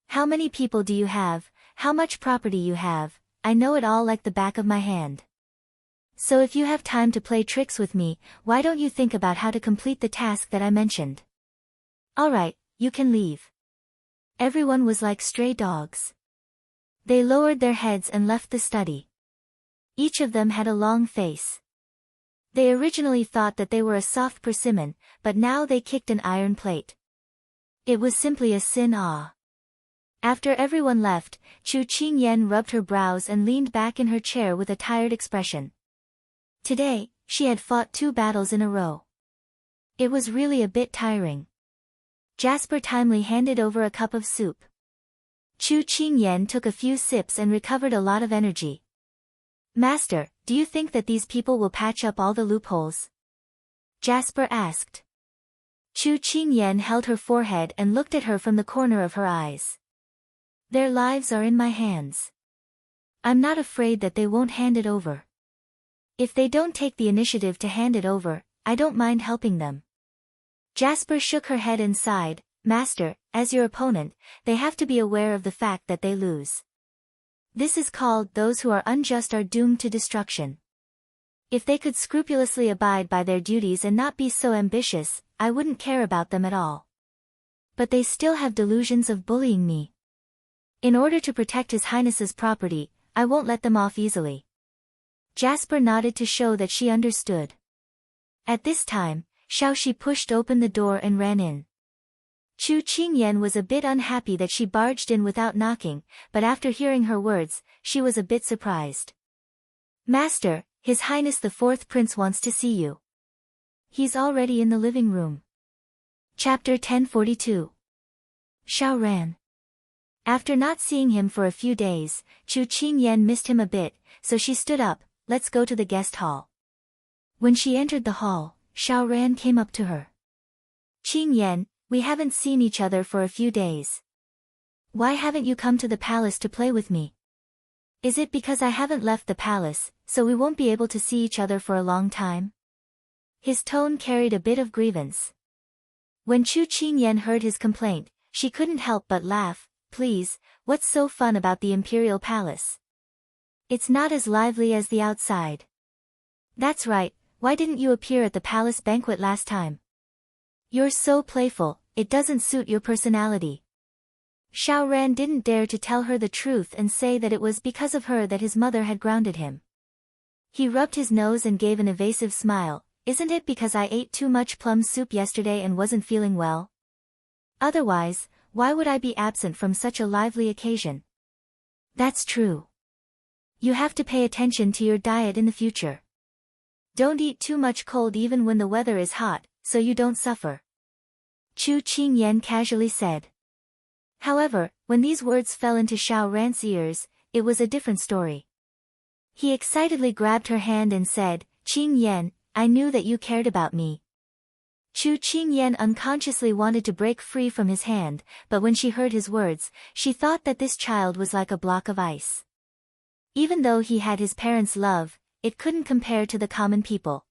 How many people do you have? How much property you have? I know it all like the back of my hand. So if you have time to play tricks with me, why don't you think about how to complete the task that I mentioned? Alright, you can leave. Everyone was like stray dogs. They lowered their heads and left the study. Each of them had a long face. They originally thought that they were a soft persimmon, but now they kicked an iron plate. It was simply a sin-awe. After everyone left, Chu Qingyan rubbed her brows and leaned back in her chair with a tired expression. Today, she had fought 2 battles in a row. It was really a bit tiring. Jasper timely handed over a cup of soup. Chu Qingyan took a few sips and recovered a lot of energy. Master, do you think that these people will patch up all the loopholes? Jasper asked. Chu Qingyan held her forehead and looked at her from the corner of her eyes. Their lives are in my hands. I'm not afraid that they won't hand it over. If they don't take the initiative to hand it over, I don't mind helping them. Jasper shook her head and sighed. Master, as your opponent, they have to be aware of the fact that they lose. This is called those who are unjust are doomed to destruction. If they could scrupulously abide by their duties and not be so ambitious, I wouldn't care about them at all. But they still have delusions of bullying me. In order to protect His Highness's property, I won't let them off easily. Jasper nodded to show that she understood. At this time, Xiaoxi pushed open the door and ran in. Chu Qingyan was a bit unhappy that she barged in without knocking, but after hearing her words, she was a bit surprised. Master, His Highness the Fourth Prince wants to see you. He's already in the living room. Chapter 1042. Xiao ran. After not seeing him for a few days, Chu Qingyan missed him a bit, so she stood up. Let's go to the guest hall. When she entered the hall, Xiao Ran came up to her. Qingyan, we haven't seen each other for a few days. Why haven't you come to the palace to play with me? Is it because I haven't left the palace, so we won't be able to see each other for a long time? His tone carried a bit of grievance. When Chu Qingyan heard his complaint, she couldn't help but laugh. Please, what's so fun about the imperial palace? It's not as lively as the outside. That's right, why didn't you appear at the palace banquet last time? You're so playful, it doesn't suit your personality. Xiao Ran didn't dare to tell her the truth and say that it was because of her that his mother had grounded him. He rubbed his nose and gave an evasive smile. Isn't it because I ate too much plum soup yesterday and wasn't feeling well? Otherwise, why would I be absent from such a lively occasion? That's true. You have to pay attention to your diet in the future. Don't eat too much cold even when the weather is hot, so you don't suffer. Chu Qingyan casually said. However, when these words fell into Xiao Ran's ears, it was a different story. He excitedly grabbed her hand and said, Qingyan, I knew that you cared about me. Chu Qingyan unconsciously wanted to break free from his hand, but when she heard his words, she thought that this child was like a block of ice. Even though he had his parents' love, it couldn't compare to the common people.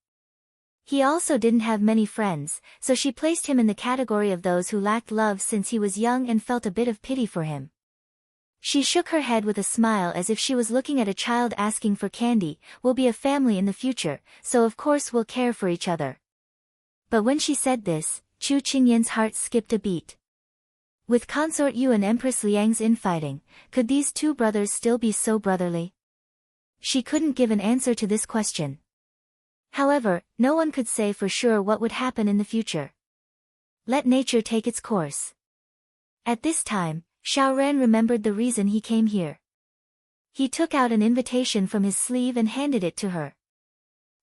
He also didn't have many friends, so she placed him in the category of those who lacked love since he was young and felt a bit of pity for him. She shook her head with a smile as if she was looking at a child asking for candy. We'll be a family in the future, so of course we'll care for each other. But when she said this, Chu Qingyan's heart skipped a beat. With Consort Yu and Empress Liang's infighting, could these two brothers still be so brotherly? She couldn't give an answer to this question. However, no one could say for sure what would happen in the future. Let nature take its course. At this time, Xiao Ran remembered the reason he came here. He took out an invitation from his sleeve and handed it to her.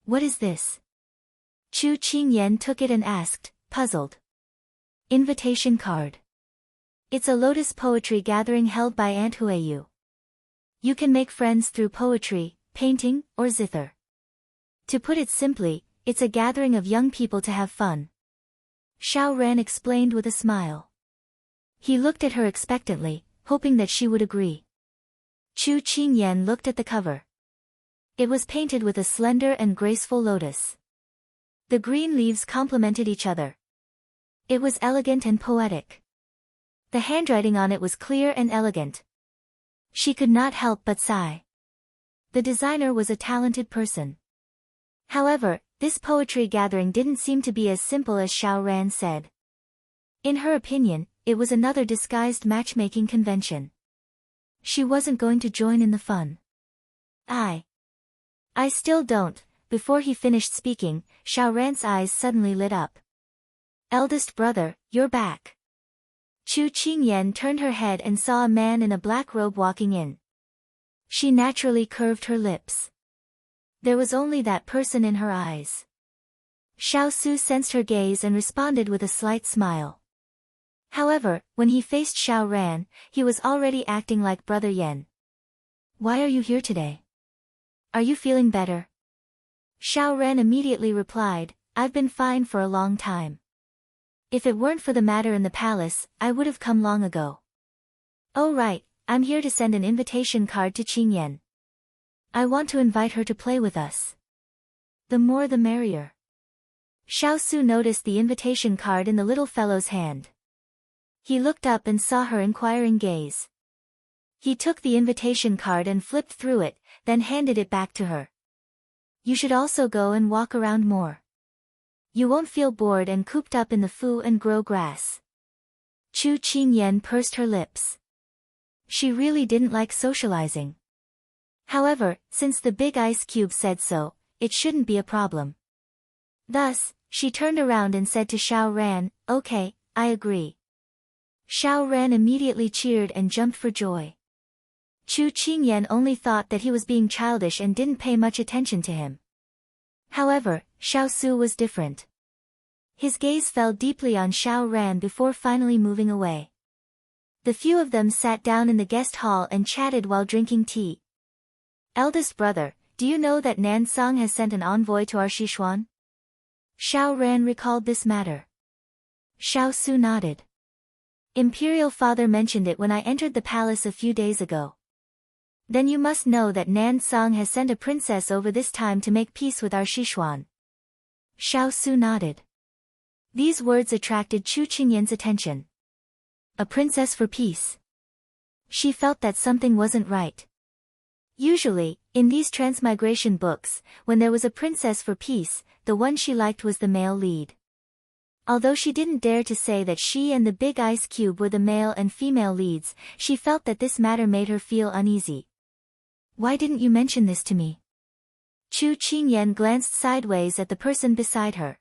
What is this? Chu Qingyan took it and asked, puzzled. Invitation card. It's a lotus poetry gathering held by Aunt Huiyu. You can make friends through poetry, painting, or zither. To put it simply, it's a gathering of young people to have fun. Xiao Ran explained with a smile. He looked at her expectantly, hoping that she would agree. Chu Qingyan looked at the cover. It was painted with a slender and graceful lotus. The green leaves complemented each other. It was elegant and poetic. The handwriting on it was clear and elegant. She could not help but sigh. The designer was a talented person. However, this poetry gathering didn't seem to be as simple as Xiao Ran said. In her opinion, it was another disguised matchmaking convention. She wasn't going to join in the fun. I still don't. Before he finished speaking, Xiao Ran's eyes suddenly lit up. Eldest brother, you're back. Chu Qingyan turned her head and saw a man in a black robe walking in. She naturally curved her lips. There was only that person in her eyes. Xiao Su sensed her gaze and responded with a slight smile. However, when he faced Xiao Ran, he was already acting like Brother Yan. Why are you here today? Are you feeling better? Xiao Ran immediately replied, I've been fine for a long time. If it weren't for the matter in the palace, I would have come long ago. Oh right, I'm here to send an invitation card to Qingyan. I want to invite her to play with us. The more the merrier. Xiao Su noticed the invitation card in the little fellow's hand. He looked up and saw her inquiring gaze. He took the invitation card and flipped through it, then handed it back to her. You should also go and walk around more. You won't feel bored and cooped up in the fu and grow grass. Chu Qingyan pursed her lips. She really didn't like socializing. However, since the big ice cube said so, it shouldn't be a problem. Thus, she turned around and said to Xiao Ran, "Okay, I agree." Xiao Ran immediately cheered and jumped for joy. Chu Qingyan only thought that he was being childish and didn't pay much attention to him. However, Xiao Su was different. His gaze fell deeply on Xiao Ran before finally moving away. The few of them sat down in the guest hall and chatted while drinking tea. "Eldest brother, do you know that Nansang has sent an envoy to our Sichuan?" Xiao Ran recalled this matter. Xiao Su nodded. "Imperial father mentioned it when I entered the palace a few days ago." "Then you must know that Nansang has sent a princess over this time to make peace with our Sichuan." Xiao Su nodded. These words attracted Chu Qingyan's attention. A princess for peace. She felt that something wasn't right. Usually, in these transmigration books, when there was a princess for peace, the one she liked was the male lead. Although she didn't dare to say that she and the big ice cube were the male and female leads, she felt that this matter made her feel uneasy. "Why didn't you mention this to me?" Chu Qingyan glanced sideways at the person beside her.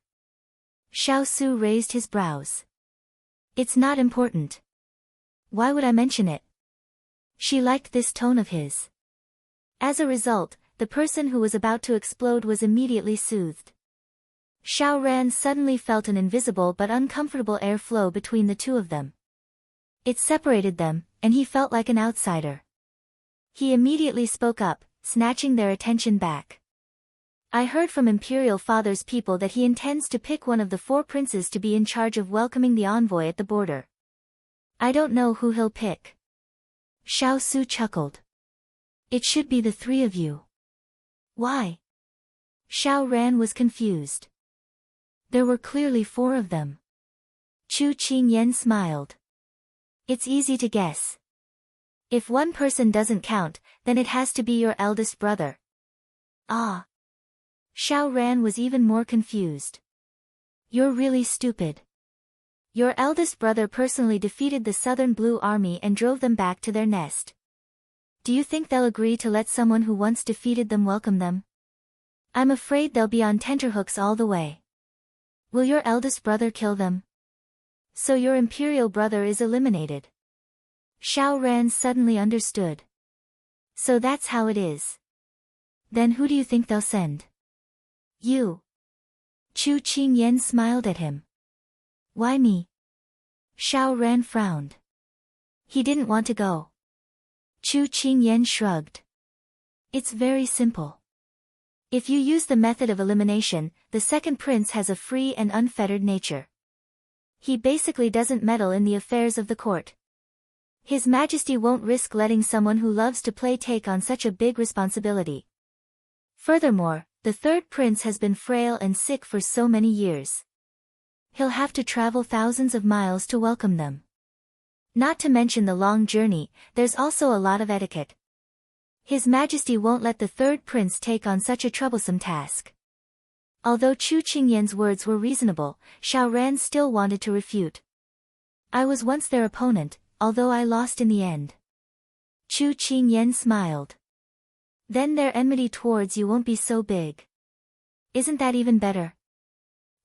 Xiao Su raised his brows. "It's not important. Why would I mention it?" She liked this tone of his. As a result, the person who was about to explode was immediately soothed. Xiao Ran suddenly felt an invisible but uncomfortable air flow between the two of them. It separated them, and he felt like an outsider. He immediately spoke up, snatching their attention back. "I heard from Imperial Father's people that he intends to pick one of the 4 princes to be in charge of welcoming the envoy at the border. I don't know who he'll pick." Xiao Su chuckled. "It should be the 3 of you." "Why?" Xiao Ran was confused. There were clearly 4 of them. Chu Qingyan smiled. "It's easy to guess. If one person doesn't count, then it has to be your eldest brother." "Ah." Xiao Ran was even more confused. "You're really stupid. Your eldest brother personally defeated the Southern Blue Army and drove them back to their nest. Do you think they'll agree to let someone who once defeated them welcome them? I'm afraid they'll be on tenterhooks all the way. Will your eldest brother kill them? So your imperial brother is eliminated." Xiao Ran suddenly understood. "So that's how it is. Then who do you think they'll send?" "You." Chu Qingyan smiled at him. "Why me?" Xiao Ran frowned. He didn't want to go. Chu Qingyan shrugged. "It's very simple. If you use the method of elimination, the second prince has a free and unfettered nature. He basically doesn't meddle in the affairs of the court. His Majesty won't risk letting someone who loves to play take on such a big responsibility. Furthermore, the third prince has been frail and sick for so many years. He'll have to travel thousands of miles to welcome them. Not to mention the long journey, there's also a lot of etiquette. His Majesty won't let the third prince take on such a troublesome task." Although Chu Qingyan's words were reasonable, Xiao Ran still wanted to refute. "I was once their opponent, although I lost in the end." Chu Qingyan smiled. "Then their enmity towards you won't be so big. Isn't that even better?"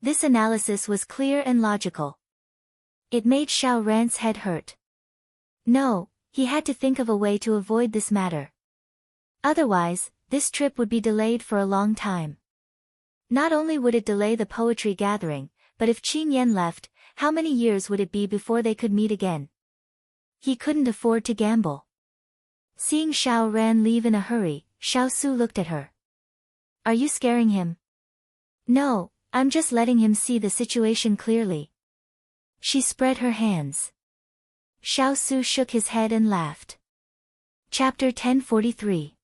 This analysis was clear and logical. It made Xiao Ran's head hurt. No, he had to think of a way to avoid this matter. Otherwise, this trip would be delayed for a long time. Not only would it delay the poetry gathering, but if Qingyan left, how many years would it be before they could meet again? He couldn't afford to gamble. Seeing Xiao Ran leave in a hurry, Xiao Su looked at her. "Are you scaring him?" "No, I'm just letting him see the situation clearly." She spread her hands. Xiao Su shook his head and laughed. Chapter 1043.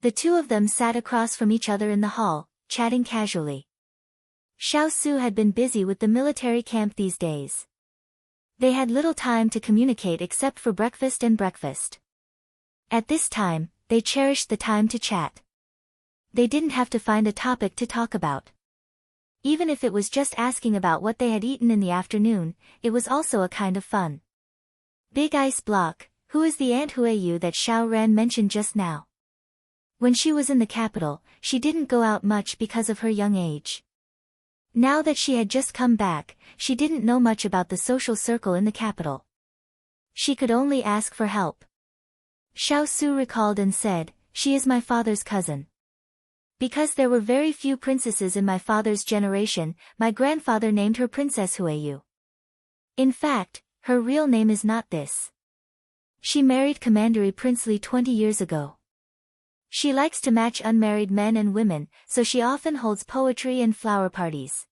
The two of them sat across from each other in the hall, chatting casually. Xiao Su had been busy with the military camp these days. They had little time to communicate except for breakfast and breakfast. At this time, they cherished the time to chat. They didn't have to find a topic to talk about. Even if it was just asking about what they had eaten in the afternoon, it was also a kind of fun. Big Ice Block, who is the Aunt Huiyu that Xiao Ran mentioned just now? When she was in the capital, she didn't go out much because of her young age. Now that she had just come back, she didn't know much about the social circle in the capital. She could only ask for help. Xiao Su recalled and said, "She is my father's cousin. Because there were very few princesses in my father's generation, my grandfather named her Princess Huiyu. In fact, her real name is not this. She married Commandery Prince Li 20 years ago. She likes to match unmarried men and women, so she often holds poetry and flower parties.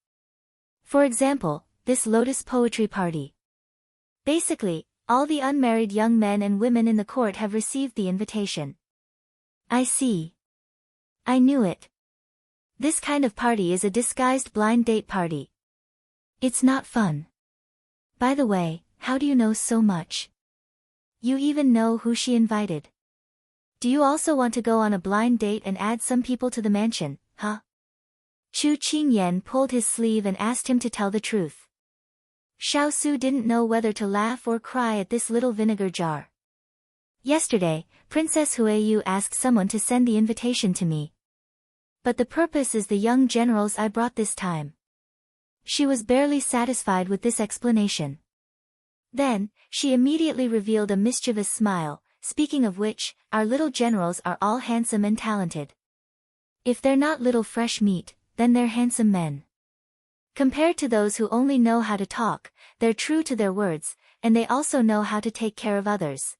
For example, this Lotus Poetry Party. Basically, all the unmarried young men and women in the court have received the invitation." "I see. I knew it. This kind of party is a disguised blind date party. It's not fun. By the way, how do you know so much? You even know who she invited. Do you also want to go on a blind date and add some people to the mansion, huh?" Chu Qingyan pulled his sleeve and asked him to tell the truth. Xiao Su didn't know whether to laugh or cry at this little vinegar jar. "Yesterday, Princess Huiyu asked someone to send the invitation to me. But the purpose is the young generals I brought this time." She was barely satisfied with this explanation. Then, she immediately revealed a mischievous smile, "Speaking of which, our little generals are all handsome and talented. If they're not little fresh meat, then they're handsome men. Compared to those who only know how to talk, they're true to their words, and they also know how to take care of others.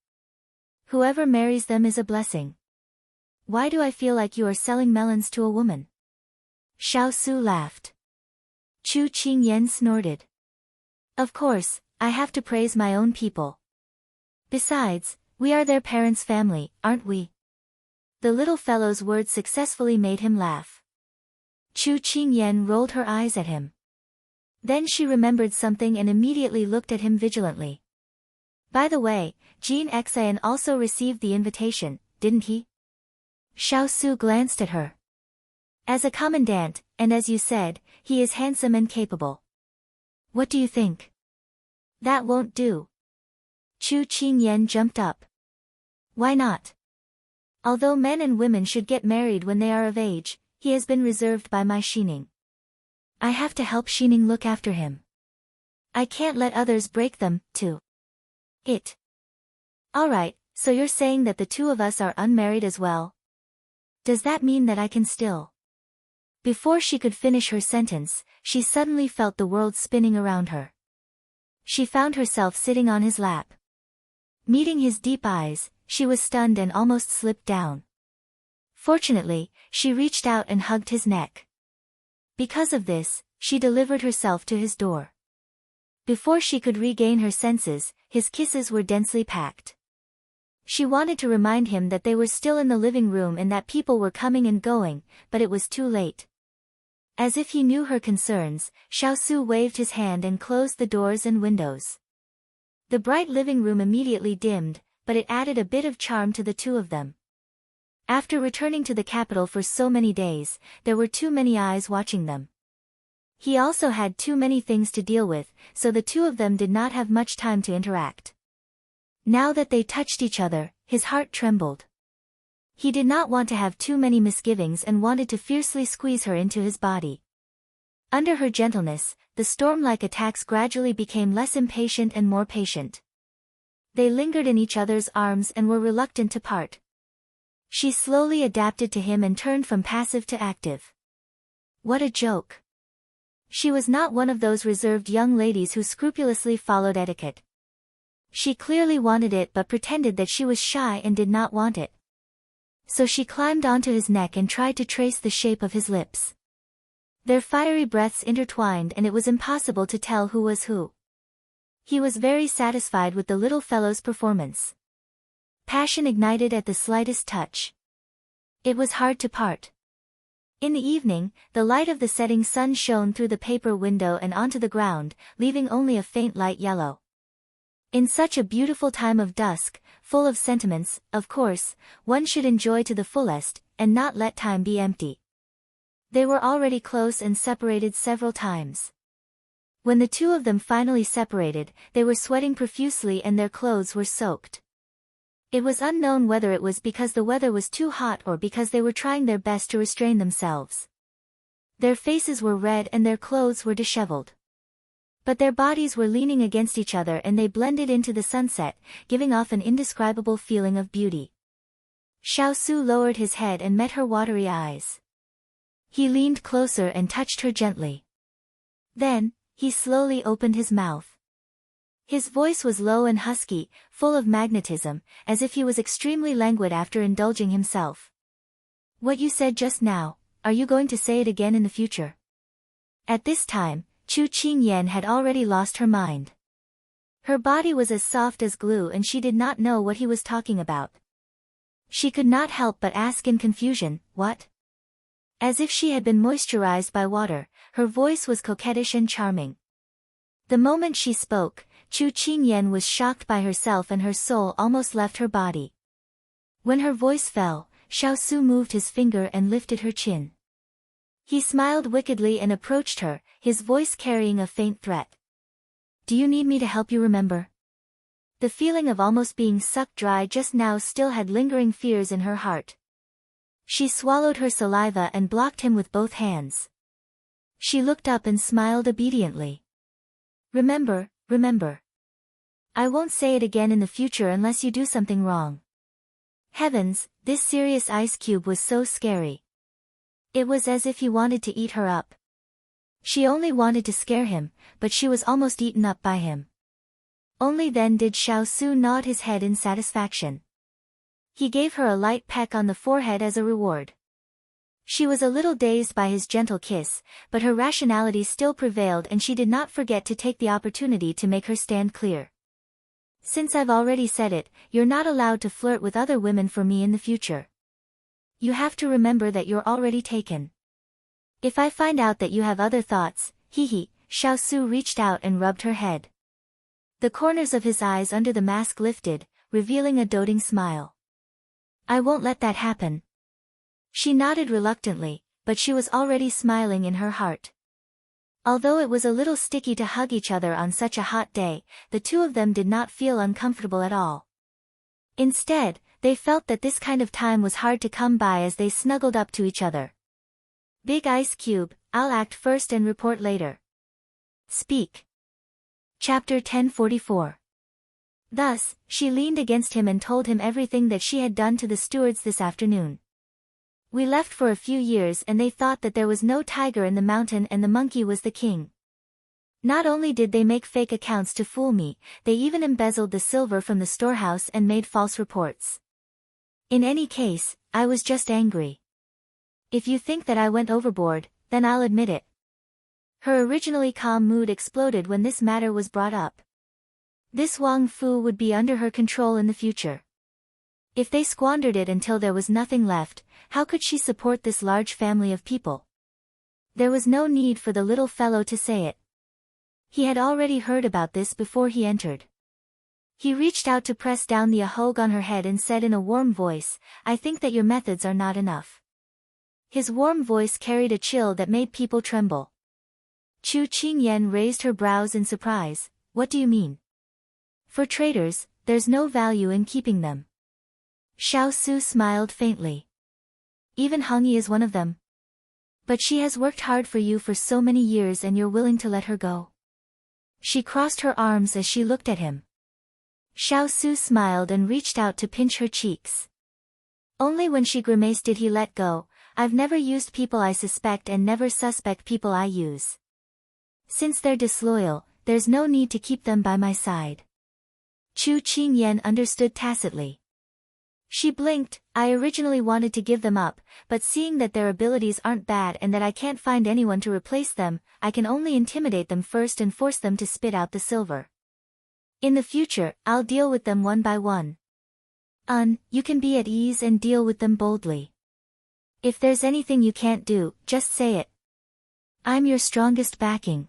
Whoever marries them is a blessing." "Why do I feel like you are selling melons to a woman?" Xiao Su laughed. Chu Qingyan snorted. "Of course, I have to praise my own people. Besides, we are their parents' family, aren't we?" The little fellow's words successfully made him laugh. Chu Qingyan rolled her eyes at him. Then she remembered something and immediately looked at him vigilantly. "By the way, Jean Xian also received the invitation, didn't he?" Xiao Su glanced at her. "As a commandant, and as you said, he is handsome and capable. What do you think?" "That won't do." Chu Qingyan jumped up. "Why not? Although men and women should get married when they are of age, he has been reserved by my Xining. I have to help Xining look after him. I can't let others break them, too. It. Alright, so you're saying that the two of us are unmarried as well? Does that mean that I can still?" Before she could finish her sentence, she suddenly felt the world spinning around her. She found herself sitting on his lap. Meeting his deep eyes, she was stunned and almost slipped down. Fortunately, she reached out and hugged his neck. Because of this, she delivered herself to his door. Before she could regain her senses, his kisses were densely packed. She wanted to remind him that they were still in the living room and that people were coming and going, but it was too late. As if he knew her concerns, Xiao Su waved his hand and closed the doors and windows. The bright living room immediately dimmed, but it added a bit of charm to the two of them. After returning to the capital for so many days, there were too many eyes watching them. He also had too many things to deal with, so the two of them did not have much time to interact. Now that they touched each other, his heart trembled. He did not want to have too many misgivings and wanted to fiercely squeeze her into his body. Under her gentleness, the storm-like attacks gradually became less impatient and more patient. They lingered in each other's arms and were reluctant to part. She slowly adapted to him and turned from passive to active. What a joke. She was not one of those reserved young ladies who scrupulously followed etiquette. She clearly wanted it but pretended that she was shy and did not want it. So she climbed onto his neck and tried to trace the shape of his lips. Their fiery breaths intertwined and it was impossible to tell who was who. He was very satisfied with the little fellow's performance. Passion ignited at the slightest touch. It was hard to part. In the evening, the light of the setting sun shone through the paper window and onto the ground, leaving only a faint light yellow. In such a beautiful time of dusk, full of sentiments, of course, one should enjoy to the fullest, and not let time be empty. They were already close and separated several times. When the two of them finally separated, they were sweating profusely and their clothes were soaked. It was unknown whether it was because the weather was too hot or because they were trying their best to restrain themselves. Their faces were red and their clothes were disheveled. But their bodies were leaning against each other and they blended into the sunset, giving off an indescribable feeling of beauty. Xiao Su lowered his head and met her watery eyes. He leaned closer and touched her gently. Then, he slowly opened his mouth. His voice was low and husky, full of magnetism, as if he was extremely languid after indulging himself. "What you said just now, are you going to say it again in the future?" At this time, Chu Qingyan had already lost her mind. Her body was as soft as glue and she did not know what he was talking about. She could not help but ask in confusion, "What?" As if she had been moisturized by water, her voice was coquettish and charming. The moment she spoke, Chu Qingyan was shocked by herself and her soul almost left her body. When her voice fell, Xiao Su moved his finger and lifted her chin. He smiled wickedly and approached her, his voice carrying a faint threat. "Do you need me to help you remember?" The feeling of almost being sucked dry just now still had lingering fears in her heart. She swallowed her saliva and blocked him with both hands. She looked up and smiled obediently. Remember. I won't say it again in the future unless you do something wrong." Heavens, this serious ice cube was so scary. It was as if he wanted to eat her up. She only wanted to scare him, but she was almost eaten up by him. Only then did Xiao Su nod his head in satisfaction. He gave her a light peck on the forehead as a reward. She was a little dazed by his gentle kiss, but her rationality still prevailed and she did not forget to take the opportunity to make her stand clear. "Since I've already said it, you're not allowed to flirt with other women for me in the future. You have to remember that you're already taken. If I find out that you have other thoughts," Xiao Su reached out and rubbed her head. The corners of his eyes under the mask lifted, revealing a doting smile. "I won't let that happen." She nodded reluctantly, but she was already smiling in her heart. Although it was a little sticky to hug each other on such a hot day, the two of them did not feel uncomfortable at all. Instead, they felt that this kind of time was hard to come by as they snuggled up to each other. "Big Ice Cube, I'll act first and report later. Speak." Chapter 1044. Thus, she leaned against him and told him everything that she had done to the stewards this afternoon. "We left for a few years and they thought that there was no tiger in the mountain and the monkey was the king. Not only did they make fake accounts to fool me, they even embezzled the silver from the storehouse and made false reports. In any case, I was just angry. If you think that I went overboard, then I'll admit it." Her originally calm mood exploded when this matter was brought up. This Wang Fu would be under her control in the future. If they squandered it until there was nothing left, how could she support this large family of people? There was no need for the little fellow to say it. He had already heard about this before he entered. He reached out to press down the ahog on her head and said in a warm voice, "I think that your methods are not enough." His warm voice carried a chill that made people tremble. Chu Qingyan raised her brows in surprise. "What do you mean?" "For traitors, there's no value in keeping them." Xiao Su smiled faintly. "Even Hongyi is one of them. But she has worked hard for you for so many years and you're willing to let her go." She crossed her arms as she looked at him. Xiao Su smiled and reached out to pinch her cheeks. Only when she grimaced did he let go. "I've never used people I suspect and never suspect people I use. Since they're disloyal, there's no need to keep them by my side." Chu Qingyan understood tacitly. She blinked. "I originally wanted to give them up, but seeing that their abilities aren't bad and that I can't find anyone to replace them, I can only intimidate them first and force them to spit out the silver. In the future, I'll deal with them one by one. You can be at ease and deal with them boldly. If there's anything you can't do, just say it. I'm your strongest backing."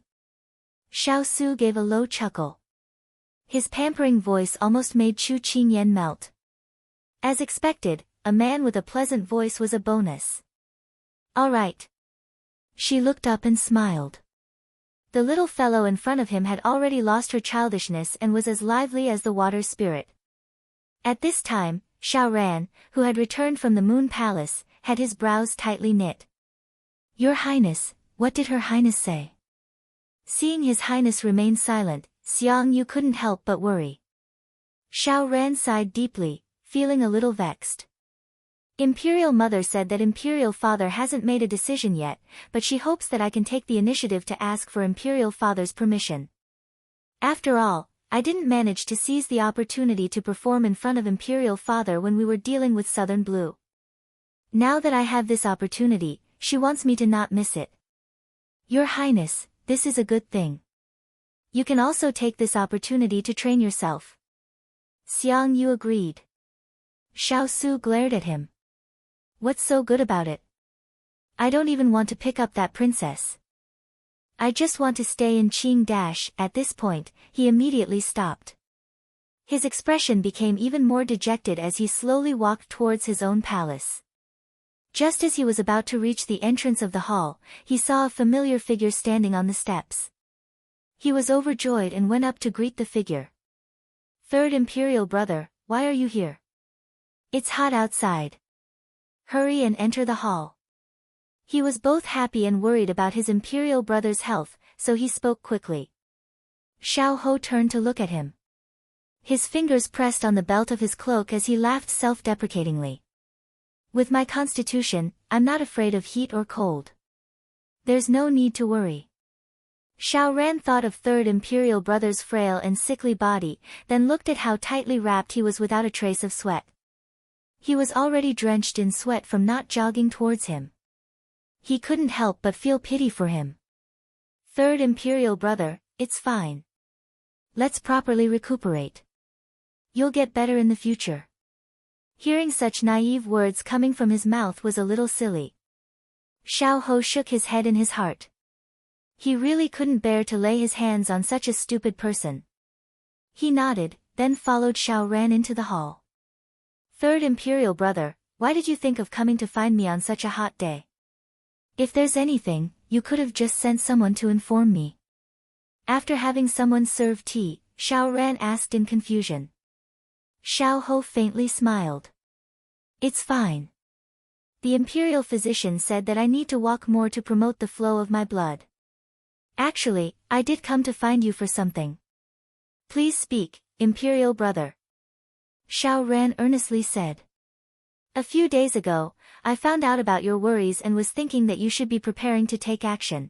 Xiao Su gave a low chuckle. His pampering voice almost made Chu Qingyan melt. As expected, a man with a pleasant voice was a bonus. All right. She looked up and smiled. The little fellow in front of him had already lost her childishness and was as lively as the water spirit. At this time, Xiaoran, who had returned from the Moon Palace, had his brows tightly knit. Your Highness, what did Her Highness say? Seeing His Highness remain silent, Xiang Yu couldn't help but worry. Xiaoran sighed deeply, feeling a little vexed. Imperial Mother said that Imperial Father hasn't made a decision yet, but she hopes that I can take the initiative to ask for Imperial Father's permission. After all, I didn't manage to seize the opportunity to perform in front of Imperial Father when we were dealing with Southern Blue. Now that I have this opportunity, she wants me to not miss it. Your Highness, this is a good thing. You can also take this opportunity to train yourself. Xiang Yu agreed. Xiao Su glared at him. What's so good about it? I don't even want to pick up that princess. I just want to stay in Qing dash. At this point, he immediately stopped. His expression became even more dejected as he slowly walked towards his own palace. Just as he was about to reach the entrance of the hall, he saw a familiar figure standing on the steps. He was overjoyed and went up to greet the figure. Third Imperial Brother, why are you here? It's hot outside. Hurry and enter the hall. He was both happy and worried about his Imperial brother's health, so he spoke quickly. Xiao Ho turned to look at him. His fingers pressed on the belt of his cloak as he laughed self-deprecatingly. With my constitution, I'm not afraid of heat or cold. There's no need to worry. Xiaoran thought of Third Imperial Brother's frail and sickly body, then looked at how tightly wrapped he was without a trace of sweat. He was already drenched in sweat from not jogging towards him. He couldn't help but feel pity for him. Third Imperial Brother, it's fine. Let's properly recuperate. You'll get better in the future. Hearing such naive words coming from his mouth was a little silly. Xiao Ho shook his head in his heart. He really couldn't bear to lay his hands on such a stupid person. He nodded, then followed Xiaoran into the hall. Third Imperial Brother, why did you think of coming to find me on such a hot day? If there's anything, you could have just sent someone to inform me. After having someone serve tea, Xiaoran asked in confusion. Xiao Ho faintly smiled. It's fine. The Imperial physician said that I need to walk more to promote the flow of my blood. Actually, I did come to find you for something. Please speak, Imperial Brother. Xiaoran earnestly said. A few days ago, I found out about your worries and was thinking that you should be preparing to take action.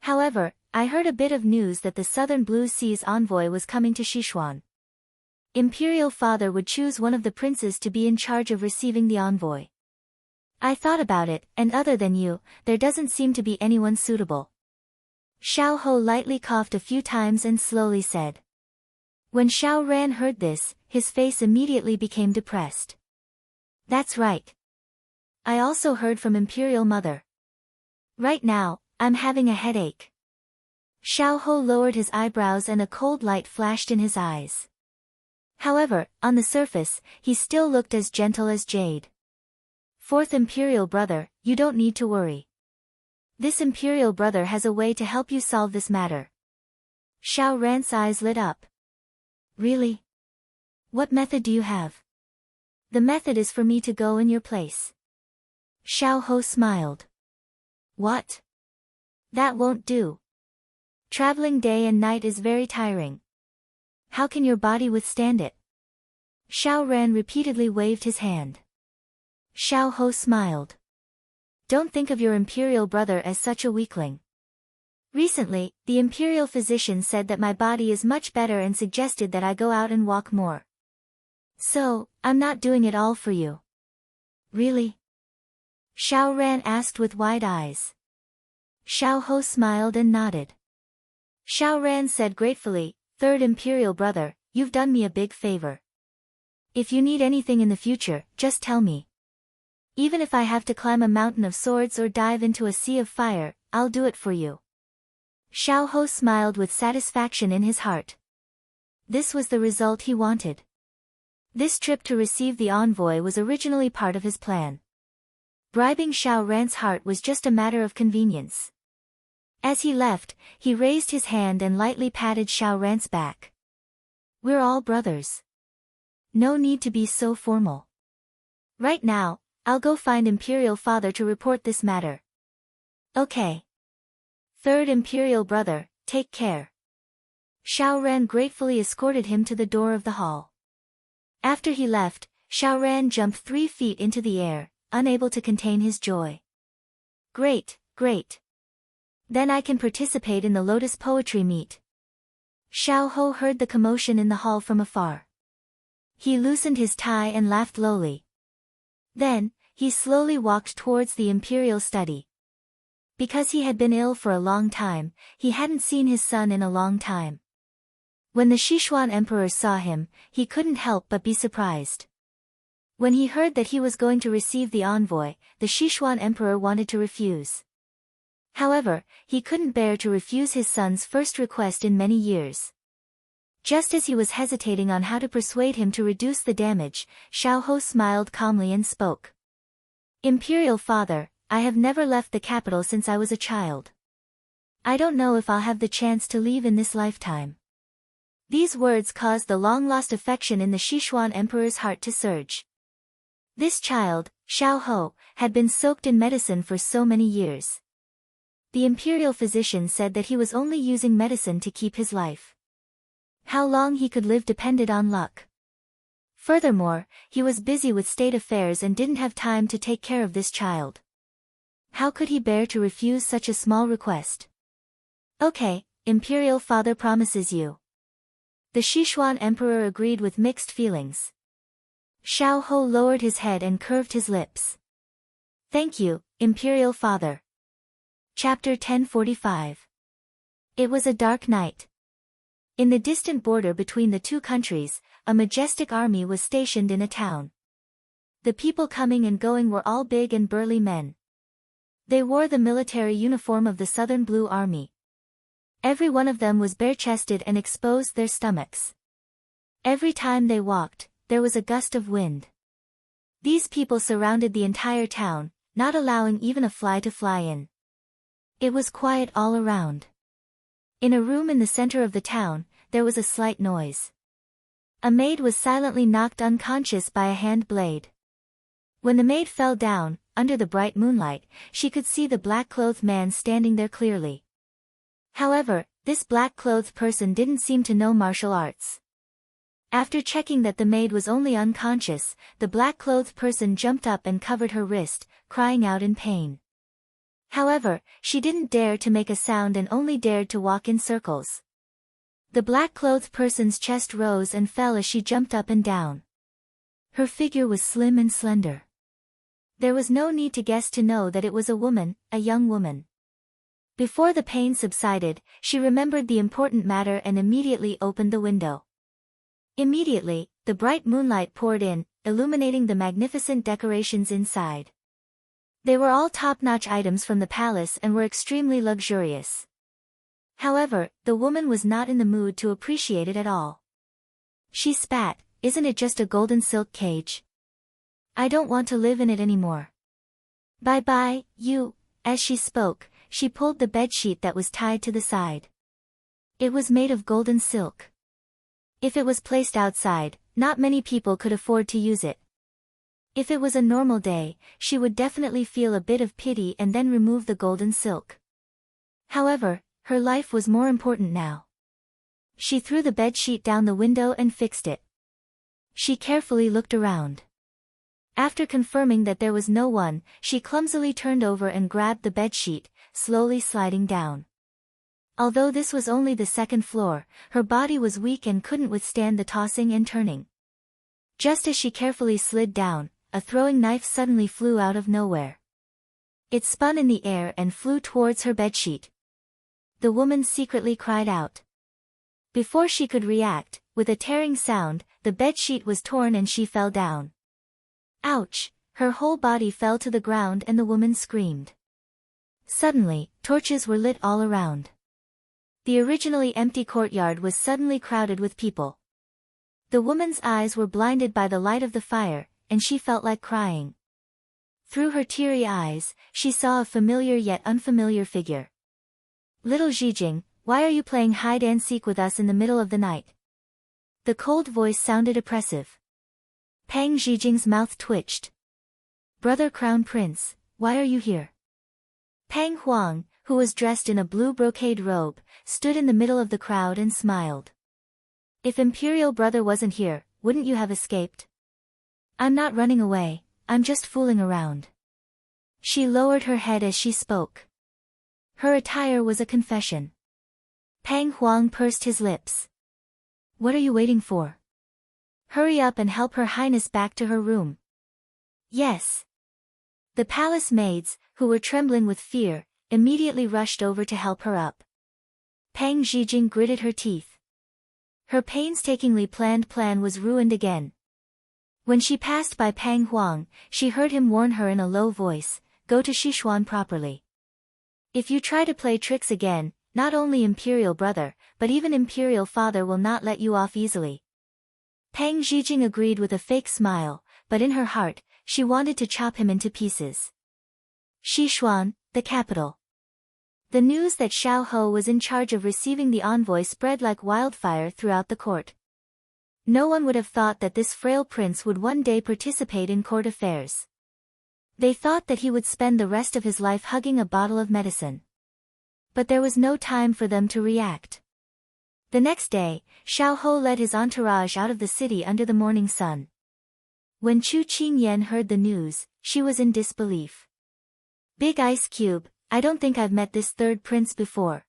However, I heard a bit of news that the Southern Blue Sea's envoy was coming to Sichuan. Imperial Father would choose one of the princes to be in charge of receiving the envoy. I thought about it, and other than you, there doesn't seem to be anyone suitable. Xiao Ho lightly coughed a few times and slowly said. When Xiaoran heard this, his face immediately became depressed. That's right. I also heard from Imperial Mother. Right now, I'm having a headache. Xiao Ho lowered his eyebrows and a cold light flashed in his eyes. However, on the surface, he still looked as gentle as jade. Fourth Imperial Brother, you don't need to worry. This Imperial Brother has a way to help you solve this matter. Xiaoran's eyes lit up. Really? What method do you have? The method is for me to go in your place. Xiao Ho smiled. What? That won't do. Traveling day and night is very tiring. How can your body withstand it? Xiaoran repeatedly waved his hand. Xiao Ho smiled. Don't think of your Imperial Brother as such a weakling. Recently, the Imperial physician said that my body is much better and suggested that I go out and walk more. So, I'm not doing it all for you. Really? Xiaoran asked with wide eyes. Xiao Ho smiled and nodded. Xiaoran said gratefully, Third Imperial Brother, you've done me a big favor. If you need anything in the future, just tell me. Even if I have to climb a mountain of swords or dive into a sea of fire, I'll do it for you. Xiao Ho smiled with satisfaction in his heart. this was the result he wanted. This trip to receive the envoy was originally part of his plan. Bribing Xiao Ran's heart was just a matter of convenience. As he left, he raised his hand and lightly patted Xiao Ran's back. We're all brothers. No need to be so formal. Right now, I'll go find Imperial Father to report this matter. Okay. Third Imperial Brother, take care. Xiao Ran gratefully escorted him to the door of the hall. After he left, Xiao Ran jumped 3 feet into the air, unable to contain his joy. Great, great. Then I can participate in the Lotus Poetry Meet. Xiao Ho heard the commotion in the hall from afar. He loosened his tie and laughed lowly. Then, he slowly walked towards the imperial study. Because he had been ill for a long time, he hadn't seen his son in a long time. When the Sichuan emperor saw him, he couldn't help but be surprised. When he heard that he was going to receive the envoy, the Sichuan emperor wanted to refuse. However, he couldn't bear to refuse his son's first request in many years. Just as he was hesitating on how to persuade him to reduce the damage, Xiao Ho smiled calmly and spoke. Imperial Father, I have never left the capital since I was a child. I don't know if I'll have the chance to leave in this lifetime. These words caused the long-lost affection in the Sichuan emperor's heart to surge. This child, Xiao Ho, had been soaked in medicine for so many years. The imperial physician said that he was only using medicine to keep his life. How long he could live depended on luck. Furthermore, he was busy with state affairs and didn't have time to take care of this child. How could he bear to refuse such a small request? Okay, Imperial Father promises you. The Sichuan emperor agreed with mixed feelings. Xiao Ho lowered his head and curved his lips. Thank you, Imperial Father. Chapter 1045. It was a dark night. In the distant border between the two countries, a majestic army was stationed in a town. The people coming and going were all big and burly men. They wore the military uniform of the Southern Blue Army. Every one of them was bare-chested and exposed their stomachs. Every time they walked, there was a gust of wind. These people surrounded the entire town, not allowing even a fly to fly in. It was quiet all around. In a room in the center of the town, there was a slight noise. A maid was silently knocked unconscious by a hand blade. When the maid fell down, under the bright moonlight, she could see the black-clothed man standing there clearly. However, this black-clothed person didn't seem to know martial arts. After checking that the maid was only unconscious, the black-clothed person jumped up and covered her wrist, crying out in pain. However, she didn't dare to make a sound and only dared to walk in circles. The black-clothed person's chest rose and fell as she jumped up and down. Her figure was slim and slender. There was no need to guess to know that it was a woman, a young woman. Before the pain subsided, she remembered the important matter and immediately opened the window. Immediately, the bright moonlight poured in, illuminating the magnificent decorations inside. They were all top-notch items from the palace and were extremely luxurious. However, the woman was not in the mood to appreciate it at all. She spat, "Isn't it just a golden silk cage? I don't want to live in it anymore. Bye-bye, you." As she spoke, she pulled the bedsheet that was tied to the side. It was made of golden silk. If it was placed outside, not many people could afford to use it. If it was a normal day, she would definitely feel a bit of pity and then remove the golden silk. However, her life was more important now. She threw the bedsheet down the window and fixed it. She carefully looked around. After confirming that there was no one, she clumsily turned over and grabbed the bedsheet, slowly sliding down. Although this was only the second floor, her body was weak and couldn't withstand the tossing and turning. Just as she carefully slid down, a throwing knife suddenly flew out of nowhere. It spun in the air and flew towards her bedsheet. The woman secretly cried out. Before she could react, with a tearing sound, the bedsheet was torn and she fell down. Ouch! Her whole body fell to the ground and the woman screamed. Suddenly, torches were lit all around. The originally empty courtyard was suddenly crowded with people. The woman's eyes were blinded by the light of the fire, and she felt like crying. Through her teary eyes, she saw a familiar yet unfamiliar figure. "Little Zijing, why are you playing hide-and-seek with us in the middle of the night?" The cold voice sounded oppressive. Pang Zijing's mouth twitched. "Brother Crown Prince, why are you here?" Pang Huang, who was dressed in a blue brocade robe, stood in the middle of the crowd and smiled. "If Imperial Brother wasn't here, wouldn't you have escaped?" "I'm not running away, I'm just fooling around." She lowered her head as she spoke. Her attire was a confession. Pang Huang pursed his lips. "What are you waiting for? Hurry up and help Her Highness back to her room." "Yes." The palace maids, who were trembling with fear, immediately rushed over to help her up. Pang Zijing gritted her teeth. Her painstakingly planned plan was ruined again. When she passed by Pang Huang, she heard him warn her in a low voice, "Go to Sichuan properly. If you try to play tricks again, not only Imperial Brother, but even Imperial Father will not let you off easily." Pang Zijing agreed with a fake smile, but in her heart, she wanted to chop him into pieces. Sichuan, the capital. The news that Xiao Ho was in charge of receiving the envoy spread like wildfire throughout the court. No one would have thought that this frail prince would one day participate in court affairs. They thought that he would spend the rest of his life hugging a bottle of medicine. But there was no time for them to react. The next day, Xiao Ho led his entourage out of the city under the morning sun. When Chu Qingyan heard the news, she was in disbelief. "Big Ice Cube, I don't think I've met this third prince before.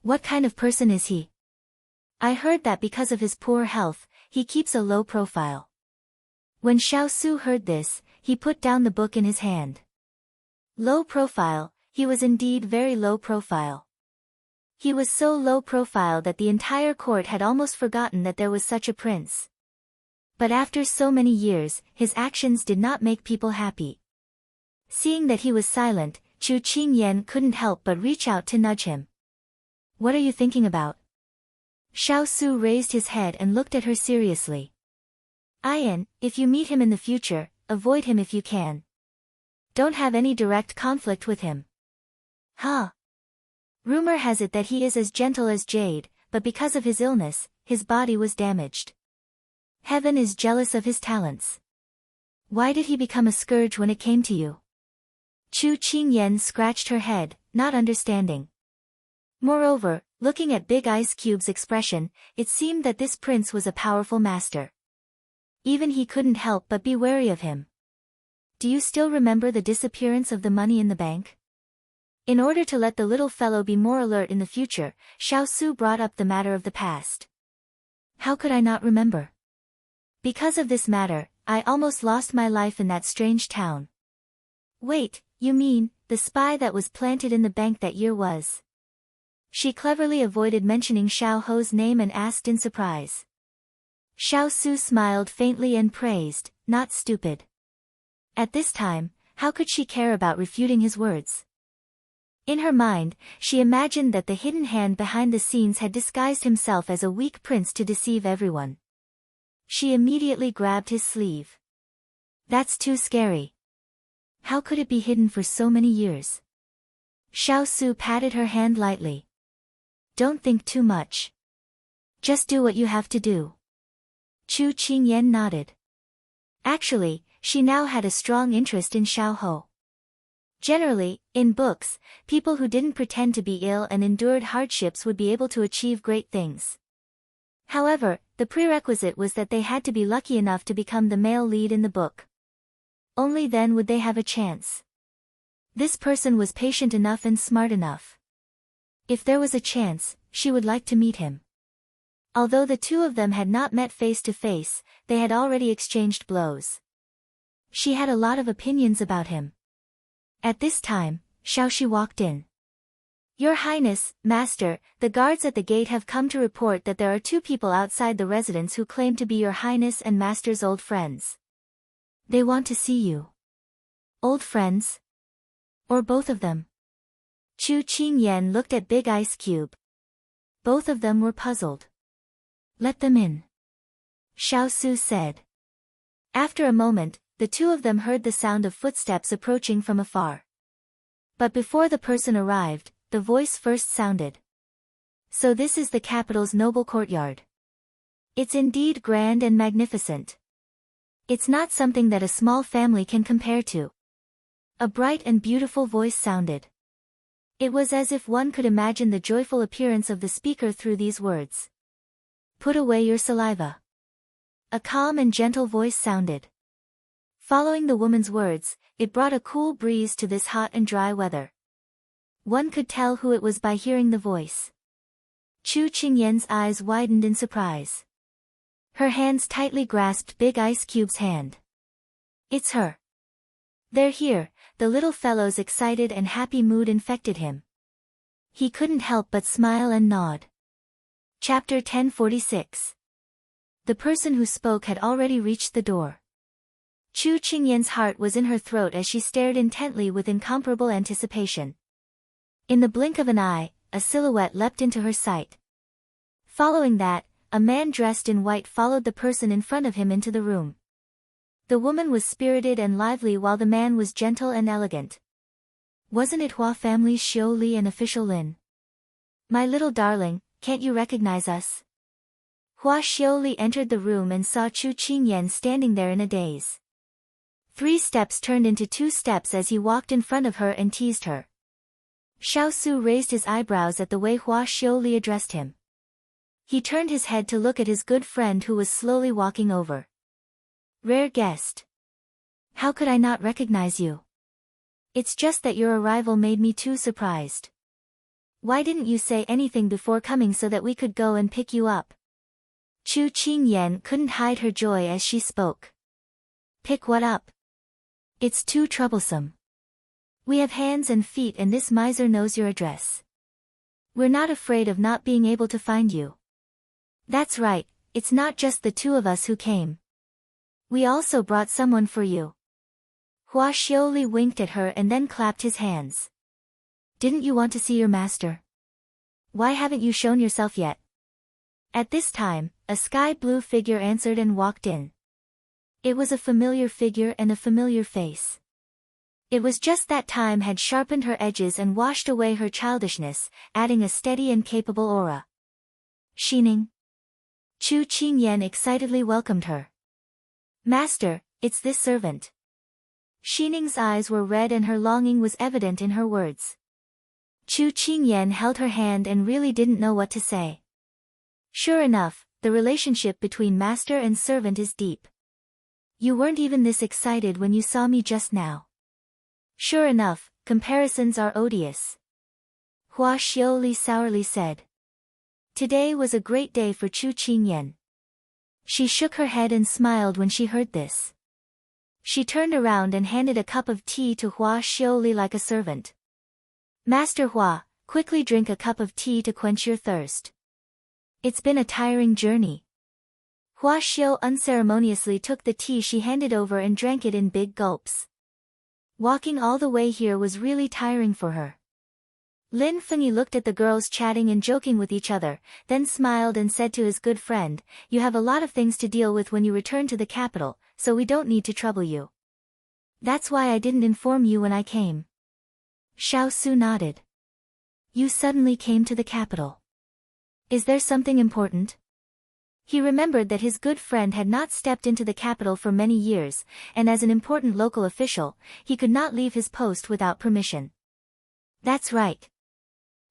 What kind of person is he? I heard that because of his poor health, he keeps a low profile." When Xiao Su heard this, he put down the book in his hand. Low profile, he was indeed very low profile. He was so low profile that the entire court had almost forgotten that there was such a prince. But after so many years, his actions did not make people happy. Seeing that he was silent, Chu Qingyan couldn't help but reach out to nudge him. "What are you thinking about?" Xiao Su raised his head and looked at her seriously. "Ian, if you meet him in the future, avoid him if you can. Don't have any direct conflict with him." "Huh? Rumor has it that he is as gentle as jade, but because of his illness, his body was damaged. Heaven is jealous of his talents. Why did he become a scourge when it came to you?" Chu Qingyan scratched her head, not understanding. Moreover, looking at Big Ice Cube's expression, it seemed that this prince was a powerful master. Even he couldn't help but be wary of him. "Do you still remember the disappearance of the money in the bank?" In order to let the little fellow be more alert in the future, Xiao Su brought up the matter of the past. "How could I not remember? Because of this matter, I almost lost my life in that strange town." "Wait, you mean, the spy that was planted in the bank that year was?" She cleverly avoided mentioning Xiao Ho's name and asked in surprise. Xiao Su smiled faintly and praised, "Not stupid." At this time, how could she care about refuting his words? In her mind, she imagined that the hidden hand behind the scenes had disguised himself as a weak prince to deceive everyone. She immediately grabbed his sleeve. "That's too scary. How could it be hidden for so many years?" Xiao Su patted her hand lightly. "Don't think too much. Just do what you have to do." Chu Qingyan nodded. Actually, she now had a strong interest in Xiao Ho. Generally, in books, people who didn't pretend to be ill and endured hardships would be able to achieve great things. However, the prerequisite was that they had to be lucky enough to become the male lead in the book. Only then would they have a chance. This person was patient enough and smart enough. If there was a chance, she would like to meet him. Although the two of them had not met face to face, they had already exchanged blows. She had a lot of opinions about him. At this time, Xiaoxi walked in. "Your Highness, Master, the guards at the gate have come to report that there are two people outside the residence who claim to be Your Highness and Master's old friends. They want to see you." "Old friends? Or both of them?" Chu Qingyan looked at Big Ice Cube. Both of them were puzzled. "Let them in," Xiao Su said. After a moment, the two of them heard the sound of footsteps approaching from afar. But before the person arrived, the voice first sounded. "So this is the capital's noble courtyard. It's indeed grand and magnificent. It's not something that a small family can compare to." A bright and beautiful voice sounded. It was as if one could imagine the joyful appearance of the speaker through these words. "Put away your saliva." A calm and gentle voice sounded. Following the woman's words, it brought a cool breeze to this hot and dry weather. One could tell who it was by hearing the voice. Chu Qingyan's eyes widened in surprise. Her hands tightly grasped Big Ice Cube's hand. "It's her. They're here." The little fellow's excited and happy mood infected him. He couldn't help but smile and nod. Chapter 1046. The person who spoke had already reached the door. Chu Qingyan's heart was in her throat as she stared intently with incomparable anticipation. In the blink of an eye, a silhouette leapt into her sight. Following that, a man dressed in white followed the person in front of him into the room. The woman was spirited and lively while the man was gentle and elegant. "Wasn't it Hua family's Xiao Li and official Lin? My little darling, can't you recognize us?" Hua Xiaoli entered the room and saw Chu Qingyan standing there in a daze. 3 steps turned into 2 steps as he walked in front of her and teased her. Xiao Su raised his eyebrows at the way Hua Xiaoli addressed him. He turned his head to look at his good friend who was slowly walking over. "Rare guest. How could I not recognize you? It's just that your arrival made me too surprised. Why didn't you say anything before coming so that we could go and pick you up?" Chu Qingyan couldn't hide her joy as she spoke. "Pick what up? It's too troublesome. We have hands and feet and this miser knows your address. We're not afraid of not being able to find you." "That's right, it's not just the 2 of us who came. We also brought someone for you." Hua Xiaoli winked at her and then clapped his hands. "Didn't you want to see your master? Why haven't you shown yourself yet?" At this time, a sky-blue figure answered and walked in. It was a familiar figure and a familiar face. It was just that time had sharpened her edges and washed away her childishness, adding a steady and capable aura. "Xining." Chu Qingyan excitedly welcomed her. "Master, it's this servant." Xining's eyes were red and her longing was evident in her words. Chu Qingyan held her hand and really didn't know what to say. Sure enough, the relationship between master and servant is deep. "You weren't even this excited when you saw me just now." "Sure enough, comparisons are odious," Hua Xiaoli sourly said. Today was a great day for Chu Qingyan. She shook her head and smiled when she heard this. She turned around and handed a cup of tea to Hua Xiaoli like a servant. "Master Hua, quickly drink a cup of tea to quench your thirst. It's been a tiring journey." Hua Xiao unceremoniously took the tea she handed over and drank it in big gulps. Walking all the way here was really tiring for her. Lin Fengyi looked at the girls chatting and joking with each other, then smiled and said to his good friend, "You have a lot of things to deal with when you return to the capital, so we don't need to trouble you. That's why I didn't inform you when I came." Xiao Su nodded. "You suddenly came to the capital. Is there something important?" He remembered that his good friend had not stepped into the capital for many years, and as an important local official, he could not leave his post without permission. "That's right.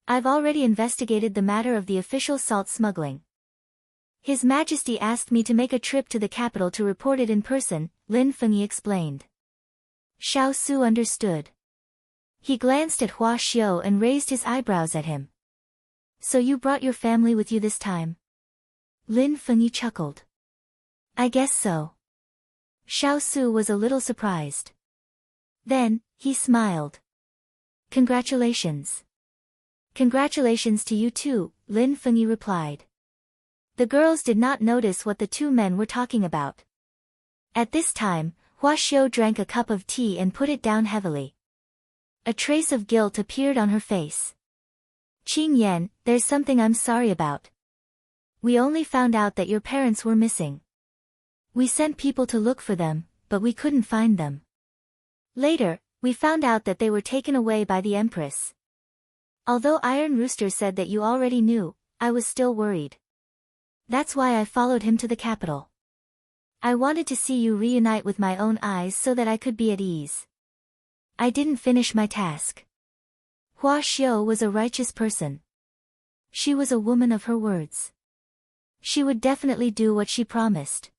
I've already investigated the matter of the official salt smuggling. His Majesty asked me to make a trip to the capital to report it in person," Lin Fengyi explained. Xiao Su understood. He glanced at Hua Xiao and raised his eyebrows at him. "So you brought your family with you this time?" Lin Fengyi chuckled. "I guess so." Xiao Su was a little surprised. Then, he smiled. "Congratulations." "Congratulations to you too," Lin Fengyi replied. The girls did not notice what the 2 men were talking about. At this time, Hua Xiao drank a cup of tea and put it down heavily. A trace of guilt appeared on her face. Qing Yan, there's something I'm sorry about. We only found out that your parents were missing. We sent people to look for them, but we couldn't find them. Later, we found out that they were taken away by the Empress. Although Iron Rooster said that you already knew, I was still worried. That's why I followed him to the capital. I wanted to see you reunite with my own eyes so that I could be at ease. I didn't finish my task. Hua Xiu was a righteous person. She was a woman of her words. She would definitely do what she promised.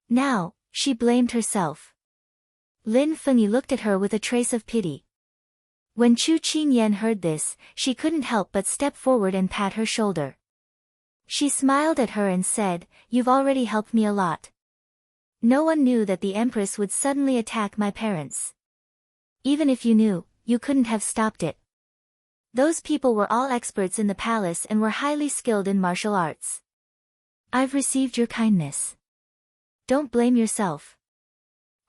Now, she blamed herself. Lin Fengyi looked at her with a trace of pity. When Chu Qingyan heard this, she couldn't help but step forward and pat her shoulder. She smiled at her and said, "You've already helped me a lot. No one knew that the Empress would suddenly attack my parents. Even if you knew, you couldn't have stopped it. Those people were all experts in the palace and were highly skilled in martial arts. I've received your kindness. Don't blame yourself."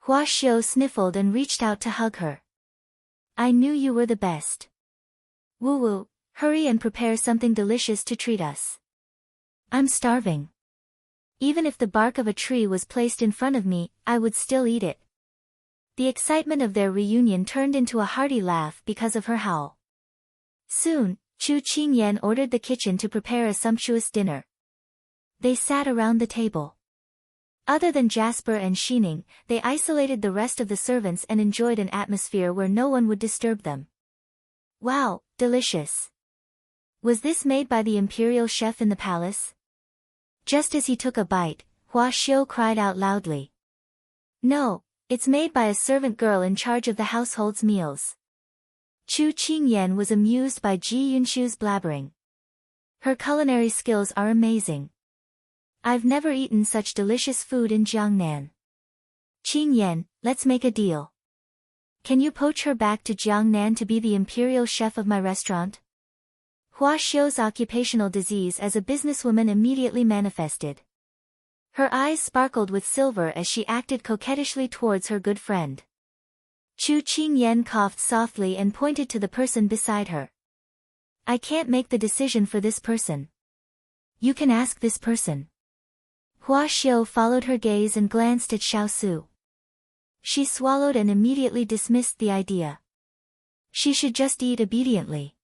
Hua Xiu sniffled and reached out to hug her. "I knew you were the best. Wu Wu, hurry and prepare something delicious to treat us. I'm starving. Even if the bark of a tree was placed in front of me, I would still eat it." The excitement of their reunion turned into a hearty laugh because of her howl. Soon, Chu Qingyan ordered the kitchen to prepare a sumptuous dinner. They sat around the table. Other than Jasper and Xining, they isolated the rest of the servants and enjoyed an atmosphere where no one would disturb them. Wow, delicious. Was this made by the imperial chef in the palace? Just as he took a bite, Hua Xiu cried out loudly. "No, it's made by a servant girl in charge of the household's meals." Chu Qingyan was amused by Ji Yunshu's blabbering. "Her culinary skills are amazing. I've never eaten such delicious food in Jiangnan. Qingyan, let's make a deal. Can you poach her back to Jiangnan to be the imperial chef of my restaurant?" Hua Xiu's occupational disease as a businesswoman immediately manifested. Her eyes sparkled with silver as she acted coquettishly towards her good friend. Chu Qingyan coughed softly and pointed to the person beside her. "I can't make the decision for this person. You can ask this person." Hua Xiu followed her gaze and glanced at Xiaosu. She swallowed and immediately dismissed the idea. She should just eat obediently.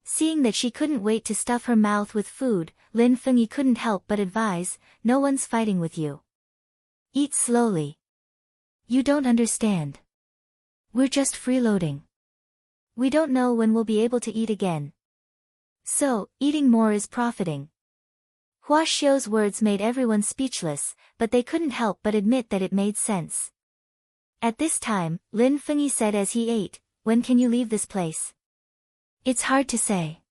Seeing that she couldn't wait to stuff her mouth with food, Lin Fengyi couldn't help but advise, "No one's fighting with you. Eat slowly. You don't understand. We're just freeloading. We don't know when we'll be able to eat again. So, eating more is profiting." Hua Xiu's words made everyone speechless, but they couldn't help but admit that it made sense. At this time, Lin Fengyi said as he ate, "When can you leave this place?" "It's hard to say."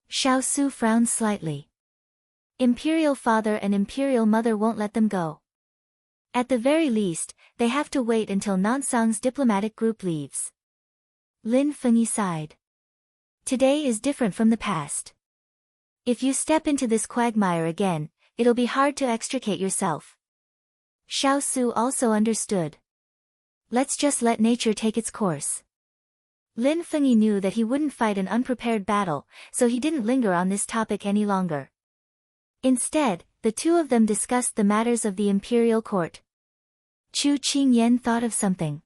Xiaosu frowned slightly. Imperial father and imperial mother won't let them go. At the very least, they have to wait until Nansang's diplomatic group leaves. Lin Fengyi sighed. Today is different from the past. If you step into this quagmire again, it'll be hard to extricate yourself. Xiaosu also understood. Let's just let nature take its course. Lin Fengyi knew that he wouldn't fight an unprepared battle, so he didn't linger on this topic any longer. Instead, the two of them discussed the matters of the imperial court. Chu Qingyan thought of something.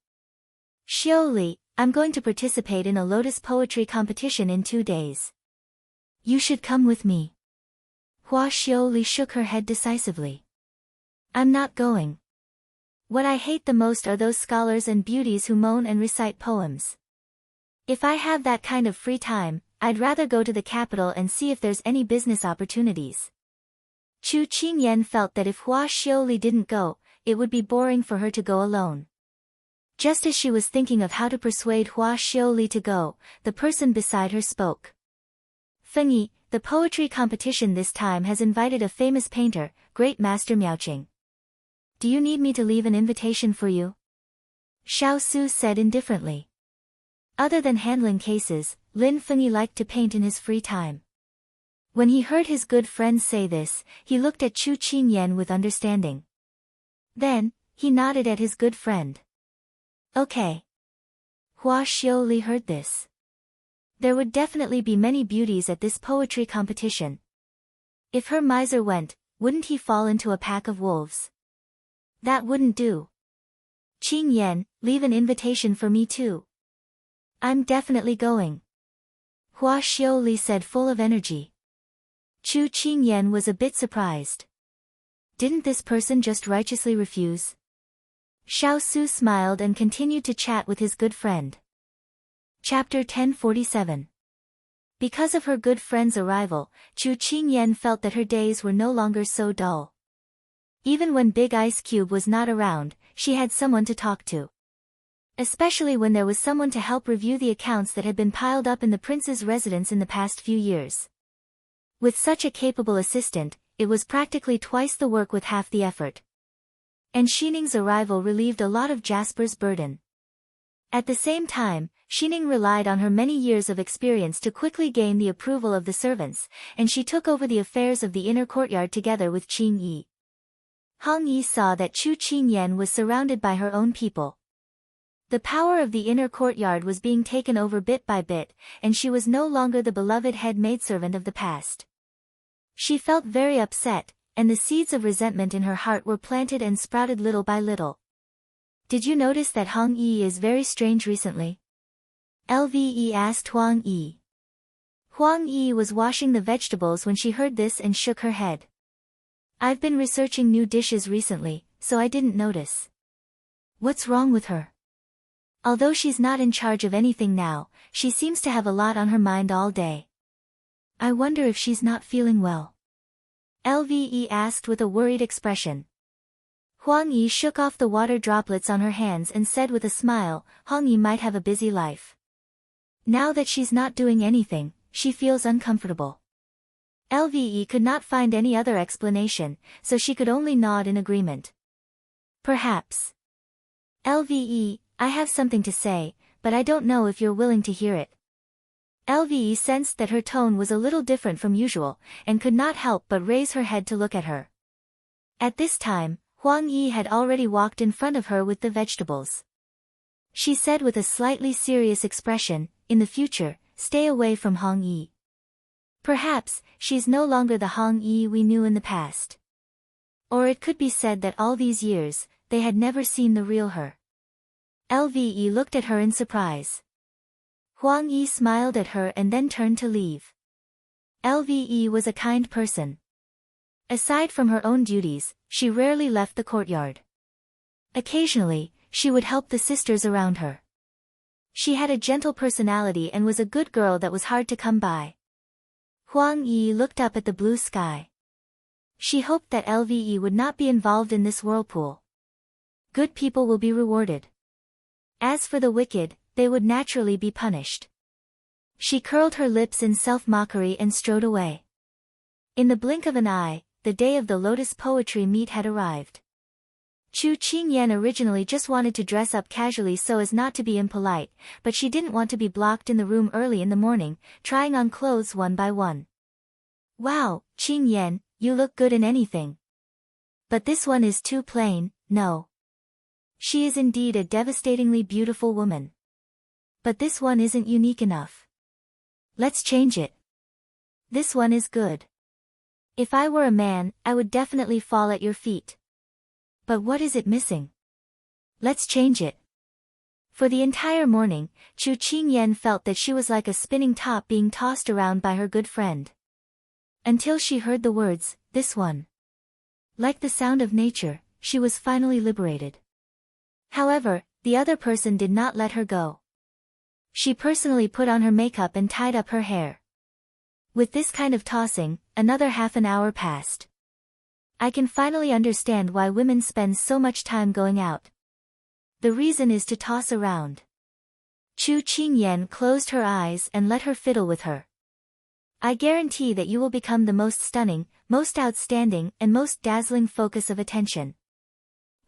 "Xiu Li, I'm going to participate in a lotus poetry competition in 2 days. You should come with me." Hua Xiu Li shook her head decisively. "I'm not going. What I hate the most are those scholars and beauties who moan and recite poems. If I have that kind of free time, I'd rather go to the capital and see if there's any business opportunities." Chu Qingyan felt that if Hua Xiuli didn't go, it would be boring for her to go alone. Just as she was thinking of how to persuade Hua Xiuli to go, the person beside her spoke. "Fengyi, the poetry competition this time has invited a famous painter, Great Master Miaoqing. Do you need me to leave an invitation for you?" Xiaosu said indifferently. Other than handling cases, Lin Fengyi liked to paint in his free time. When he heard his good friend say this, he looked at Chu Qingyan with understanding. Then, he nodded at his good friend. "Okay." Hua Xiuli heard this. There would definitely be many beauties at this poetry competition. If her miser went, wouldn't he fall into a pack of wolves? That wouldn't do. Qing Yan, leave an invitation for me too. I'm definitely going. Hua Xiaoli said, full of energy. Chu Qing Yan was a bit surprised. Didn't this person just righteously refuse? Xiao Su smiled and continued to chat with his good friend. Chapter 1047. Because of her good friend's arrival, Chu Qing Yan felt that her days were no longer so dull. Even when Big Ice Cube was not around, she had someone to talk to. Especially when there was someone to help review the accounts that had been piled up in the prince's residence in the past few years. With such a capable assistant, it was practically twice the work with half the effort. And Xining's arrival relieved a lot of Jasper's burden. At the same time, Xining relied on her many years of experience to quickly gain the approval of the servants, and she took over the affairs of the inner courtyard together with Qing Yi. Hong Yi saw that Chu Qing Yan was surrounded by her own people. The power of the inner courtyard was being taken over bit by bit, and she was no longer the beloved head maidservant of the past. She felt very upset, and the seeds of resentment in her heart were planted and sprouted little by little. Did you notice that Hong Yi is very strange recently? Lve asked Huang Yi. Huang Yi was washing the vegetables when she heard this and shook her head. I've been researching new dishes recently, so I didn't notice. What's wrong with her? Although she's not in charge of anything now, she seems to have a lot on her mind all day. I wonder if she's not feeling well. Lve asked with a worried expression. Huang Yi shook off the water droplets on her hands and said with a smile, Hong Yi might have a busy life. Now that she's not doing anything, she feels uncomfortable. Lve could not find any other explanation, so she could only nod in agreement. Perhaps. Lve, I have something to say, but I don't know if you're willing to hear it. Lve sensed that her tone was a little different from usual, and could not help but raise her head to look at her. At this time, Huang Yi had already walked in front of her with the vegetables. She said with a slightly serious expression, in the future, stay away from Hong Yi. Perhaps, she's no longer the Hong Yi we knew in the past. Or it could be said that all these years, they had never seen the real her. Lve looked at her in surprise. Huang Yi smiled at her and then turned to leave. Lve was a kind person. Aside from her own duties, she rarely left the courtyard. Occasionally, she would help the sisters around her. She had a gentle personality and was a good girl that was hard to come by. Huang Yi looked up at the blue sky. She hoped that Lve would not be involved in this whirlpool. Good people will be rewarded. As for the wicked, they would naturally be punished. She curled her lips in self-mockery and strode away. In the blink of an eye, the day of the Lotus Poetry Meet had arrived. Chu Qing Yan originally just wanted to dress up casually so as not to be impolite, but she didn't want to be blocked in the room early in the morning, trying on clothes one by one. Wow, Qing Yan, you look good in anything. But this one is too plain, no. She is indeed a devastatingly beautiful woman. But this one isn't unique enough. Let's change it. This one is good. If I were a man, I would definitely fall at your feet. But what is it missing? Let's change it. For the entire morning, Chu Qing Yan felt that she was like a spinning top being tossed around by her good friend. Until she heard the words, this one. Like the sound of nature, she was finally liberated. However, the other person did not let her go. She personally put on her makeup and tied up her hair. With this kind of tossing, another half an hour passed. I can finally understand why women spend so much time going out. The reason is to toss around. Chu Qing Yan closed her eyes and let her fiddle with her. I guarantee that you will become the most stunning, most outstanding and most dazzling focus of attention.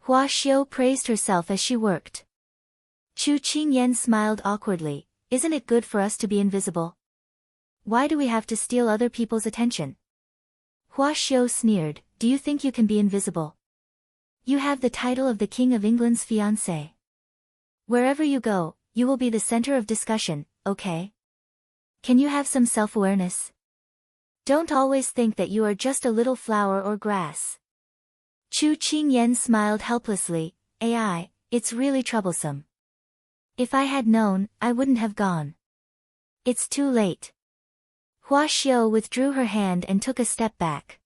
Hua Xiao praised herself as she worked. Chu Qing Yan smiled awkwardly. Isn't it good for us to be invisible? Why do we have to steal other people's attention? Hua Xiao sneered, do you think you can be invisible? You have the title of the King of England's fiancé. Wherever you go, you will be the center of discussion, okay? Can you have some self-awareness? Don't always think that you are just a little flower or grass. Chu Qingyan smiled helplessly. AI, it's really troublesome. If I had known, I wouldn't have gone. It's too late. Hua Xiu withdrew her hand and took a step back.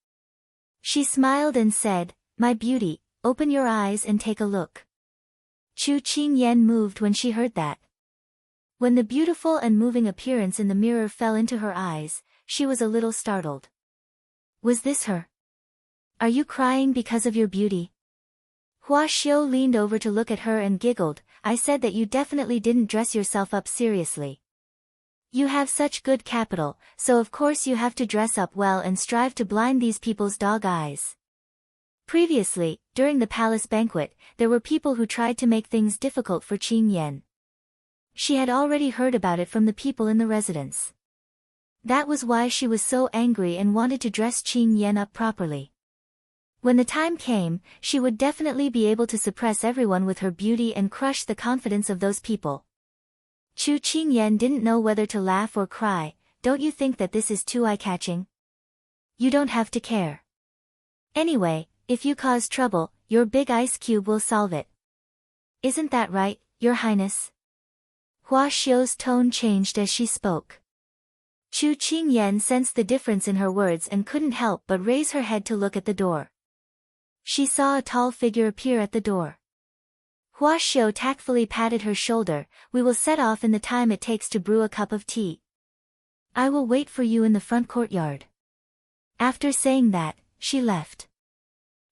She smiled and said, My beauty, open your eyes and take a look. Chu Qingyan moved when she heard that. When the beautiful and moving appearance in the mirror fell into her eyes, she was a little startled. Was this her? Are you crying because of your beauty? Hua Xiu leaned over to look at her and giggled. I said that you definitely didn't dress yourself up seriously. You have such good capital, so of course you have to dress up well and strive to blind these people's dog eyes. Previously, during the palace banquet, there were people who tried to make things difficult for Qing Yan. She had already heard about it from the people in the residence. That was why she was so angry and wanted to dress Qing Yan up properly. When the time came, she would definitely be able to suppress everyone with her beauty and crush the confidence of those people. Chu Qingyan didn't know whether to laugh or cry. Don't you think that this is too eye-catching? You don't have to care. Anyway, if you cause trouble, your big ice cube will solve it. Isn't that right, Your Highness? Hua Xiu's tone changed as she spoke. Chu Qingyan sensed the difference in her words and couldn't help but raise her head to look at the door. She saw a tall figure appear at the door. Hua Xiu tactfully patted her shoulder. We will set off in the time it takes to brew a cup of tea. I will wait for you in the front courtyard. After saying that, she left.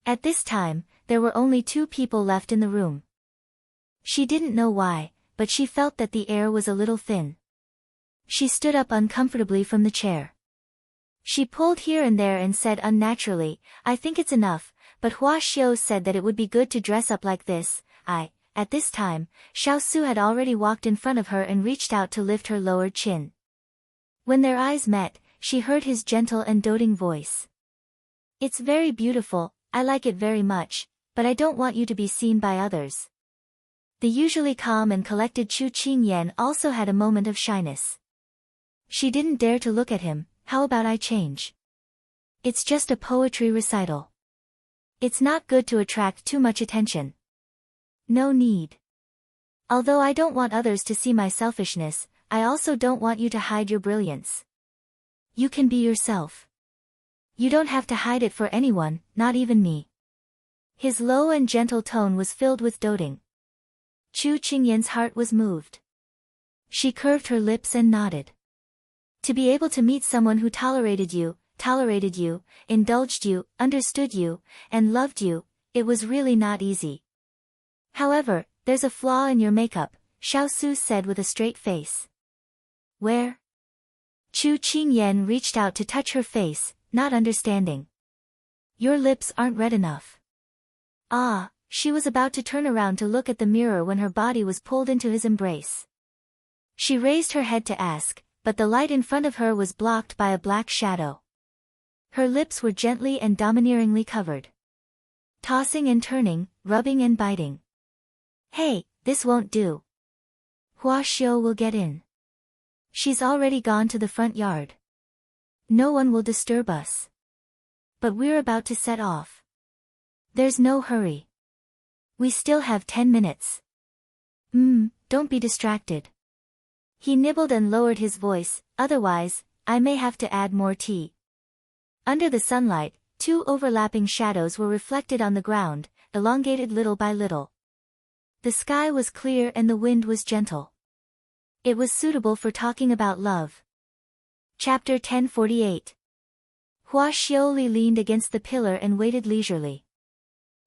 At this time, there were only 2 people left in the room. She didn't know why, but she felt that the air was a little thin. She stood up uncomfortably from the chair. She pulled here and there and said unnaturally, I think it's enough, but Hua Xiu said that it would be good to dress up like this. At this time, Xiao Su had already walked in front of her and reached out to lift her lowered chin. When their eyes met, she heard his gentle and doting voice. It's very beautiful, I like it very much, but I don't want you to be seen by others. The usually calm and collected Chu Qingyan also had a moment of shyness. She didn't dare to look at him. How about I change? It's just a poetry recital. It's not good to attract too much attention. No need. Although I don't want others to see my selfishness, I also don't want you to hide your brilliance. You can be yourself. You don't have to hide it for anyone, not even me. His low and gentle tone was filled with doting. Chu Qingyan's heart was moved. She curved her lips and nodded. To be able to meet someone who tolerated you, indulged you, understood you, and loved you, it was really not easy. However, there's a flaw in your makeup, Xiao Su said with a straight face. Where? Chu Qingyan reached out to touch her face, not understanding. Your lips aren't red enough. Ah, she was about to turn around to look at the mirror when her body was pulled into his embrace. She raised her head to ask, but the light in front of her was blocked by a black shadow. Her lips were gently and domineeringly covered. Tossing and turning, rubbing and biting. Hey, this won't do. Hua Xiu will get in. She's already gone to the front yard. No one will disturb us. But we're about to set off. There's no hurry. We still have 10 minutes. Don't be distracted. He nibbled and lowered his voice, otherwise, I may have to add more tea. Under the sunlight, 2 overlapping shadows were reflected on the ground, elongated little by little. The sky was clear and the wind was gentle. It was suitable for talking about love. Chapter 1048. Hua Xiuli leaned against the pillar and waited leisurely.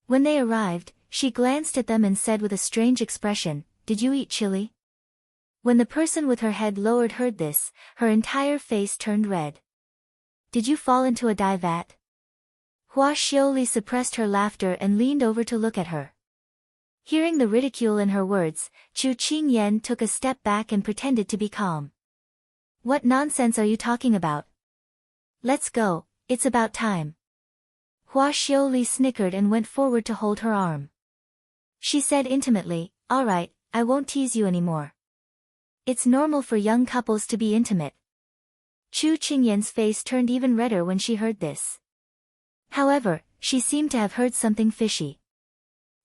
When they arrived, she glanced at them and said with a strange expression, Did you eat chili? When the person with her head lowered heard this, her entire face turned red. Did you fall into a dye vat? Hua Xiuli suppressed her laughter and leaned over to look at her. Hearing the ridicule in her words, Chu Qingyan took a step back and pretended to be calm. What nonsense are you talking about? Let's go, it's about time. Hua Xiuli snickered and went forward to hold her arm. She said intimately, All right, I won't tease you anymore. It's normal for young couples to be intimate. Chu Qingyan's face turned even redder when she heard this. However, she seemed to have heard something fishy.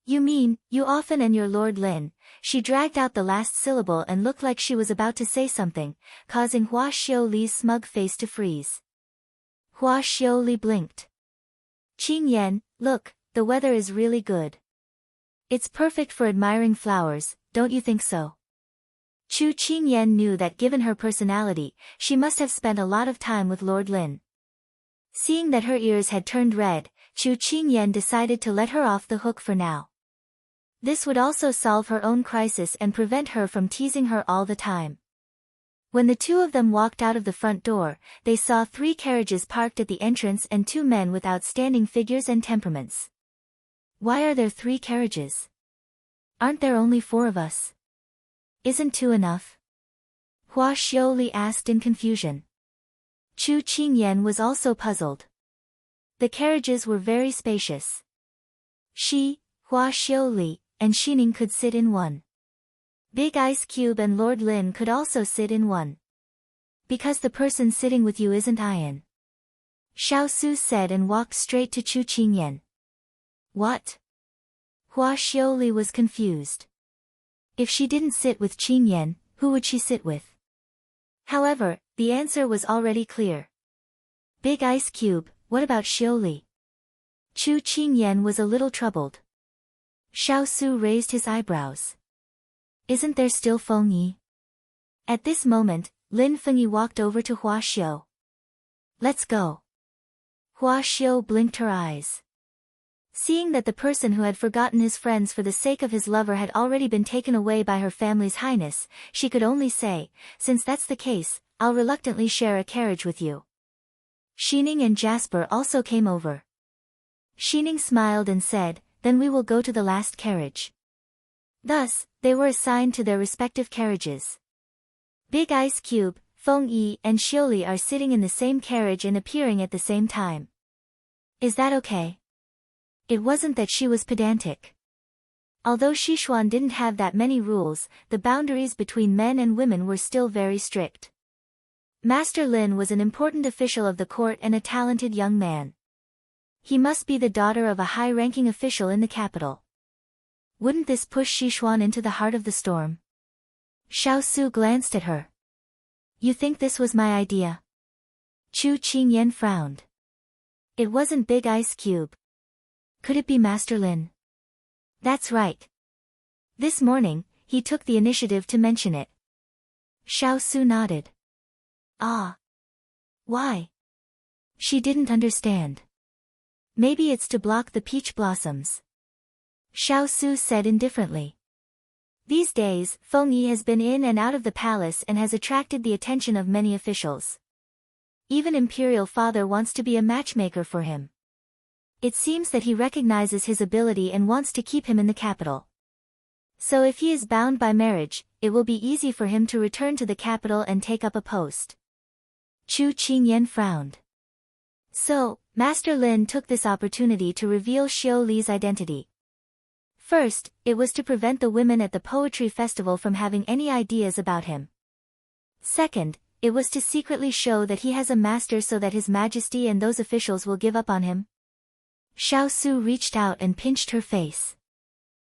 You mean, you often and your Lord Lin? She dragged out the last syllable and looked like she was about to say something, causing Hua Xiuli's smug face to freeze. Hua Xiuli blinked. Qingyan, look, the weather is really good. It's perfect for admiring flowers, don't you think so? Chu Qingyan knew that given her personality, she must have spent a lot of time with Lord Lin. Seeing that her ears had turned red, Chu Qingyan decided to let her off the hook for now. This would also solve her own crisis and prevent her from teasing her all the time. When the two of them walked out of the front door, they saw 3 carriages parked at the entrance and 2 men with outstanding figures and temperaments. Why are there 3 carriages? Aren't there only 4 of us? Isn't 2 enough? Hua Xiuli asked in confusion. Chu Qingyan was also puzzled. The carriages were very spacious. She, Hua Xiuli, and Xining could sit in one. Big Ice Cube and Lord Lin could also sit in one. Because the person sitting with you isn't Ian. Xiao Su said and walked straight to Chu Qingyan. What? Hua Xiuli was confused. If she didn't sit with Qingyan, who would she sit with? However, the answer was already clear. Big Ice Cube, what about Xiuli? Chu Qingyan was a little troubled. Xiao Su raised his eyebrows. Isn't there still Feng Yi? At this moment, Lin Fengyi walked over to Hua Xiu. Let's go. Hua Xiu blinked her eyes. Seeing that the person who had forgotten his friends for the sake of his lover had already been taken away by her family's highness, she could only say, since that's the case, I'll reluctantly share a carriage with you. Xining and Jasper also came over. Xining smiled and said, then we will go to the last carriage. Thus, they were assigned to their respective carriages. Big Ice Cube, Feng Yi and Xiuli are sitting in the same carriage and appearing at the same time. Is that okay? It wasn't that she was pedantic. Although Xishuan didn't have that many rules, the boundaries between men and women were still very strict. Master Lin was an important official of the court and a talented young man. He must be the daughter of a high-ranking official in the capital. Wouldn't this push Xishuan into the heart of the storm? Xiao Su glanced at her. You think this was my idea? Chu Qingyan frowned. It wasn't Big Ice Cube. Could it be Master Lin? That's right. This morning, he took the initiative to mention it. Xiao Su nodded. Ah. Why? She didn't understand. Maybe it's to block the peach blossoms. Xiao Su said indifferently. These days, Feng Yi has been in and out of the palace and has attracted the attention of many officials. Even Imperial Father wants to be a matchmaker for him. It seems that he recognizes his ability and wants to keep him in the capital. So if he is bound by marriage, it will be easy for him to return to the capital and take up a post. Chu Qingyan frowned. So, Master Lin took this opportunity to reveal Xiu Li's identity. First, it was to prevent the women at the poetry festival from having any ideas about him. Second, it was to secretly show that he has a master so that His Majesty and those officials will give up on him. Xiao Su reached out and pinched her face.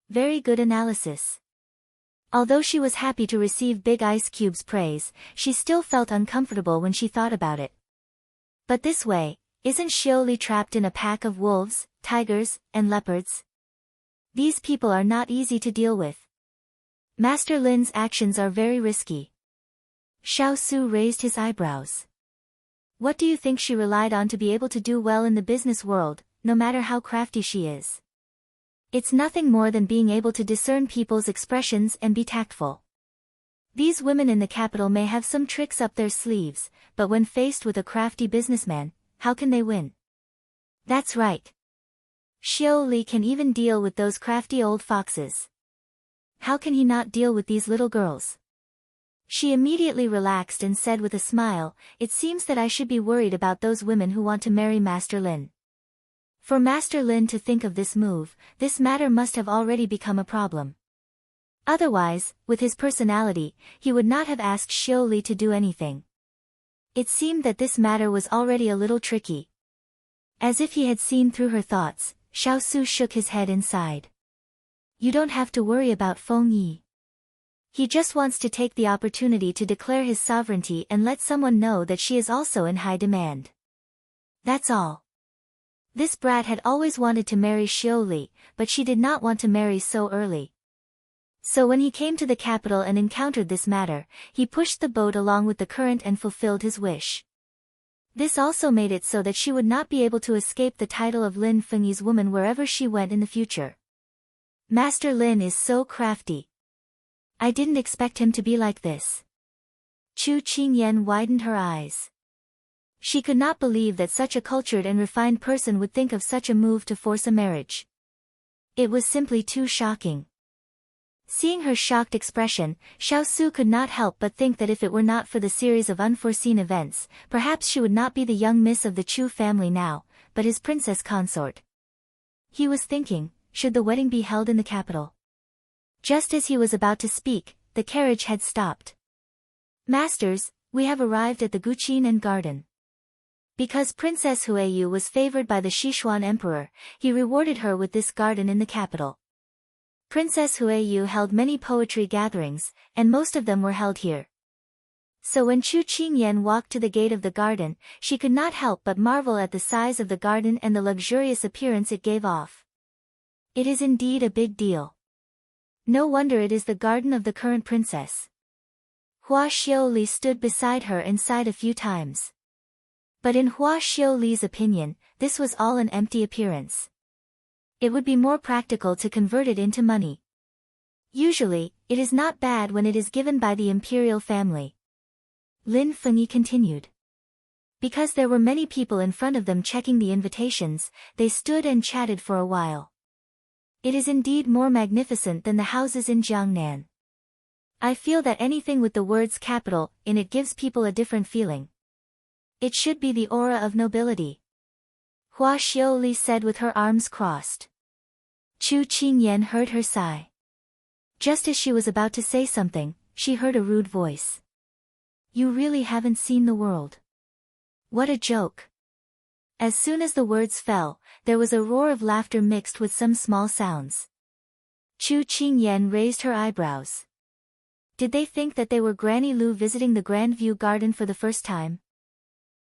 Very good analysis. Although she was happy to receive Big Ice Cube's praise, she still felt uncomfortable when she thought about it. But this way, isn't Xiu Li trapped in a pack of wolves, tigers, and leopards? These people are not easy to deal with. Master Lin's actions are very risky. Xiao Su raised his eyebrows. What do you think she relied on to be able to do well in the business world, no matter how crafty she is? It's nothing more than being able to discern people's expressions and be tactful. These women in the capital may have some tricks up their sleeves, but when faced with a crafty businessman, how can they win? That's right. Xiu Li can even deal with those crafty old foxes. How can he not deal with these little girls? She immediately relaxed and said with a smile, it seems that I should be worried about those women who want to marry Master Lin. For Master Lin to think of this move, this matter must have already become a problem. Otherwise, with his personality, he would not have asked Xiu Li to do anything. It seemed that this matter was already a little tricky. As if he had seen through her thoughts, Xiao Su shook his head and sighed. You don't have to worry about Feng Yi. He just wants to take the opportunity to declare his sovereignty and let someone know that she is also in high demand. That's all. This brat had always wanted to marry Xiao Li, but she did not want to marry so early. So when he came to the capital and encountered this matter, he pushed the boat along with the current and fulfilled his wish. This also made it so that she would not be able to escape the title of Lin Fengyi's woman wherever she went in the future. Master Lin is so crafty. I didn't expect him to be like this. Chu Qingyan widened her eyes. She could not believe that such a cultured and refined person would think of such a move to force a marriage. It was simply too shocking. Seeing her shocked expression, Xiao Su could not help but think that if it were not for the series of unforeseen events, perhaps she would not be the young miss of the Chu family now, but his princess consort. He was thinking, should the wedding be held in the capital? Just as he was about to speak, the carriage had stopped. Masters, we have arrived at the Guqin and garden. Because Princess Huiyu was favored by the Sichuan emperor, he rewarded her with this garden in the capital. Princess Huiyu held many poetry gatherings, and most of them were held here. So when Chu Qingyan walked to the gate of the garden, she could not help but marvel at the size of the garden and the luxurious appearance it gave off. It is indeed a big deal. No wonder it is the garden of the current princess. Hua Xiaoli stood beside her and sighed a few times. But in Hua Xiaoli's opinion, this was all an empty appearance. It would be more practical to convert it into money. Usually, it is not bad when it is given by the imperial family. Lin Fengyi continued. Because there were many people in front of them checking the invitations, they stood and chatted for a while. It is indeed more magnificent than the houses in Jiangnan. I feel that anything with the words capital in it gives people a different feeling. It should be the aura of nobility. Hua Xiaoli said with her arms crossed. Chu Qingyan heard her sigh. Just as she was about to say something, she heard a rude voice. You really haven't seen the world. What a joke. As soon as the words fell, there was a roar of laughter mixed with some small sounds. Chu Qingyan raised her eyebrows. Did they think that they were Granny Lu visiting the Grand View Garden for the first time?